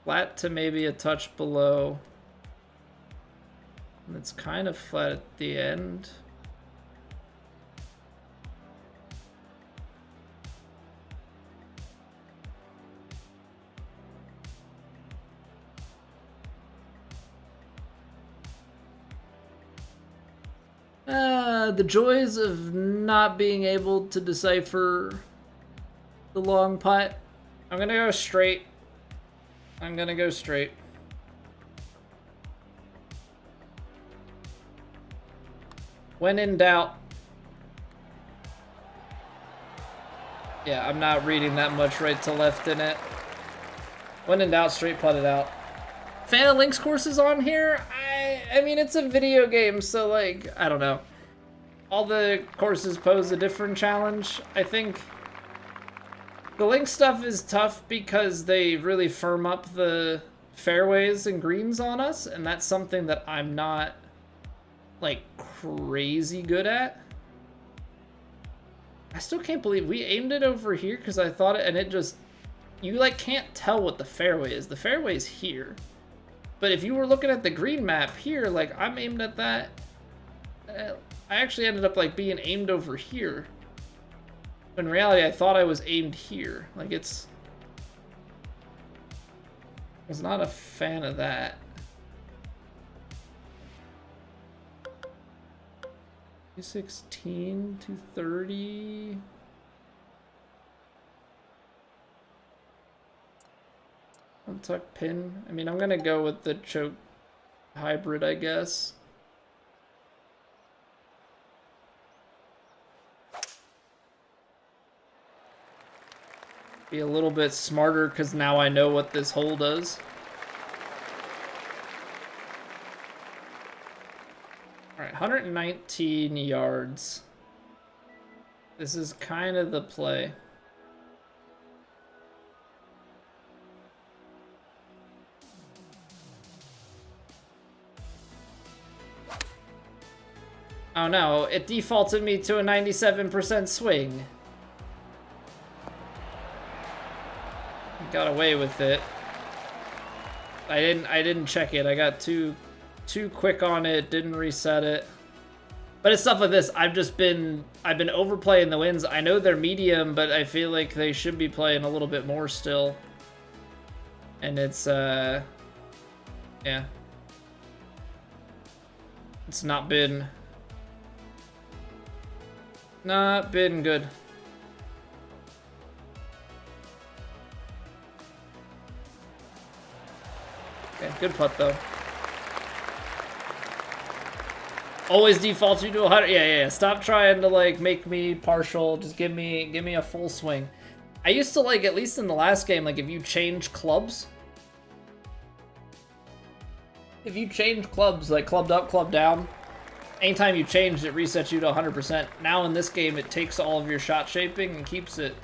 Flat to maybe a touch below. And it's kind of flat at the end. The joys of not being able to decipher the long putt. I'm gonna go straight. I'm gonna go straight. When in doubt. Yeah, I'm not reading that much right to left in it. When in doubt, straight putt it out. Fan of links courses on here? I mean, it's a video game, so like, I don't know. All the courses pose a different challenge. I think the link stuff is tough because they really firm up the fairways and greens on us, and that's something that I'm not like crazy good at. I still can't believe we aimed it over here because I thought it, and it just, you like can't tell what the fairway is. The fairway's here. But if you were looking at the green map here, like I'm aimed at that. I actually ended up like being aimed over here. In reality, I thought I was aimed here. Like I was not a fan of that. 216, 230. Untuck pin. I mean, I'm gonna go with the choke hybrid, I guess. Be a little bit smarter because now I know what this hole does. All right, 119 yards. This is kind of the play. Oh no, it defaulted me to a 97% swing. Got away with it. I didn't check it. I got too quick on it, didn't reset it. But it's stuff like this. I've been overplaying the wins. I know they're medium, but I feel like they should be playing a little bit more still. And it's yeah. It's not been good. Okay, good putt though. Always defaults you to 100. Yeah. Stop trying to like make me partial. Just give me a full swing. I used to like, at least in the last game, like if you change clubs, like clubbed up, clubbed down, anytime you change it resets you to 100%. Now in this game, it takes all of your shot shaping and keeps it,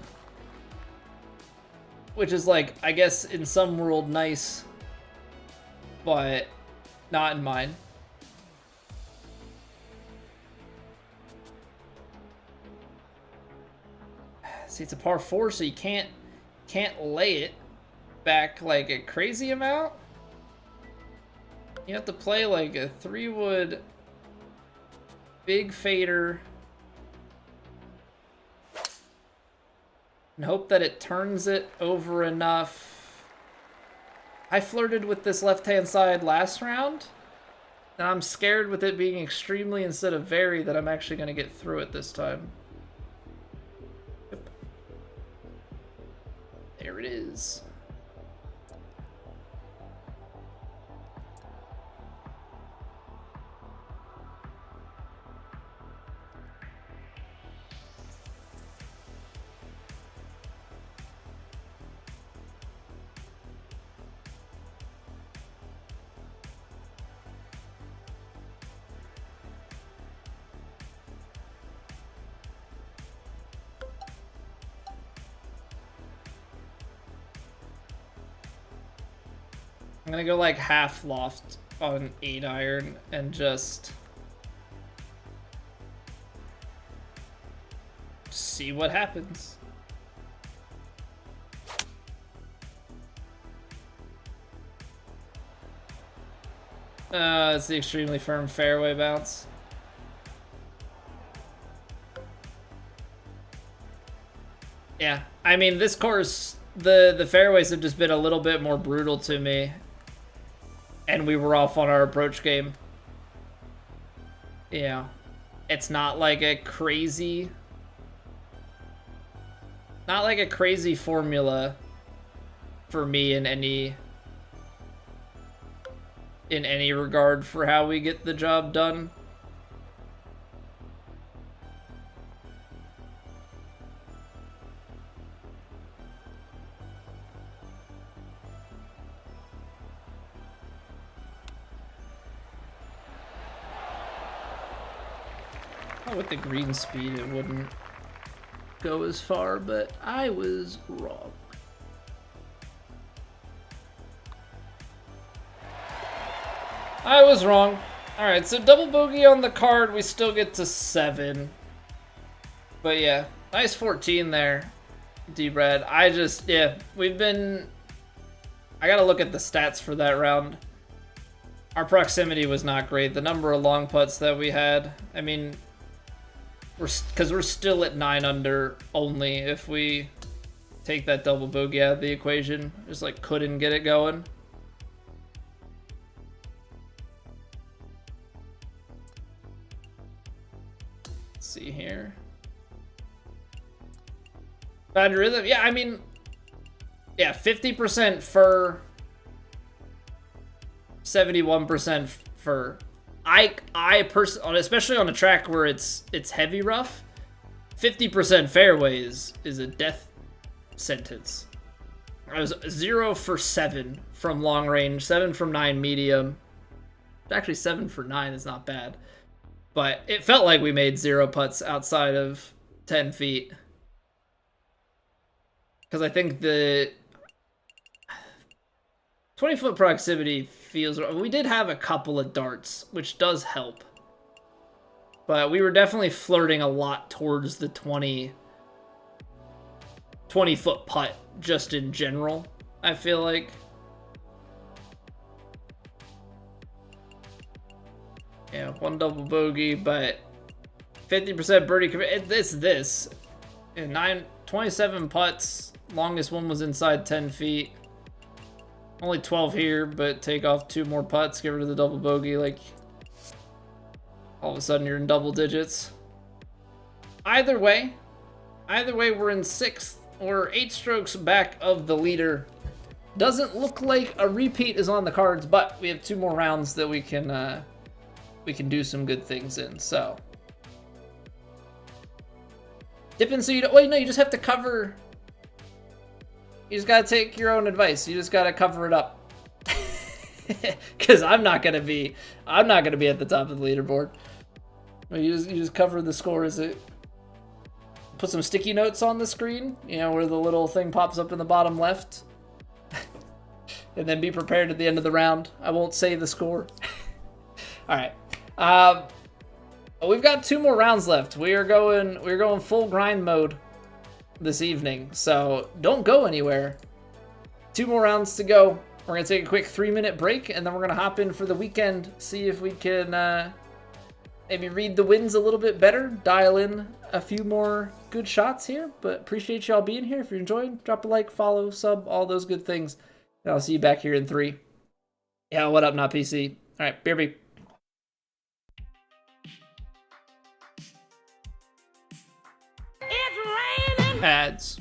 which is like, I guess in some world nice, but not in mine. See, it's a par 4, so you can't lay it back like a crazy amount. You have to play like a 3-wood big fader and hope that it turns it over enough. I flirted with this left-hand side last round, and I'm scared with it being extremely instead of very that I'm actually going to get through it this time. Yep. There it is. I'm gonna go like half loft on 8-iron and just see what happens. It's the extremely firm fairway bounce. Yeah, I mean this course, the fairways have just been a little bit more brutal to me. And we were off on our approach game. Yeah. It's not like a crazy formula for me in any regard for how we get the job done. With the green speed, it wouldn't go as far, but I was wrong. I was wrong. Alright, so double bogey on the card, we still get to 7. But yeah, nice 14 there, D-Brad. I gotta look at the stats for that round. Our proximity was not great. The number of long putts that we had, I mean, because we're still at 9 under only if we take that double bogey out of the equation. Just like couldn't get it going. Let's see here. Bad rhythm. Yeah, I mean, yeah, 50% fur, 71% fur. I personally, especially on a track where it's heavy rough, 50% fairway is a death sentence. I was 0 for 7 from long range, 7 from 9 medium. Actually, 7 for 9 is not bad. But it felt like we made 0 putts outside of 10 feet. Because I think the 20-foot proximity feels... We did have a couple of darts, which does help. But we were definitely flirting a lot towards the 20-foot putt, just in general, I feel like. Yeah, 1 double bogey, but 50% birdie commit. This. And 27 putts. Longest one was inside 10 feet. Only 12 here, but take off 2 more putts, get rid of the double bogey. Like, all of a sudden you're in double digits. Either way, we're in 6th or 8 strokes back of the leader. Doesn't look like a repeat is on the cards, but we have 2 more rounds that we can do some good things in. So dip in so you don't... Wait, no, you just have to cover... You just gotta take your own advice. You just gotta cover it up. Because I'm not gonna be at the top of the leaderboard. You just cover the score as it... Put some sticky notes on the screen, you know, where the little thing pops up in the bottom left. And then be prepared at the end of the round. I won't say the score. Alright. We've got 2 more rounds left. We're going full grind mode this evening, so don't go anywhere. 2 more rounds to go. We're gonna take a quick 3-minute break, and then we're gonna hop in for the weekend, see if we can maybe read the winds a little bit better, dial in a few more good shots here. But appreciate y'all being here. If you're enjoying, drop a like, follow, sub, all those good things. And I'll see you back here in 3. Yeah, what up, not PC? All right, BRB. It's raining. Ads.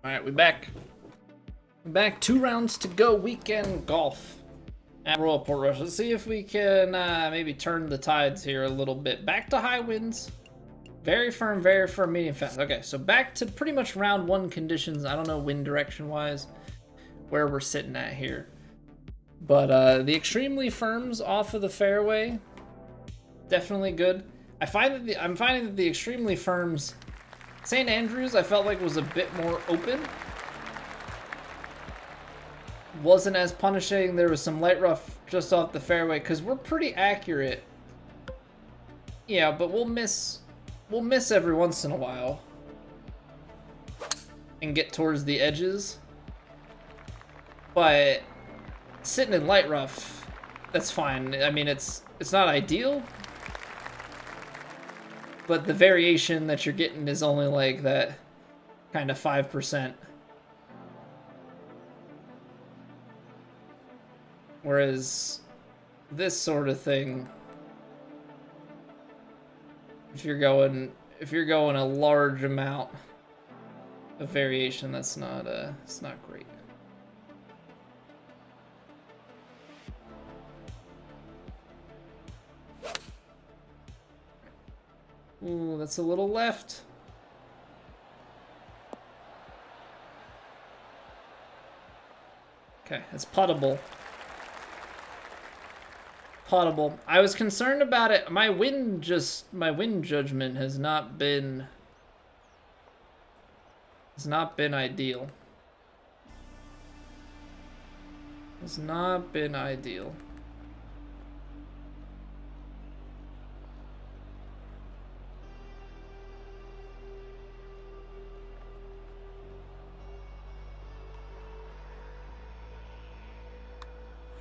Alright, we back. We're back. 2 rounds to go. Weekend golf at Royal Portrush. Let's see if we can maybe turn the tides here a little bit. Back to high winds. Very firm, medium fast. Okay, so back to pretty much round 1 conditions. I don't know wind direction wise where we're sitting at here. But the extremely firms off of the fairway, definitely good. I'm finding that the extremely firms, St. Andrews, I felt like was a bit more open. Wasn't as punishing. There was some light rough just off the fairway because we're pretty accurate. Yeah, but we'll miss every once in a while and get towards the edges. But sitting in light rough, that's fine. I mean, it's not ideal, but the variation that you're getting is only like that kind of 5%. Whereas this sort of thing, if you're going a large amount of variation, it's not great. Ooh, that's a little left. Okay, it's puttable. Puttable. I was concerned about it. My wind judgment has not been ideal. Has not been ideal.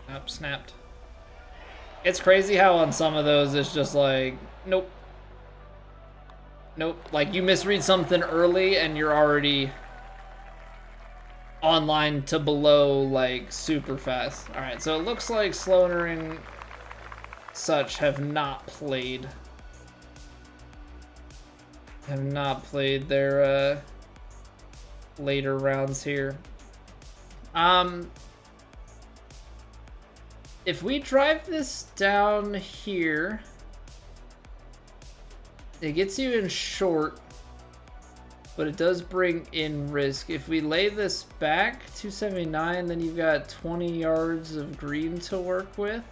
Up, snapped. It's crazy how on some of those it's just like, nope. Nope. Like you misread something early and you're already online to below like super fast. Alright, so it looks like Sloaner and such have not played their later rounds here. If we drive this down here, it gets you in short, but it does bring in risk. If we lay this back 279, then you've got 20 yards of green to work with.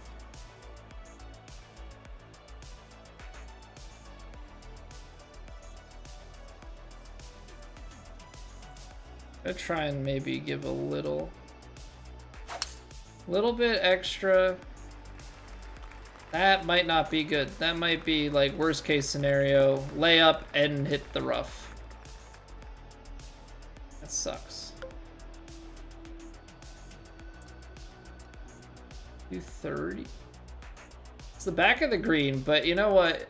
I'll try and maybe give a little bit extra. That might not be good. That might be like worst case scenario. Lay up and hit the rough. That sucks. 230. It's the back of the green, but you know what?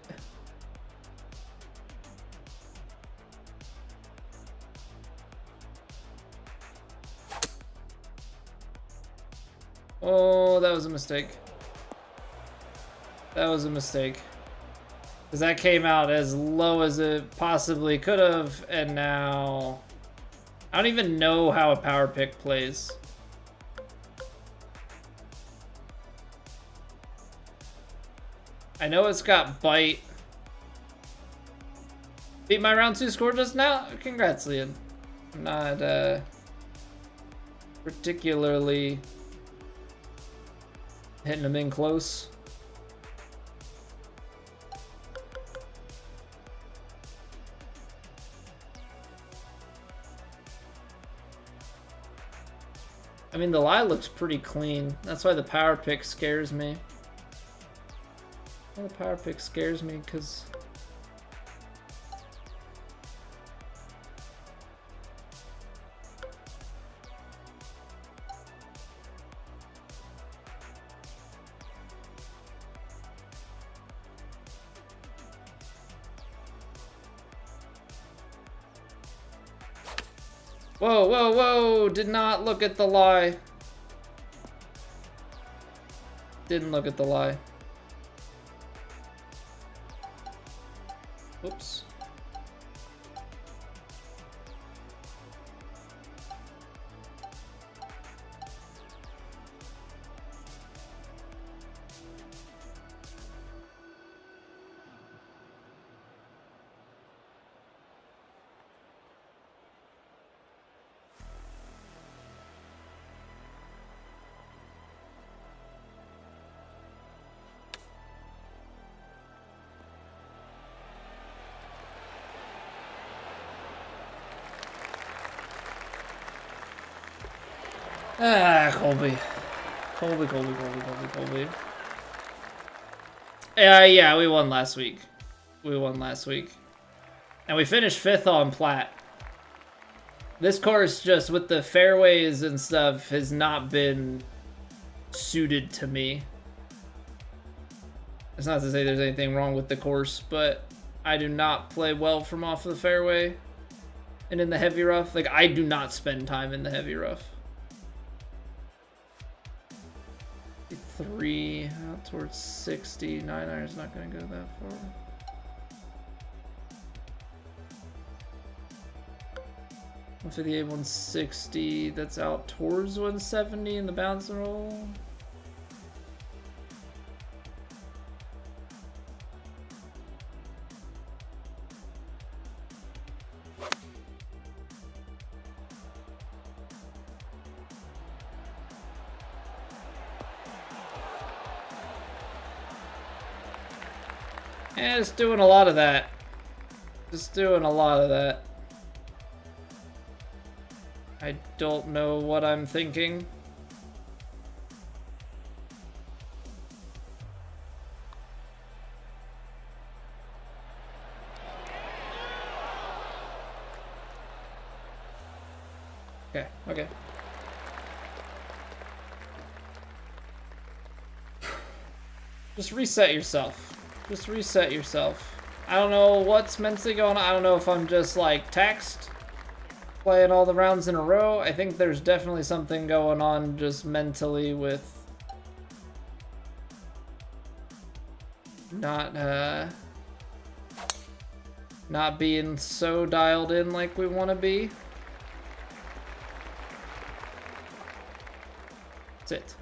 Oh, that was a mistake. That was a mistake. Because that came out as low as it possibly could have, and now I don't even know how a power pick plays. I know it's got bite. Beat my round 2 score just now? Congrats, Leon. I'm not particularly hitting them in close. I mean, the lie looks pretty clean. That's why the power pick scares me. Well, the power pick scares me because whoa, whoa, whoa! Did not look at the lie. Didn't look at the lie. Oops. Ah, Colby. Colby. Yeah, we won last week. And we finished 5th on Plat. This course, just with the fairways and stuff, has not been suited to me. It's not to say there's anything wrong with the course, but I do not play well from off the fairway and in the heavy rough. Like, I do not spend time in the heavy rough. 3 out towards 60. 9-iron's not going to go that far. For the 160, that's out towards 170 in the bounce and roll. Yeah, just doing a lot of that. I don't know what I'm thinking. Okay. Just reset yourself. I don't know what's mentally going on. I don't know if I'm just like taxed playing all the rounds in a row. I think there's definitely something going on just mentally with not being so dialed in like we want to be. That's it.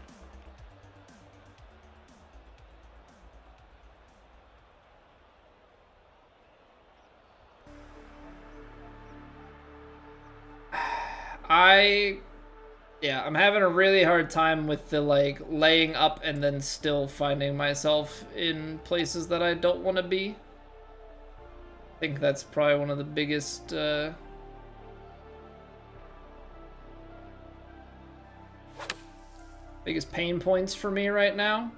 I'm having a really hard time with the like laying up and then still finding myself in places that I don't want to be. I think that's probably one of the biggest pain points for me right now.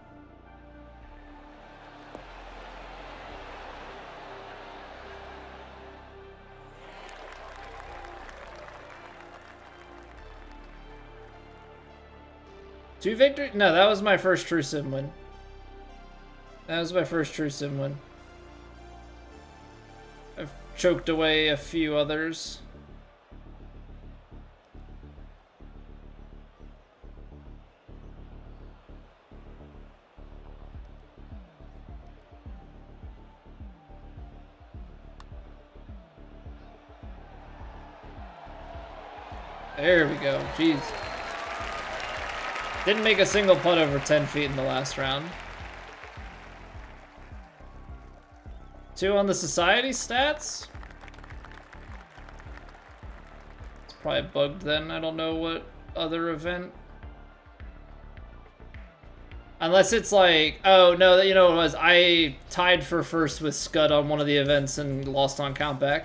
Two victories? No, that was my first true sim win. I've choked away a few others. There we go. Jeez. Didn't make a single putt over 10 feet in the last round. 2 on the society stats? It's probably bugged then. I don't know what other event. Unless it's like, oh no, you know what it was? I tied for first with Scud on one of the events and lost on countback.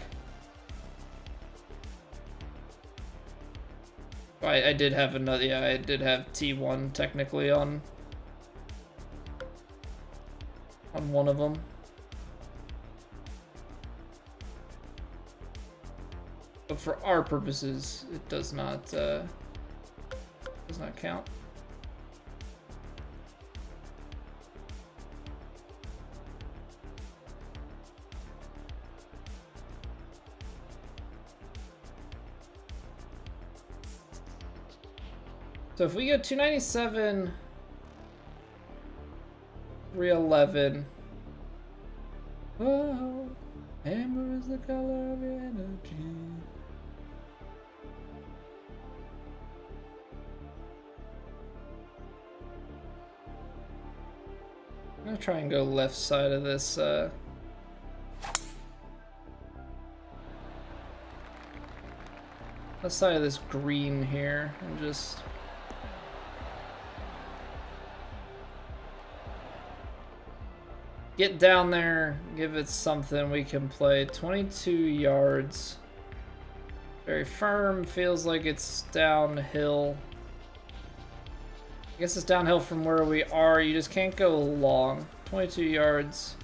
I did have another, yeah, I did have T1 technically on one of them. But for our purposes, it does not count. So if we get 297, 311. Oh, amber is the color of energy. I'm gonna try and go left side of this. Left side of this green here, and just. Get down there, give it something we can play. 22 yards. Very firm, feels like it's downhill. I guess it's downhill from where we are. You just can't go long. 22 yards.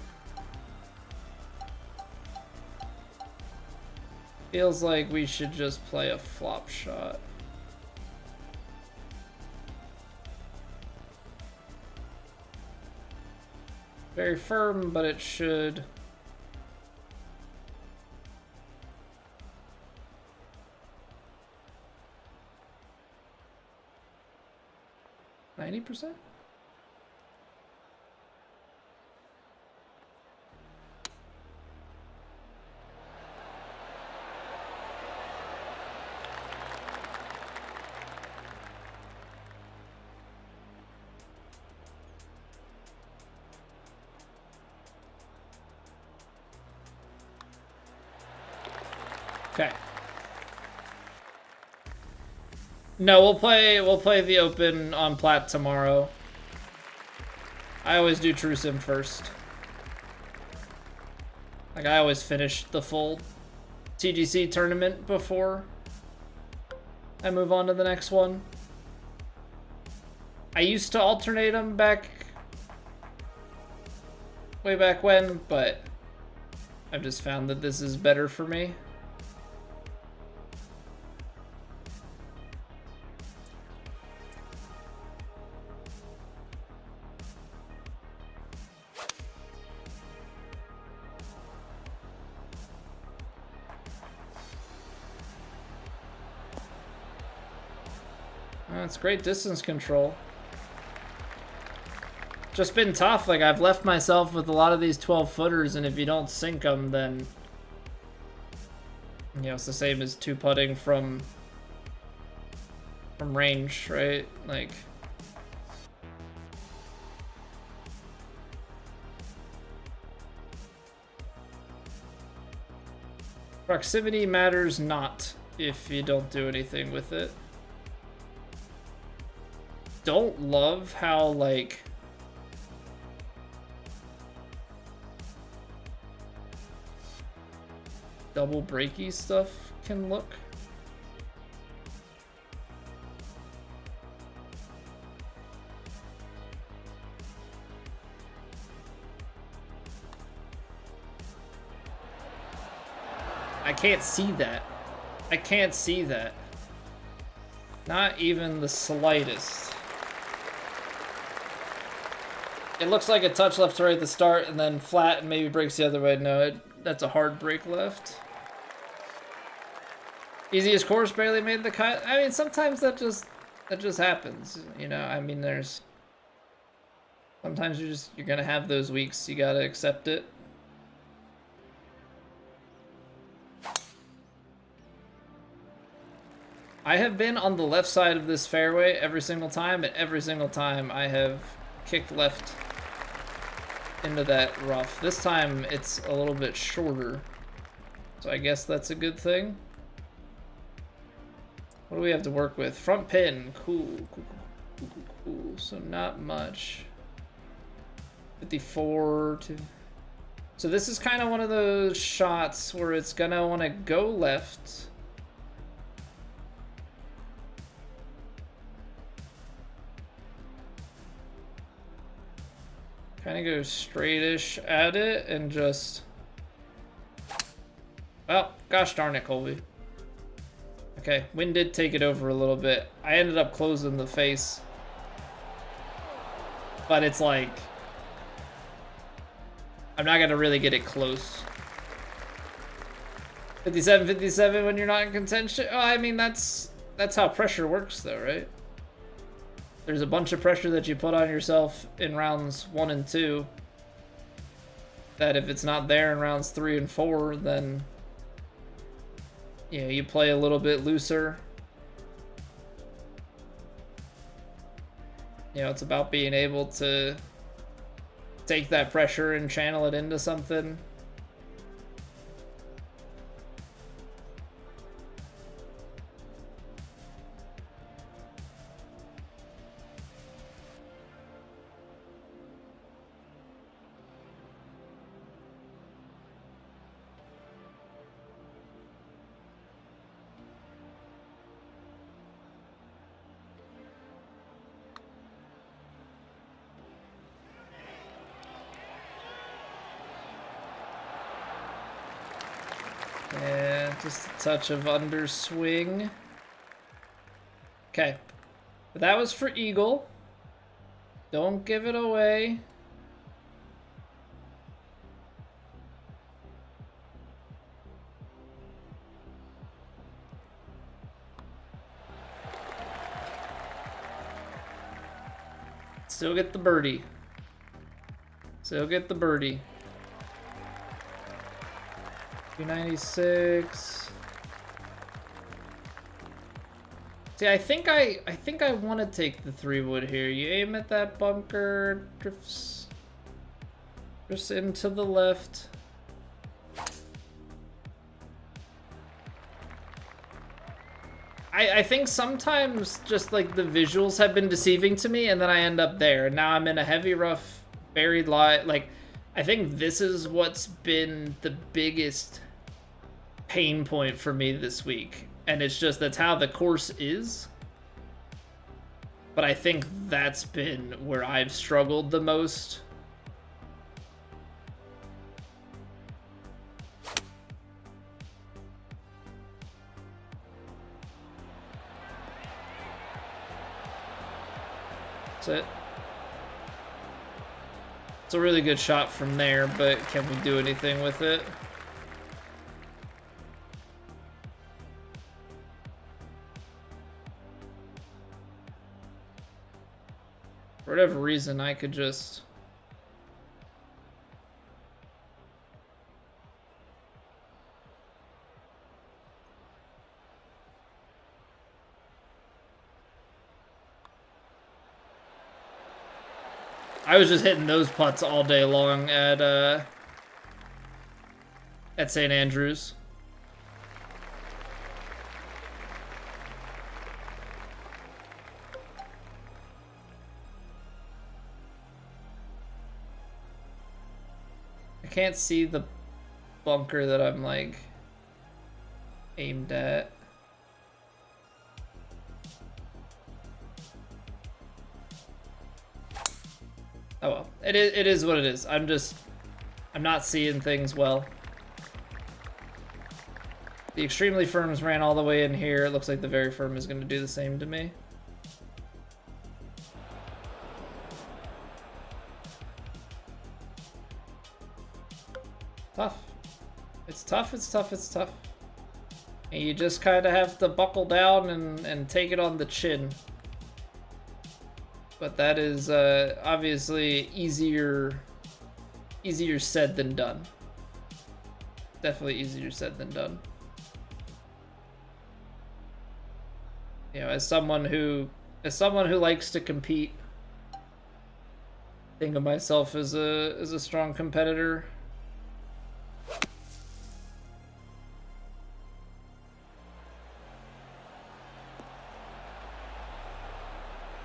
Feels like we should just play a flop shot. Very firm, but it should. %? Okay. No, we'll play the Open on Plat tomorrow. I always do True Sim first. Like, I always finish the full TGC tournament before I move on to the next one. I used to alternate them way back when, but I've just found that this is better for me. That's great distance control. Just been tough. Like, I've left myself with a lot of these 12-footers, and if you don't sink them, then, you know, it's the same as two-putting from range, right? Like, proximity matters not if you don't do anything with it. Don't love how, like, double breaky stuff can look. I can't see that. I can't see that. Not even the slightest. It looks like a touch left to right at the start, and then flat, and maybe breaks the other way. No, that's a hard break left. Easiest course, barely made the cut. I mean, sometimes that just happens, you know. I mean, sometimes you're gonna have those weeks. You gotta accept it. I have been on the left side of this fairway every single time, and every single time I have kicked left into that rough. This time it's a little bit shorter, so I guess that's a good thing. What do we have to work with? Front pin. Cool. So not much. 54 to... So this is kind of one of those shots where it's gonna want to go left. Kind of go straightish at it and just... Well, gosh darn it, Colby. Okay, wind did take it over a little bit. I ended up closing the face. But it's like... I'm not gonna really get it close. 57-57 when you're not in contention? Oh, I mean, that's how pressure works though, right? There's a bunch of pressure that you put on yourself in rounds 1 and 2 that if it's not there in rounds 3 and 4, then, you know, you play a little bit looser. You know, it's about being able to take that pressure and channel it into something. Yeah, just a touch of underswing. Okay. But that was for eagle. Don't give it away. Still get the birdie. Still get the birdie. 296. See, I think I want to take the 3-wood here. You aim at that bunker, drifts into the left. I think sometimes just like the visuals have been deceiving to me, and then I end up there. And now I'm in a heavy rough, buried lie. Like, I think this is what's been the biggest pain point for me this week. And it's just that's how the course is. But I think that's been where I've struggled the most. That's it. It's a really good shot from there, but can we do anything with it? For whatever reason, I could just... I was just hitting those putts all day long at St. Andrews. I can't see the bunker that I'm like aimed at. Oh well, it is what it is. I'm not seeing things well. The extremely firms ran all the way in here. It looks like the very firm is going to do the same to me. Tough. It's tough, it's tough, it's tough. And you just kind of have to buckle down and take it on the chin. But that is obviously easier said than done. Definitely easier said than done. You know, as someone who likes to compete, think of myself as a strong competitor.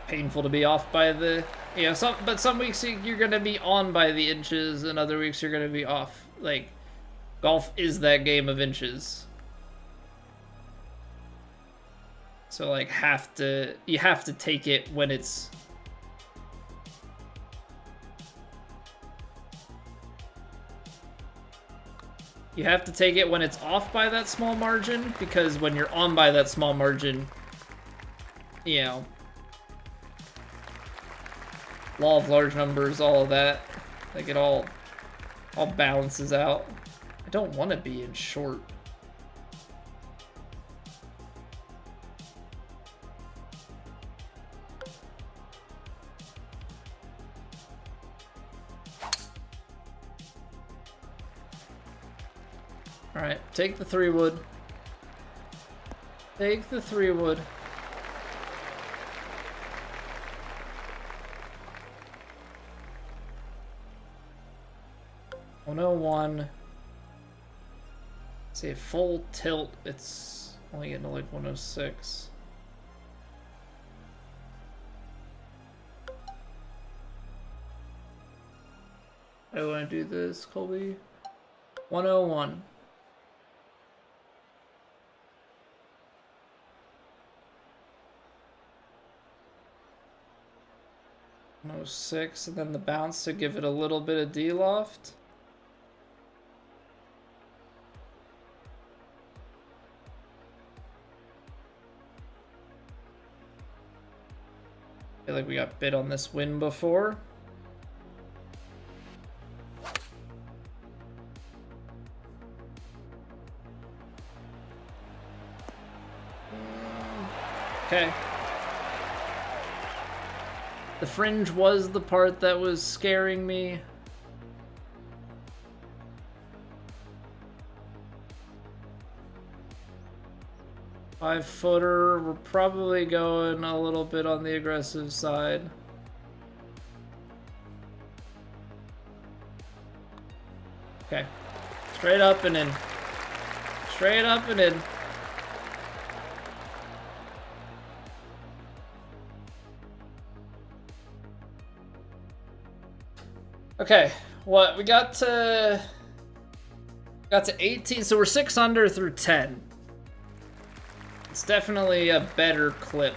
Painful to be off by the, you know, but some weeks you're gonna be on by the inches, and other weeks you're gonna be off. Like, golf is that game of inches. So like you have to take it when it's off by that small margin, because when you're on by that small margin, you know, law of large numbers, all of that, like it all balances out. I don't want to be in short. All right, take the 3-wood. Take the 3-wood. .101. See, full tilt, it's only getting to like 106. I want to do this, Colby. 101. .106, and then the bounce to give it a little bit of D-loft. feel like we got bit on this win before. Okay. The fringe was the part that was scaring me. Five-footer, we're probably going a little bit on the aggressive side. Okay. Straight up and in. Straight up and in. Okay, what we got to 18, so we're 6 under through 10. It's definitely a better clip.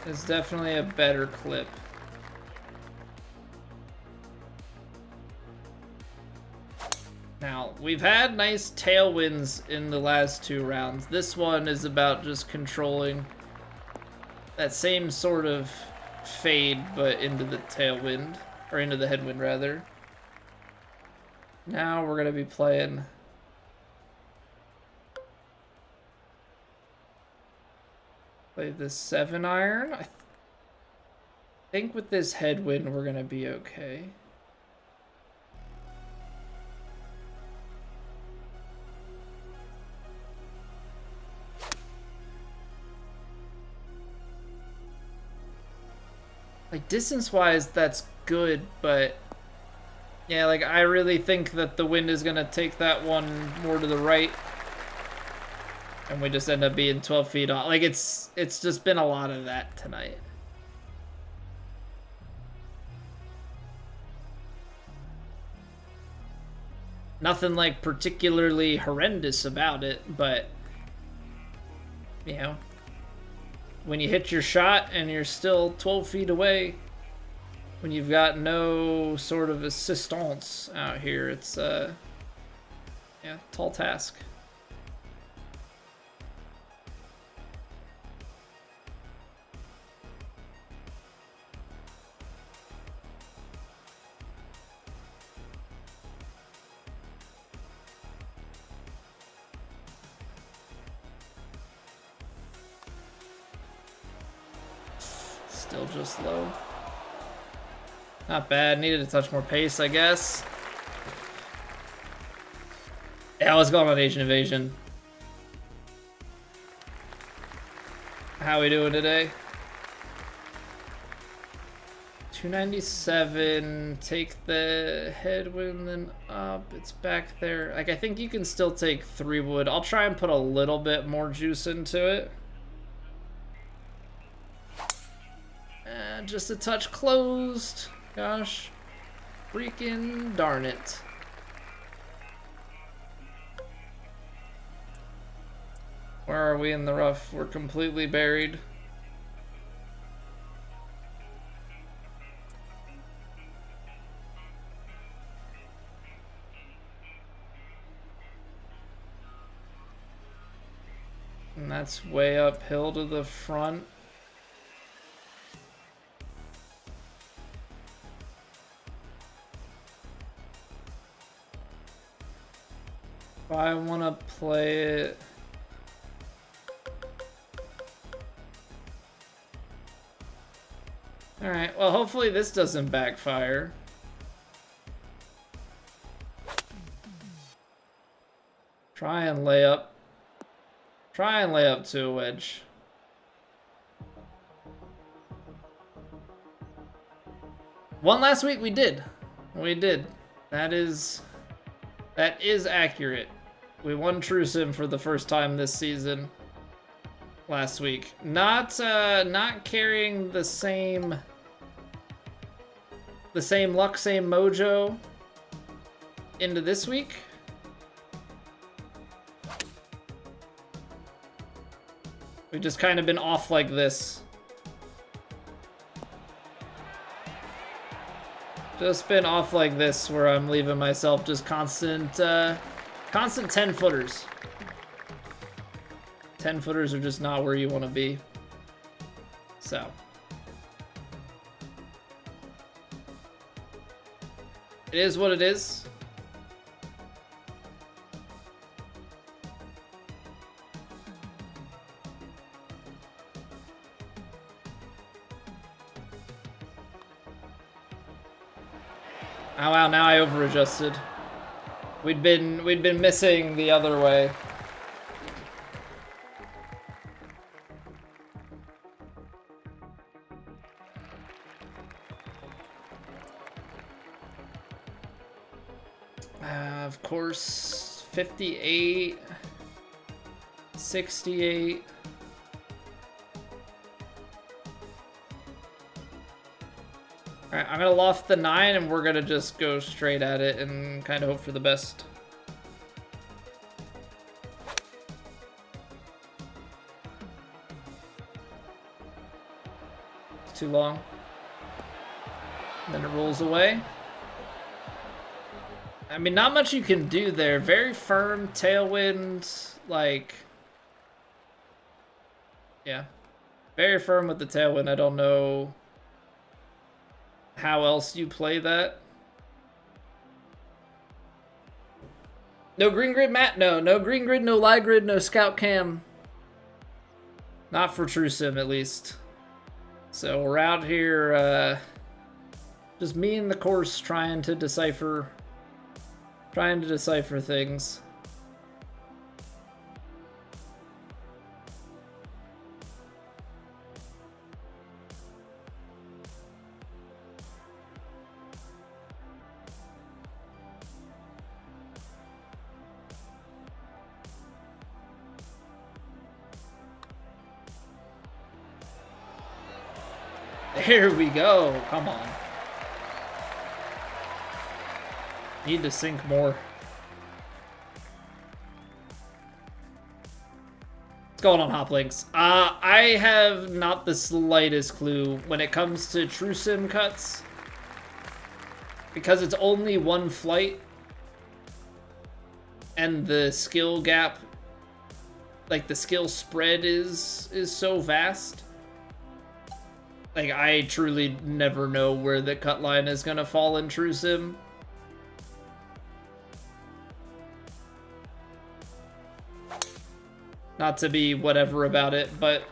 It's definitely a better clip. Now, we've had nice tailwinds in the last 2 rounds. This one is about just controlling that same sort of fade, but into the tailwind. Or into the headwind, rather. Now we're going to be playing... Play this 7-iron. I think with this headwind, we're going to be okay. Like, distance-wise, that's good, but yeah, like, I really think that the wind is gonna take that one more to the right, and we just end up being 12 feet off. Like, it's just been a lot of that tonight. Nothing like particularly horrendous about it, but you know, when you hit your shot and you're still 12 feet away, when you've got no sort of assistance out here, it's yeah, tall task. Still just low. Not bad. Needed to touch more pace, I guess. Yeah, I was going on Asian Invasion. How we doing today? 297. Take the headwind, then up. It's back there. Like, I think you can still take 3 wood. I'll try and put a little bit more juice into it. Just a touch closed. Gosh. Freaking darn it. Where are we in the rough? We're completely buried. And that's way uphill to the front. If I want to play it... Alright, well, hopefully this doesn't backfire. Try and lay up. Try and lay up to a wedge. One last week we did. We did. That is accurate. We won True Sim for the first time this season. Last week. Not carrying the same luck, same mojo into this week. We've just kind of been off like this. Just been off like this, where I'm leaving myself just constant 10-footers. 10-footers are just not where you want to be. So, It is what it is. Oh wow, now I over-adjusted. We'd been missing the other way. Of course, 58, 68. Alright, I'm gonna loft the 9 and we're gonna just go straight at it and kind of hope for the best. It's too long. And then it rolls away. I mean, not much you can do there. Very firm tailwind, like... Yeah. Very firm with the tailwind. I don't know how else you play that. No green grid, Matt? No. No green grid, no live grid, no scout cam. Not for True Sim, at least. So we're out here, just me and the course trying to decipher things. Here we go. Come on. Need to sink more. What's going on, Hoplinks? I have not the slightest clue when it comes to True Sim cuts. Because it's only one flight. And the skill gap, like the skill spread is so vast. Like, I truly never know where the cut line is gonna fall in True Sim. Not to be whatever about it, but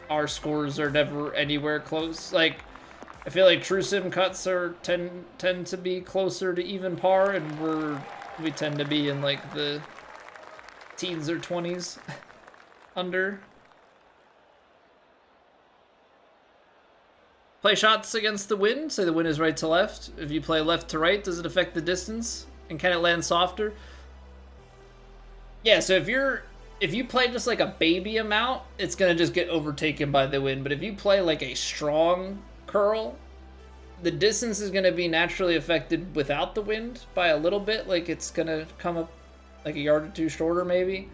our scores are never anywhere close. Like, I feel like True Sim cuts tend to be closer to even par, and we tend to be in like the teens or 20s under. Play shots against the wind. Say the wind is right to left. If you play left to right, does it affect the distance? And can it land softer? Yeah, so if you play just like a baby amount, it's gonna just get overtaken by the wind. But if you play like a strong curl, the distance is gonna be naturally affected without the wind by a little bit. Like, it's gonna come up like a yard or two shorter maybe.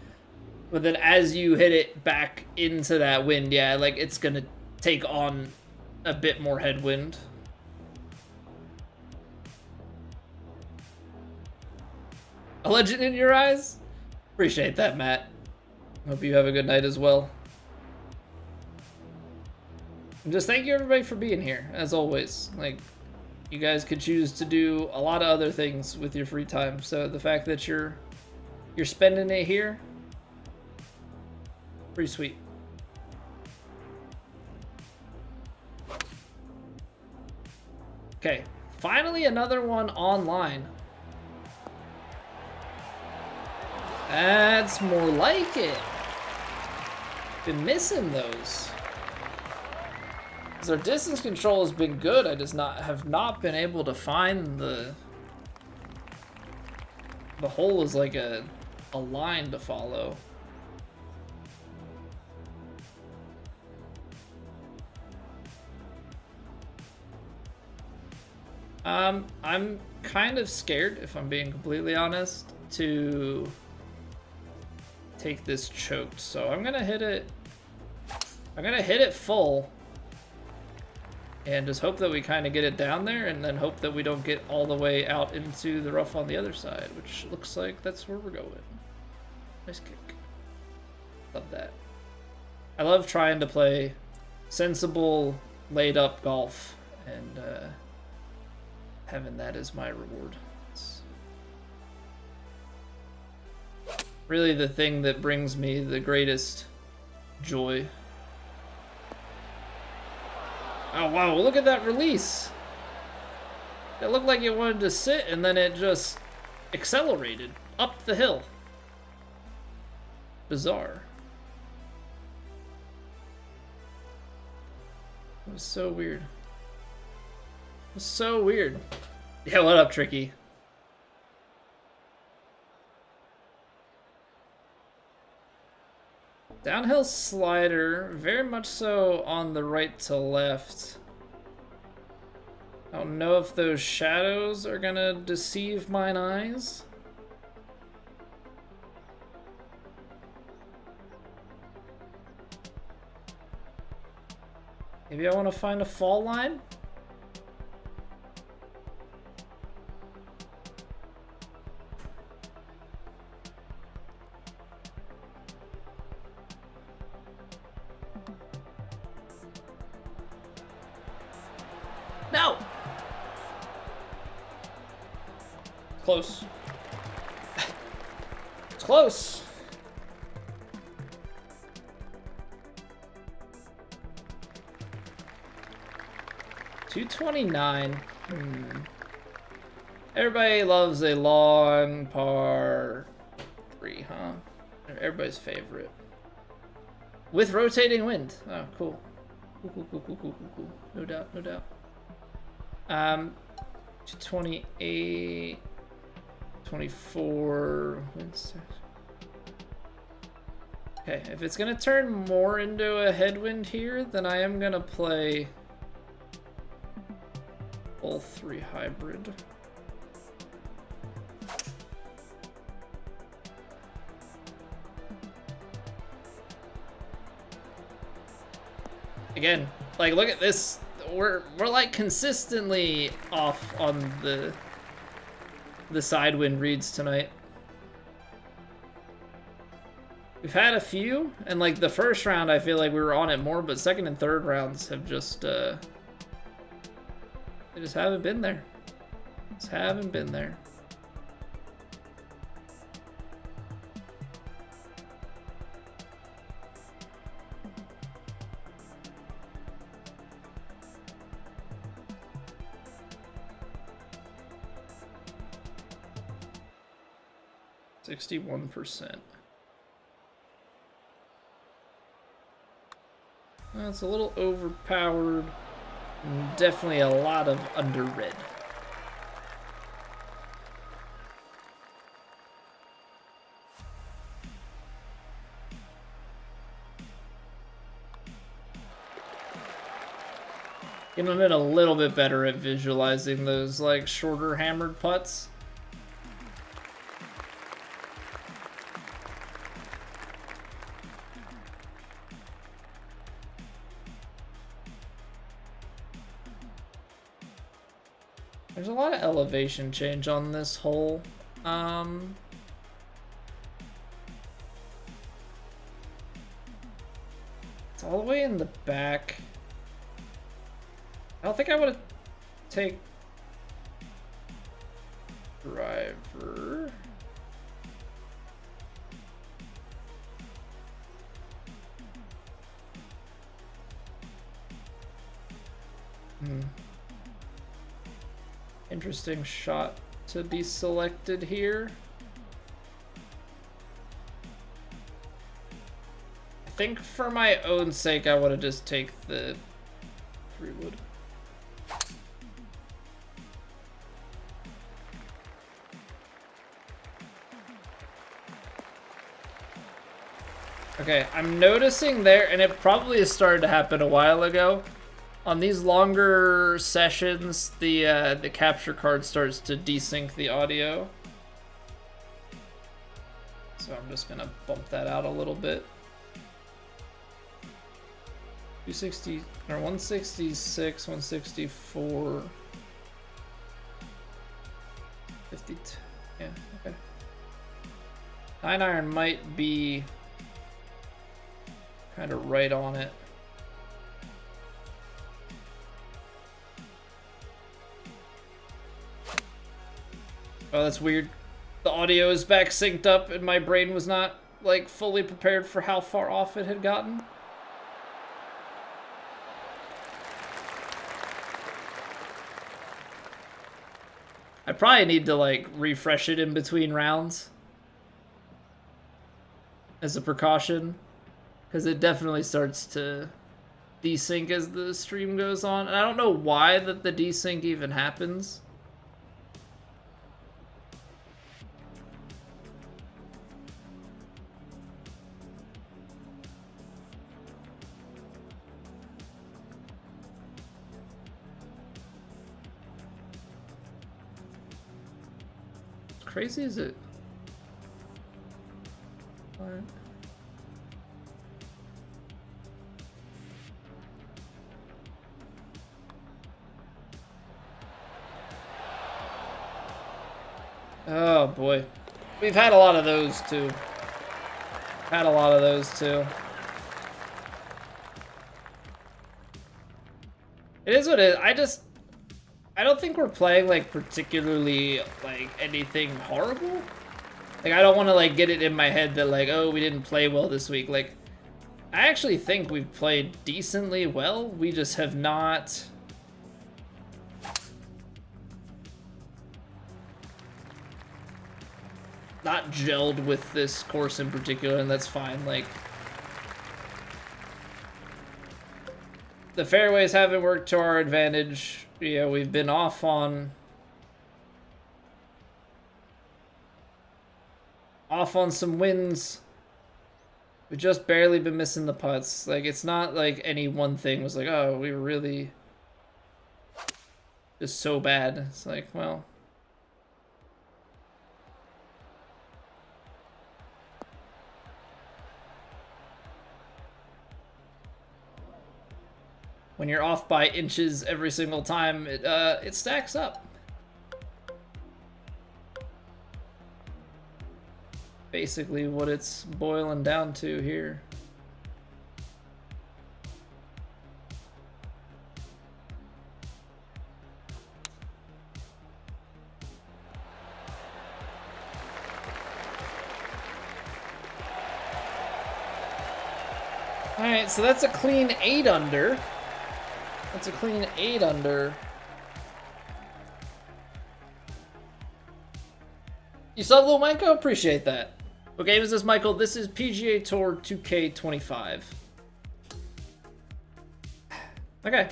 But then as you hit it back into that wind, yeah, like it's gonna take on a bit more headwind. A legend in your eyes? Appreciate that, Matt. Hope you have a good night as well. And just thank you everybody for being here, as always. Like, you guys could choose to do a lot of other things with your free time, so the fact that you're spending it here, pretty sweet. Okay, finally another one online. That's more like it. Been missing those. Because our distance control has been good, I just have not been able to find the hole is like a line to follow. I'm kind of scared, if I'm being completely honest, to take this choked. So I'm gonna hit it full and just hope that we kind of get it down there, and then hope that we don't get all the way out into the rough on the other side, which looks like that's where we're going. Nice kick. Love that. I love trying to play sensible, laid up golf and having that as my reward. It's really the thing that brings me the greatest joy. Oh wow, look at that release! It looked like it wanted to sit and then it just accelerated up the hill. Bizarre. It was so weird. It was so weird. Yeah, what up, Tricky? Downhill slider, very much so on the right to left. I don't know if those shadows are gonna deceive mine eyes. Maybe I want to find a fall line? No! Close. It's close. $229. Everybody loves a long par 3, huh? Everybody's favorite. With rotating wind. Oh, cool. Cool. No doubt. 228, 24. Okay, if it's gonna turn more into a headwind here, then I am gonna play all 3 hybrid. Again, like look at this. We're like consistently off on the side wind reads tonight. We've had a few, and like the first round I feel like we were on it more, but second and third rounds have just they just haven't been there. Just haven't been there. %. That's a little overpowered. Definitely a lot of under red. I've been a little bit better at visualizing those like shorter hammered putts. There's a lot of elevation change on this hole. It's all the way in the back. I don't think I would take driver. Interesting shot to be selected here. I think for my own sake, I want to just take the 3-wood. Okay, I'm noticing there, and it probably has started to happen a while ago. On these longer sessions, the capture card starts to desync the audio. So I'm just gonna bump that out a little bit. 260 or 166, 164, 52. Yeah, okay. 9-iron might be kind of right on it. Oh, that's weird. The audio is back synced up and my brain was not, like, fully prepared for how far off it had gotten. I probably need to, like, refresh it in between rounds as a precaution, because it definitely starts to desync as the stream goes on. And I don't know why that the desync even happens. Crazy is it? What? Oh boy. We've had a lot of those too. Had a lot of those too. It is what it is. I don't think we're playing, like, particularly, like, anything horrible. Like, I don't want to, like, get it in my head that, like, oh, we didn't play well this week. Like, I actually think we've played decently well. We just have not... not gelled with this course in particular, and that's fine. Like, the fairways haven't worked to our advantage. Yeah, we've been off on some wins. We've just barely been missing the putts. Like, it's not like any one thing was like, oh, we were really just so bad. It's like, well, when you're off by inches every single time, it stacks up. Basically what it's boiling down to here. All right, so that's a clean 8 under. That's a clean 8 under. You sub Lomenko? Appreciate that. What game is this, Michael? This is PGA Tour 2K25. Okay.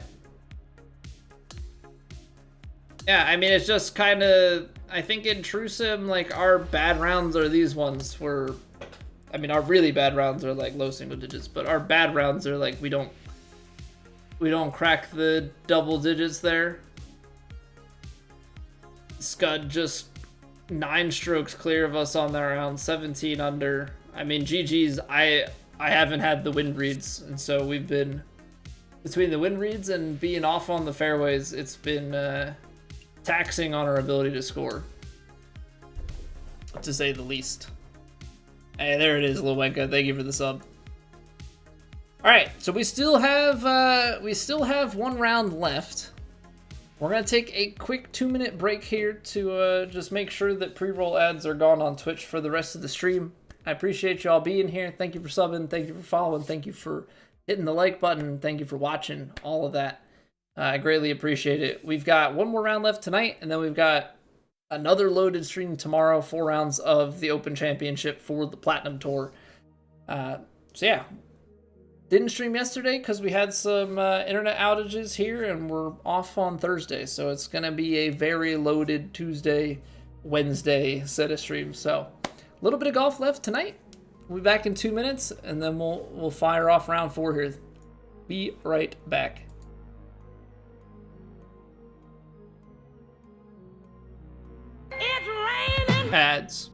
Yeah, I mean, it's just kind of... I think in True Sim, like, our bad rounds are these ones where... I mean, our really bad rounds are, like, low single digits, but our bad rounds are, like, we don't crack the double digits there. Scud just 9 strokes clear of us on that round, 17 under. I mean, GG's, I haven't had the wind reads, and so we've been, between the wind reads and being off on the fairways, it's been taxing on our ability to score, to say the least. Hey, there it is, Lowenka. Thank you for the sub. All right, so we still have 1 round left. We're gonna take a quick 2-minute break here to just make sure that pre-roll ads are gone on Twitch for the rest of the stream. I appreciate y'all being here. Thank you for subbing. Thank you for following. Thank you for hitting the like button. Thank you for watching. All of that. I greatly appreciate it. We've got 1 more round left tonight, and then we've got another loaded stream tomorrow. 4 rounds of the Open Championship for the Platinum Tour. So yeah. Didn't stream yesterday because we had some internet outages here and we're off on Thursday. So it's going to be a very loaded Tuesday, Wednesday set of streams. So a little bit of golf left tonight. We'll be back in 2 minutes and then we'll fire off round 4 here. Be right back. It's raining. Ads.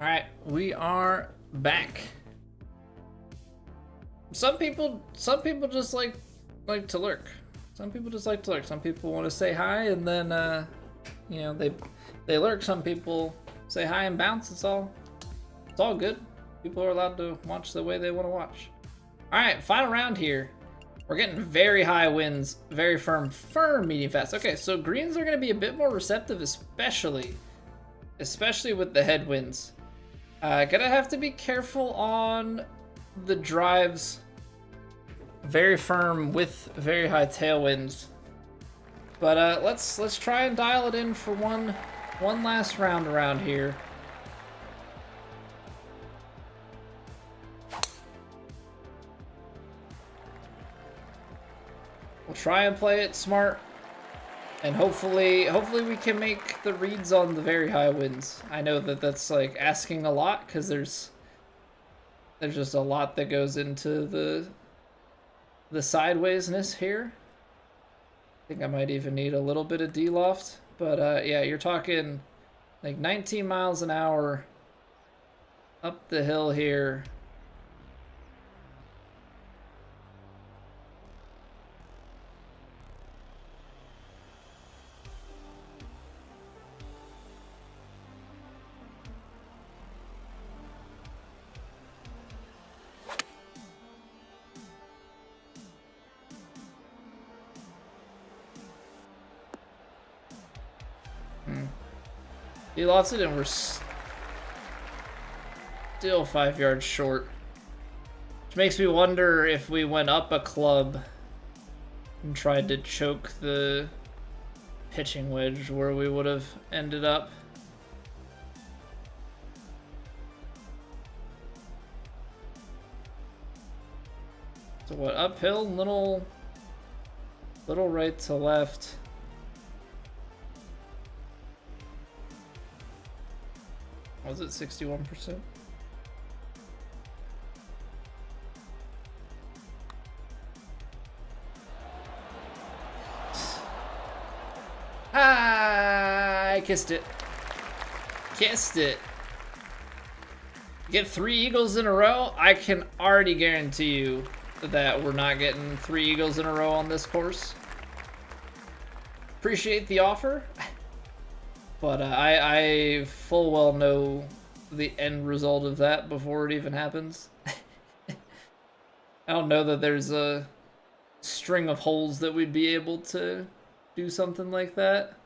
All right, we are back. Some people just like to lurk. Some people just like to lurk. Some people want to say hi and then you know, they lurk. Some people say hi and bounce. It's all good. People are allowed to watch the way they want to watch. All right, final round here. We're getting very high winds, very firm, medium fast. Okay, so greens are going to be a bit more receptive, especially with the headwinds. Gonna have to be careful on the drives. Very firm with very high tailwinds. But let's try and dial it in for one last round around here. We'll try and play it smart, and hopefully we can make the reads on the very high winds. I know that that's like asking a lot because there's just a lot that goes into the sidewaysness here. I think I might even need a little bit of D-loft, but yeah, you're talking like 19 miles an hour up the hill here. He lost it and we're still 5 yards short. Which makes me wonder if we went up a club and tried to choke the pitching wedge, where we would have ended up. So what, uphill, little right to left. Was it 61%? I kissed it. Kissed it. Get 3 eagles in a row? I can already guarantee you that we're not getting 3 eagles in a row on this course. Appreciate the offer. But I full well know the end result of that before it even happens. I don't know that there's a string of holes that we'd be able to do something like that.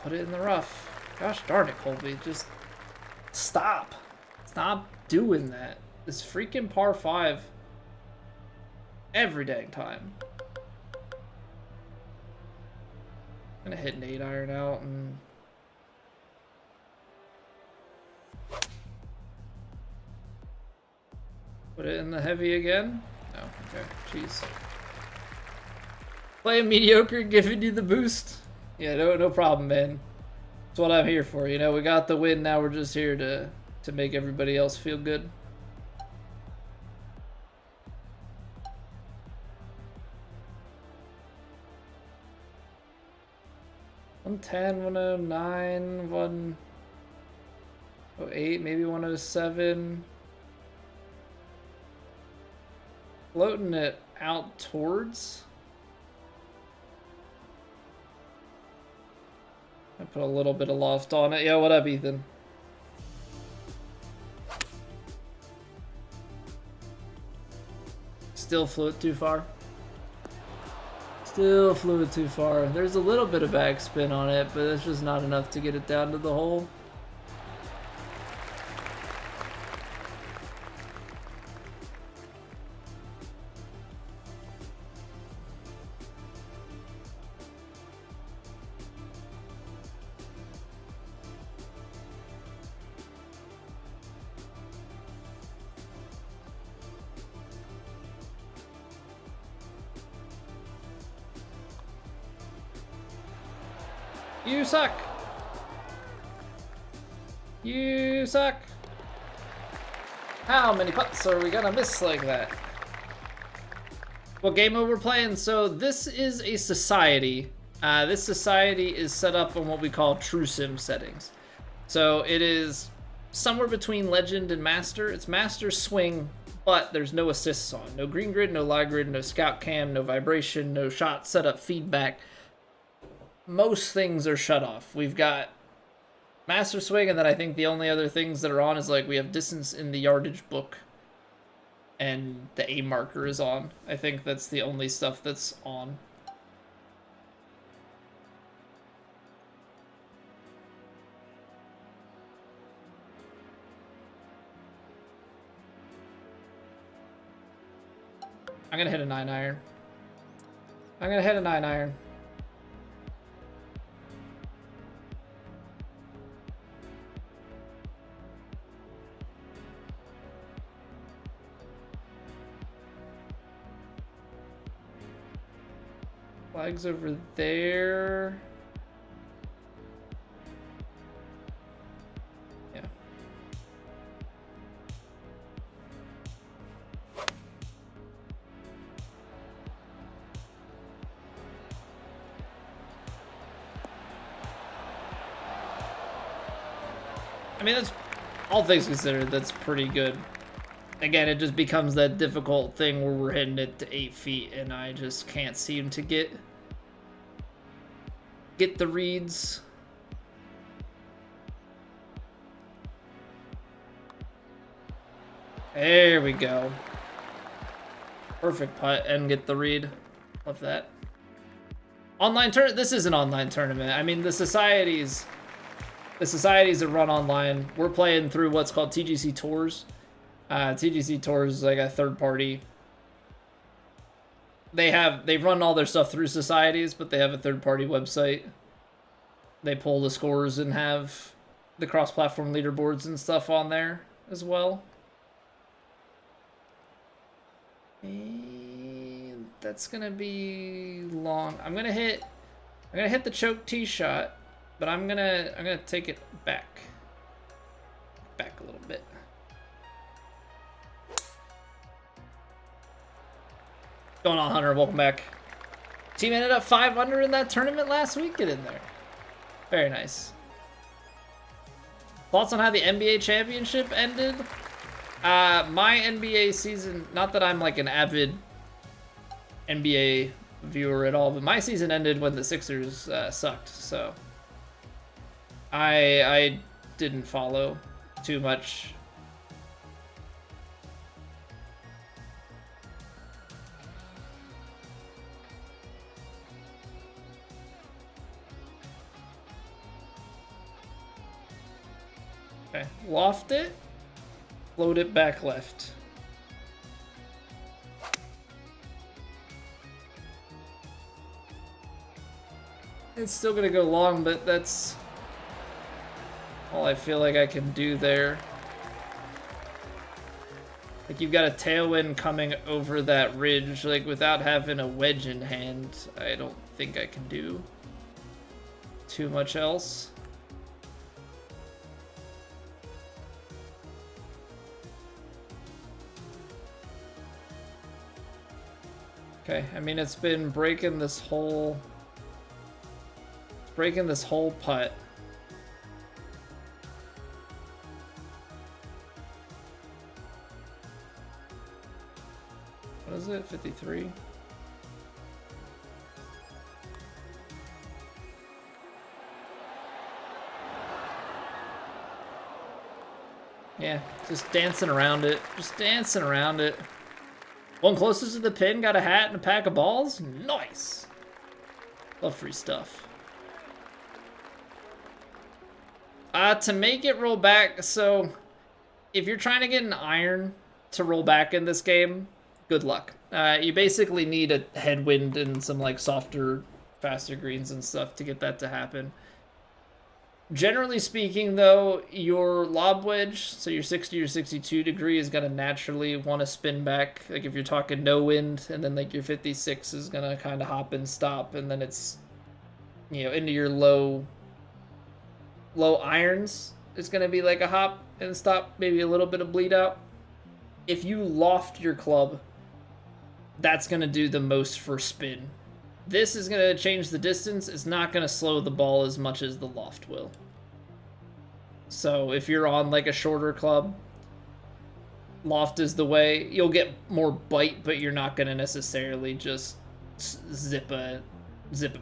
Put it in the rough. Gosh darn it, Colby. Just stop. Stop doing that. This freaking par 5 every dang time. I'm gonna hit an 8-iron out and put it in the heavy again. No, okay, jeez. Playing mediocre, giving you the boost. Yeah, no problem, man. That's what I'm here for. You know, we got the win. Now we're just here to make everybody else feel good. $110, 109, 108, maybe 107. Floating it out towards. I put a little bit of loft on it. Yeah, what up, Ethan? Still flew it too far. Still flew it too far. There's a little bit of backspin on it, but it's just not enough to get it down to the hole. You suck! You suck! How many putts are we gonna miss like that? What game mode we're playing? So this is a society. This society is set up on what we call true sim settings. So it is somewhere between legend and master. It's master swing, but there's no assists on. No green grid, no live grid, no scout cam, no vibration, no shot setup feedback. Most things are shut off. We've got master swing, and then I think the only other things that are on is like we have distance in the yardage book, and the A marker is on. I think that's the only stuff that's on. I'm gonna hit a 9-iron. I'm gonna hit a 9-iron. Flags over there. Yeah. I mean, that's all things considered, that's pretty good. Again, it just becomes that difficult thing where we're hitting it to 8 feet and I just can't seem to get the reads. There we go. Perfect putt and get the read. Love that. Online tournament. This is an online tournament. I mean, the societies that run online. We're playing through what's called TGC Tours. TGC Tours is like a third party. They run all their stuff through societies, but they have a third party website. They pull the scores and have the cross-platform leaderboards and stuff on there as well. And that's gonna be long. I'm gonna hit the choke tee shot, but I'm gonna take it back a little bit. Going on, Hunter? Welcome back. Team ended up 5 under in that tournament last week. Get in there. Very nice. Thoughts on how the NBA championship ended? My NBA season, not that I'm like an avid NBA viewer at all, but my season ended when the Sixers sucked, so I didn't follow too much. Okay, loft it, float it back left. It's still gonna go long, but that's all I feel like I can do there. Like, you've got a tailwind coming over that ridge, like, without having a wedge in hand, I don't think I can do too much else. Okay, I mean, it's been breaking this whole putt. What is it? 53? Yeah, just dancing around it. Just dancing around it. One closest to the pin, got a hat and a pack of balls? Nice! Love free stuff. To make it roll back, so if you're trying to get an iron to roll back in this game, good luck. You basically need a headwind and some like softer, faster greens and stuff to get that to happen. Generally speaking, though, your lob wedge, so your 60 or 62 degree, is going to naturally want to spin back. Like, if you're talking no wind, and then, like, your 56 is going to kind of hop and stop, and then it's, you know, into your low irons, it's going to be like a hop and stop, maybe a little bit of bleed out. If you loft your club that's going to do the most for spin. This is going to change the distance. It's not going to slow the ball as much as the loft will. So if you're on like a shorter club, loft is the way. You'll get more bite, but you're not going to necessarily just zip a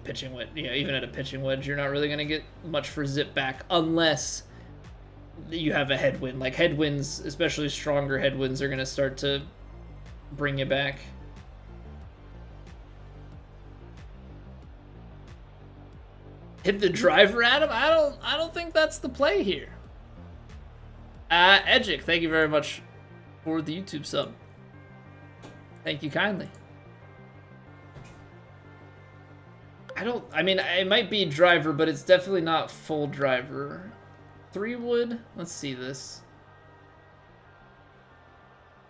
pitching wedge. You know, even at a pitching wedge, you're not really going to get much for zip back unless you have a headwind. Like headwinds, especially stronger headwinds, are going to start to bring you back. Hit the driver at him? I don't think that's the play here. Edgic, thank you very much for the YouTube sub. Thank you kindly. I mean, it might be driver, but it's definitely not full driver. 3 wood, let's see this.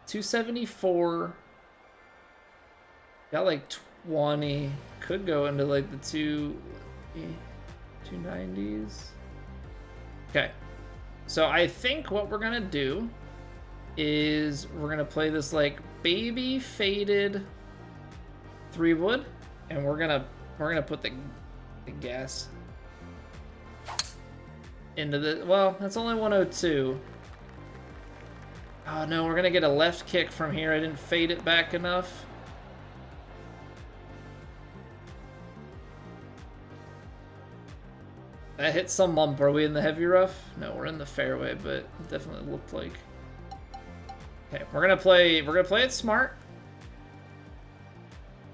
274. Got like 20. Could go into like the 290s. Okay. So I think what we're gonna do is we're gonna play this like baby faded 3 wood, and we're gonna put the gas into the, well, that's only 102. Oh no, we're gonna get a left kick from here. I didn't fade it back enough. That hit some bump. Are we in the heavy rough? No, we're in the fairway, but it definitely looked like. Okay, we're gonna play it smart.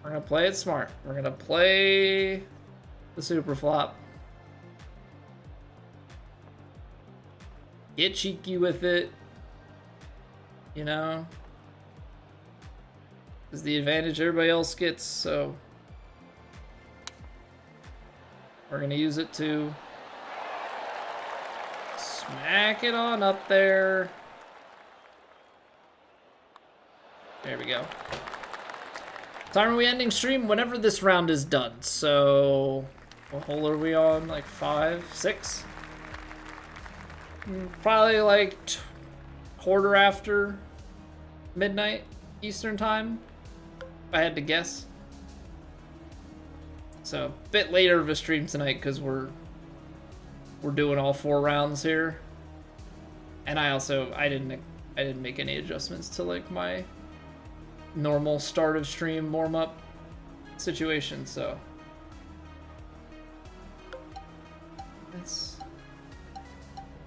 We're gonna play it smart. We're gonna play the super flop. Get cheeky with it. You know? Is the advantage everybody else gets, so we're gonna use it to smack it on up there. There we go. Time are we ending stream? Whenever this round is done. So, what hole are we on? Like 5, 6? Probably like quarter after midnight Eastern time, if I had to guess. So, a bit later of a stream tonight because we're doing all 4 rounds here. And I didn't make any adjustments to like my normal start of stream warm up situation, so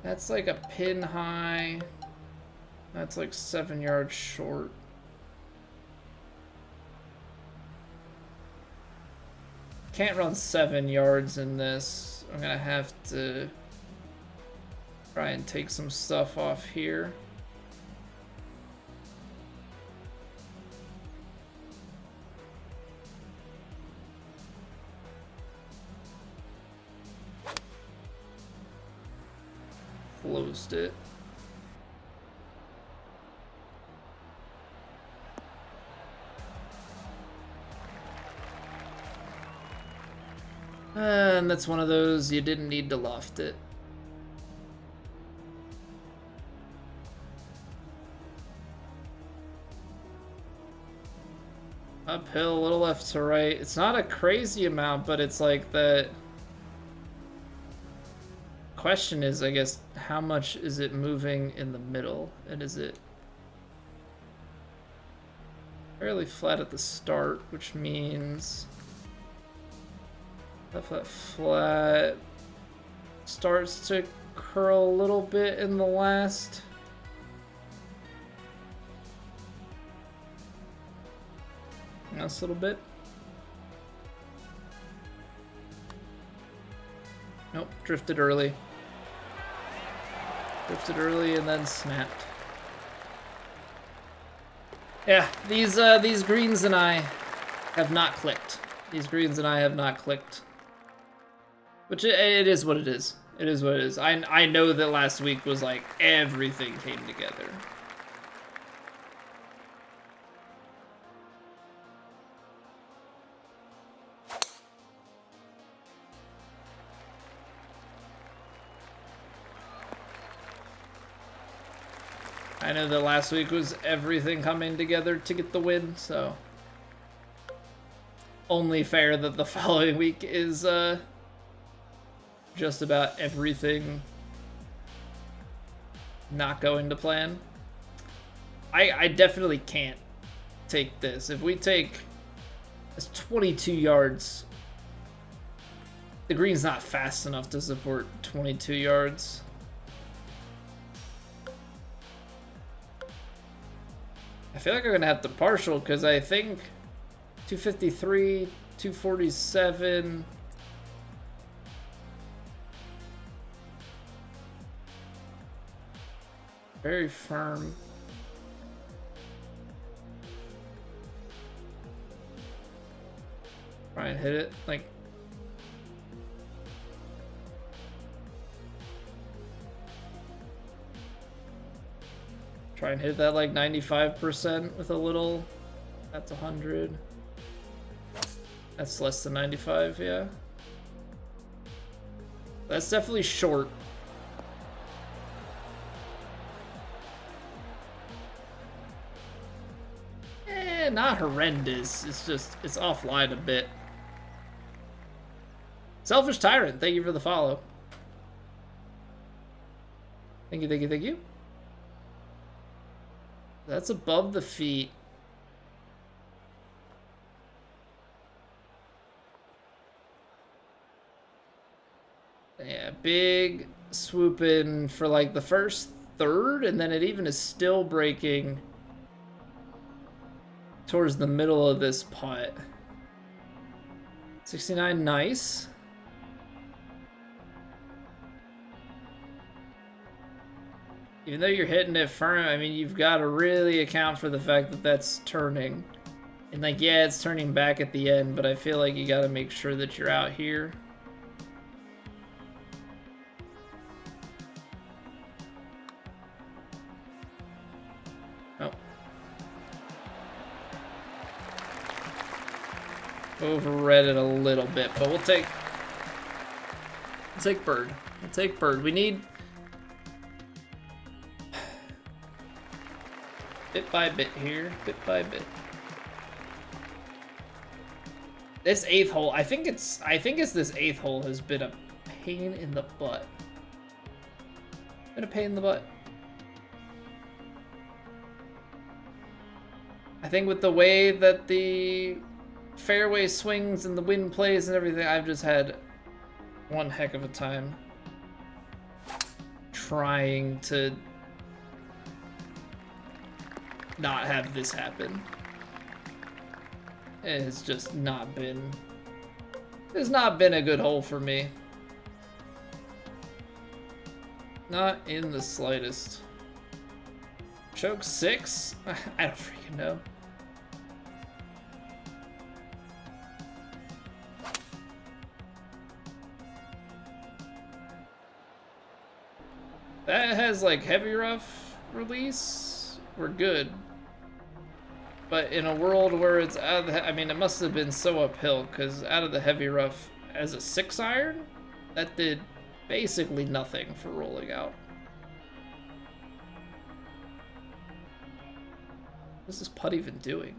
that's like a pin high. That's like 7 yards short. Can't run 7 yards in this. I'm gonna have to try and take some stuff off here. Closed it. And that's one of those you didn't need to loft it. Uphill, a little left to right. It's not a crazy amount, but it's like the question is, I guess, how much is it moving in the middle? And is it fairly flat at the start, which means that flat starts to curl a little bit in the last. Nice little bit. Nope, drifted early. Drifted early and then snapped. Yeah, these greens and I have not clicked. These greens and I have not clicked. Which it is what it is. It is what it is. I know that last week was like everything came together. I know that last week was everything coming together to get the win, so only fair that the following week is just about everything not going to plan. I definitely can't take this. If we take, it's 22 yards. The green's not fast enough to support 22 yards. I feel like I'm gonna have to partial because I think 253, 247. Very firm. Try and hit it like. Try and hit that like 95% with a little. That's 100. That's less than 95, yeah. That's definitely short. Not horrendous. It's just, it's offline a bit. Selfish Tyrant, thank you for the follow. Thank you, thank you, thank you. That's above the feet. Yeah, big swoop in for like the first third, and then it even is still breaking towards the middle of this putt. 69, nice. Even though you're hitting it firm, I mean, you've got to really account for the fact that that's turning. And like, yeah, it's turning back at the end, but I feel like you got to make sure that you're out here. Oh. Overread it a little bit, but we'll take bird. We'll take bird. We need bit by bit here, bit by bit. This 8th hole, I think it's this 8th hole has been a pain in the butt. Been a pain in the butt. I think with the way that the fairway swings and the wind plays and everything, I've just had one heck of a time trying to not have this happen. It has just not been, it's not been a good hole for me. Not in the slightest. Choke 6? I don't freaking know. That has like heavy rough release. We're good. But in a world where it's out of the, I mean, it must have been so uphill because out of the heavy rough as a 6 iron, that did basically nothing for rolling out. What is this putt even doing?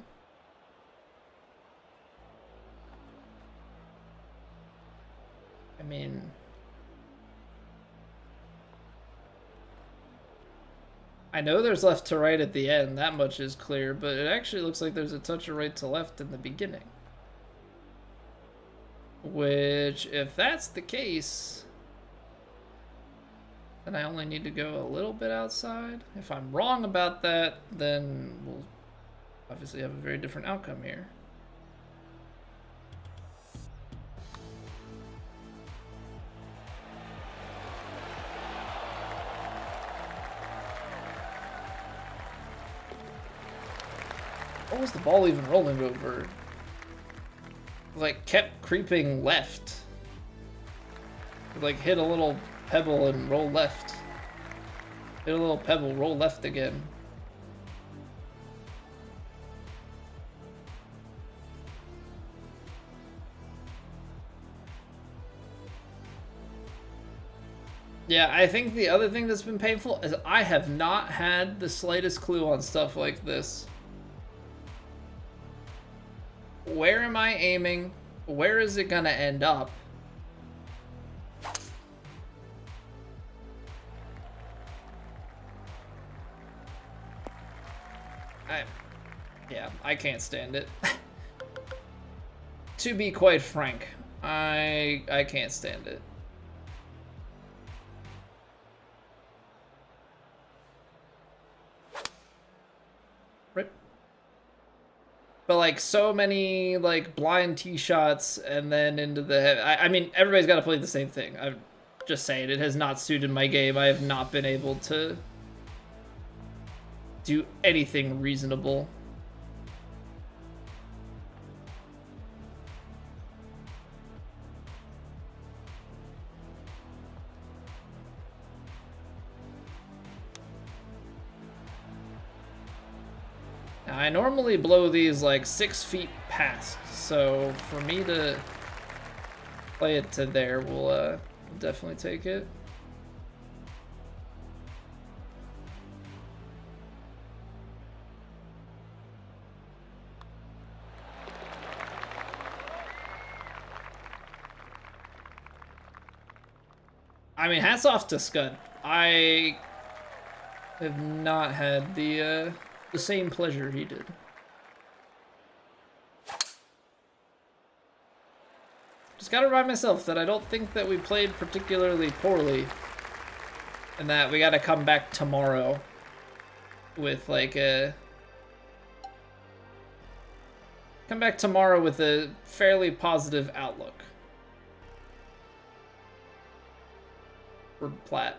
I mean, I know there's left to right at the end, that much is clear, but it actually looks like there's a touch of right to left in the beginning. Which, if that's the case, then I only need to go a little bit outside. If I'm wrong about that, then we'll obviously have a very different outcome here. What was the ball even rolling over? Like, kept creeping left. Like, hit a little pebble and roll left. Hit a little pebble, roll left again. Yeah, I think the other thing that's been painful is I have not had the slightest clue on stuff like this. Where am I aiming? Where is it gonna end up? Yeah, I can't stand it. To be quite frank, I can't stand it. Rip. But like so many like blind tee shots and then into the head. I mean, everybody's got to play the same thing. I'm just saying it has not suited my game. I have not been able to do anything reasonable. I normally blow these like 6 feet past, so for me to play it to there will definitely take it. I mean, hats off to Scud. I have not had the same pleasure he did. Just gotta remind myself that I don't think that we played particularly poorly, and that we gotta come back tomorrow with like a fairly positive outlook for Platt.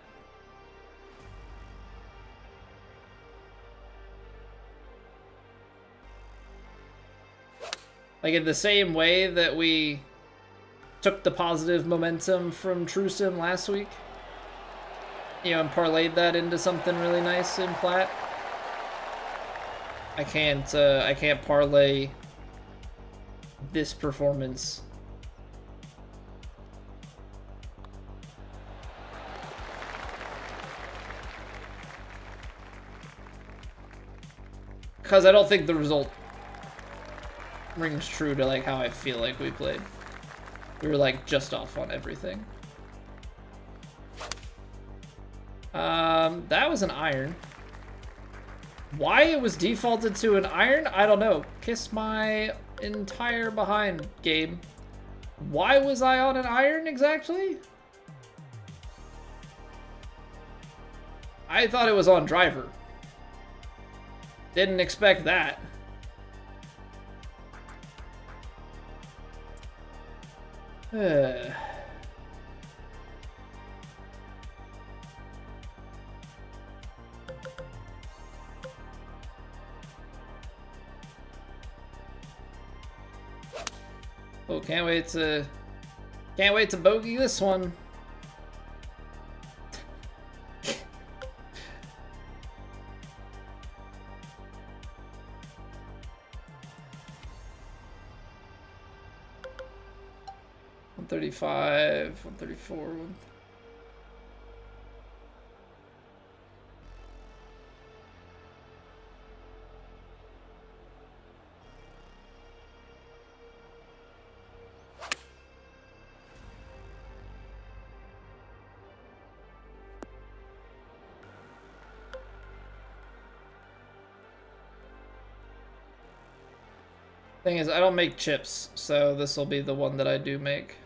Like in the same way that we took the positive momentum from Truesim last week, you know, and parlayed that into something really nice in Platt. I can't parlay this performance because I don't think the result rings true to like how I feel like we played. We were like just off on everything. That was an iron. Why it was defaulted to an iron, I don't know. Kiss my entire behind game. Why was I on an iron exactly? I thought it was on driver. Didn't expect that. Oh, can't wait to bogey this one. $135, 134. Thing is, I don't make chips, so this will be the one that I do make.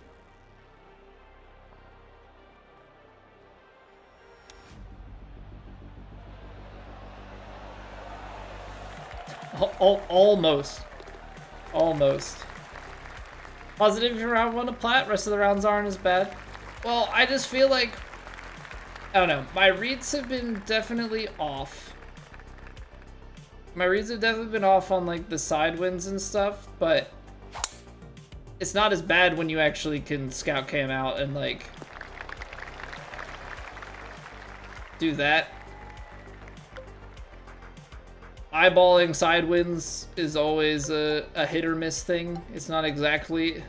Almost. Positive for round 1 of Platt, rest of the rounds aren't as bad. Well, I just feel like, I don't know, my reads have been definitely off. My reads have definitely been off on like the side winds and stuff, but it's not as bad when you actually can scout cam out and like do that. Eyeballing side winds is always a hit or miss thing. It's not exactly...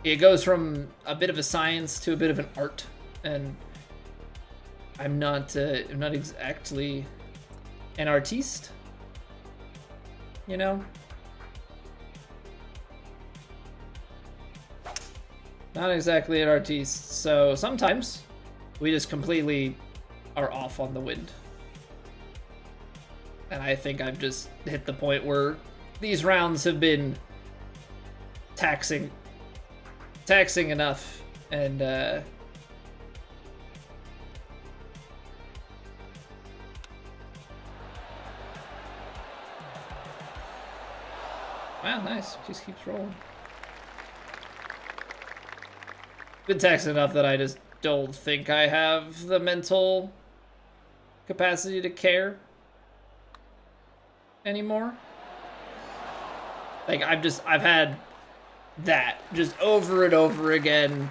It goes from a bit of a science to a bit of an art, and I'm not exactly an artiste, you know? Not exactly an artiste. So sometimes we just completely are off on the wind. And I think I've just hit the point where these rounds have been taxing enough, and wow, nice. Just keeps rolling. Been taxing enough that I just don't think I have the mental capacity to care anymore. Like, I've had that just over and over again.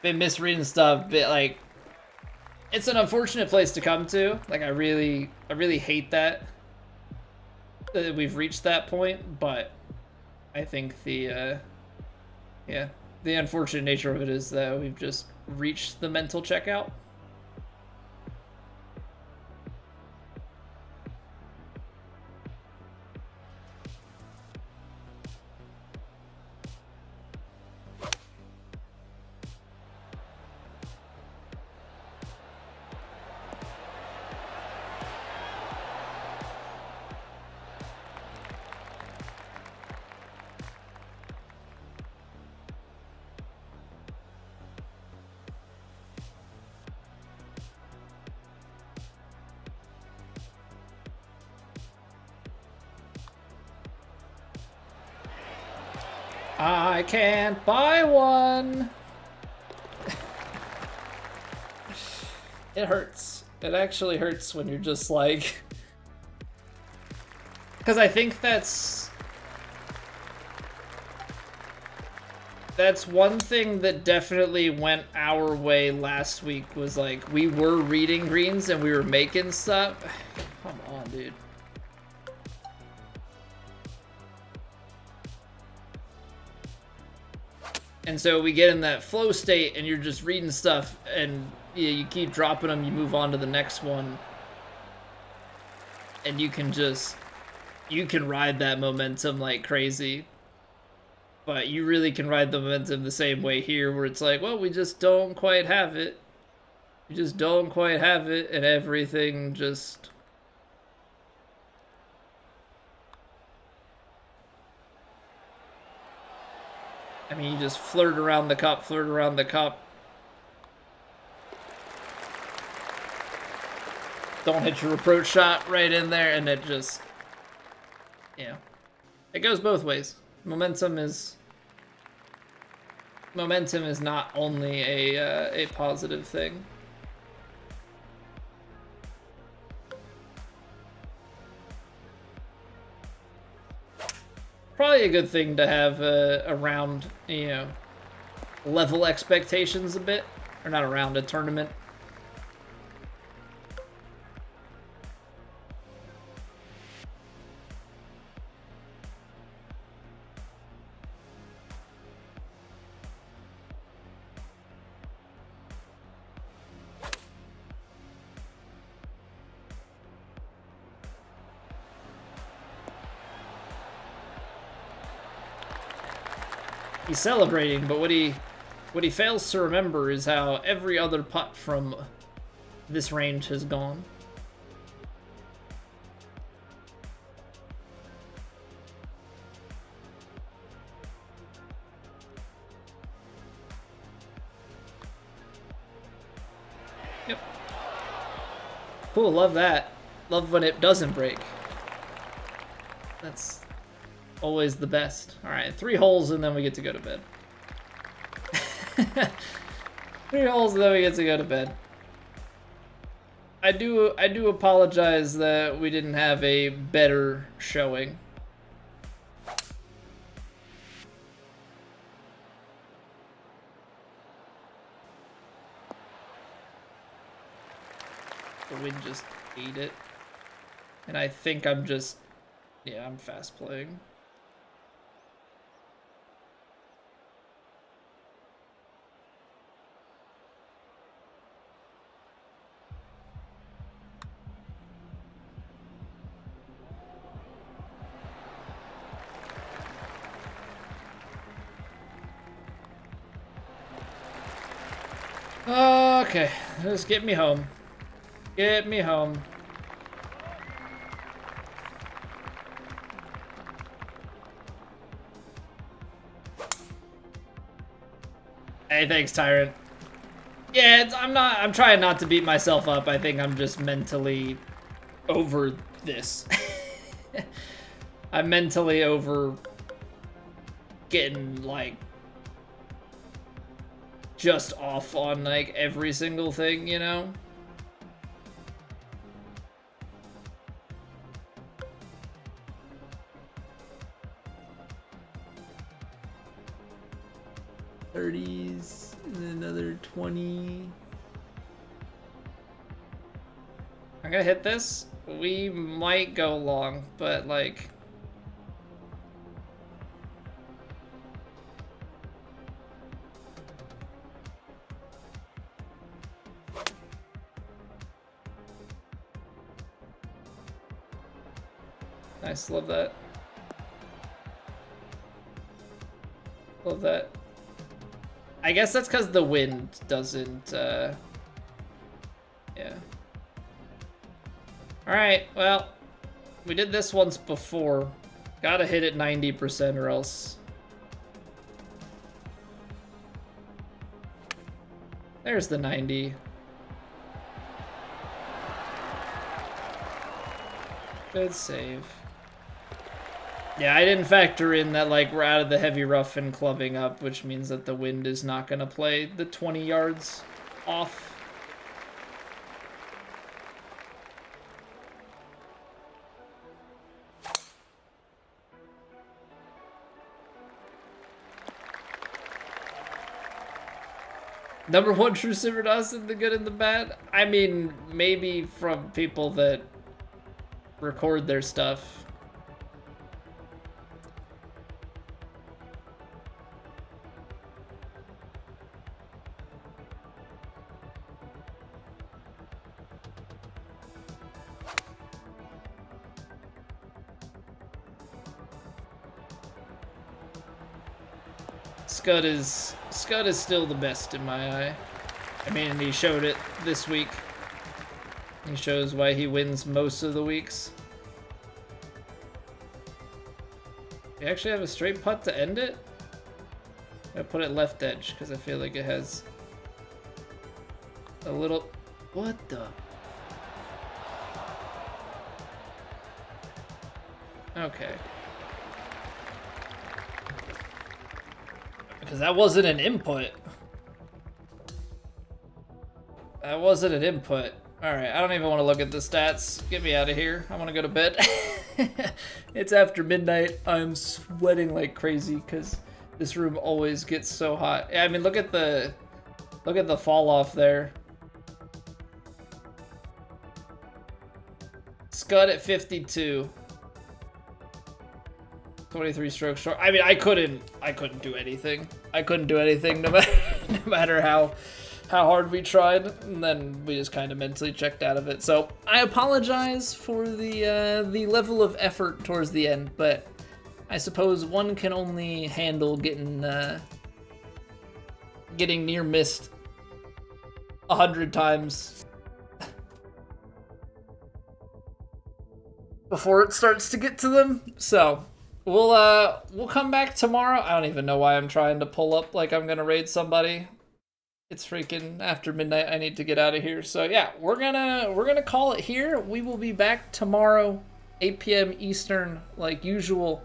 Been misreading stuff, but like, it's an unfortunate place to come to. Like, I really hate that we've reached that point, but I think the unfortunate nature of it is that we've just reached the mental checkout. I can't buy one. It hurts. It actually hurts when you're just like... Because I think that's one thing that definitely went our way last week, was like, we were reading greens and we were making stuff. Come on, dude. And so we get in that flow state and you're just reading stuff, and you keep dropping them, you move on to the next one. And you can ride that momentum like crazy. But you really can ride the momentum the same way here, where it's like, well, we just don't quite have it. We just don't quite have it, and everything just... I mean, you just flirt around the cup, flirt around the cup. Don't hit your approach shot right in there, and it just... Yeah. It goes both ways. Momentum is not only a positive thing. Probably a good thing to have around, you know, level expectations a bit. Or not around a tournament. He's celebrating, but what he fails to remember is how every other putt from this range has gone. Yep. Cool, love that. Love when it doesn't break. That's always the best. Alright, 3 holes and then we get to go to bed. 3 holes and then we get to go to bed. I do apologize that we didn't have a better showing. The wind just ate it. And I think I'm just... Yeah, I'm fast playing. Okay, just get me home. Get me home. Hey, thanks, Tyrant. Yeah, I'm trying not to beat myself up. I think I'm just mentally over this. I'm mentally over getting, like, just off on, like, every single thing, you know? $30s, and another 20. I'm gonna hit this. We might go long, but like... Nice, love that. Love that. I guess that's because the wind doesn't, yeah. Alright, well, we did this once before. Gotta hit it 90% or else. There's the 90. Good save. Yeah, I didn't factor in that, like, we're out of the heavy rough and clubbing up, which means that the wind is not going to play the 20 yards off. Number one true Simmer Dawson, the good and the bad? I mean, maybe from people that record their stuff. Scud is still the best in my eye. I mean, he showed it this week. He shows why he wins most of the weeks. You actually have a straight putt to end it? I put it left edge because I feel like it has a little... What the... Okay. Because that wasn't an input. That wasn't an input. Alright, I don't even want to look at the stats. Get me out of here. I want to go to bed. It's after midnight. I'm sweating like crazy because this room always gets so hot. Yeah, I mean, look at the fall off there. Scud at 52. 23 strokes short. I mean, I couldn't do anything. I couldn't do anything no matter how hard we tried, and then we just kind of mentally checked out of it. So I apologize for the level of effort towards the end, but I suppose one can only handle getting near missed 100 times before it starts to get to them. So we'll come back tomorrow. I don't even know why I'm trying to pull up like I'm gonna raid somebody. It's freaking after midnight. I need to get out of here. So yeah, we're gonna call it here. We will be back tomorrow, 8 p.m. Eastern, like usual.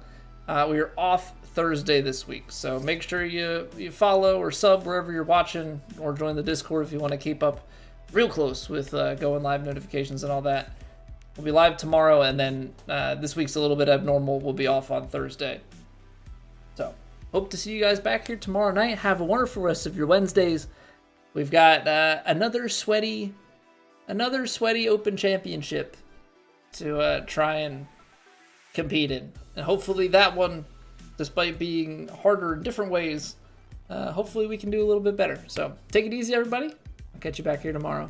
We are off Thursday this week, so make sure you follow or sub wherever you're watching, or join the Discord if you want to keep up real close with going live notifications and all that. We'll be live tomorrow, and then this week's a little bit abnormal. We'll be off on Thursday. So, hope to see you guys back here tomorrow night. Have a wonderful rest of your Wednesdays. We've got another sweaty Open Championship to try and compete in. And hopefully that one, despite being harder in different ways, hopefully we can do a little bit better. So, take it easy, everybody. I'll catch you back here tomorrow.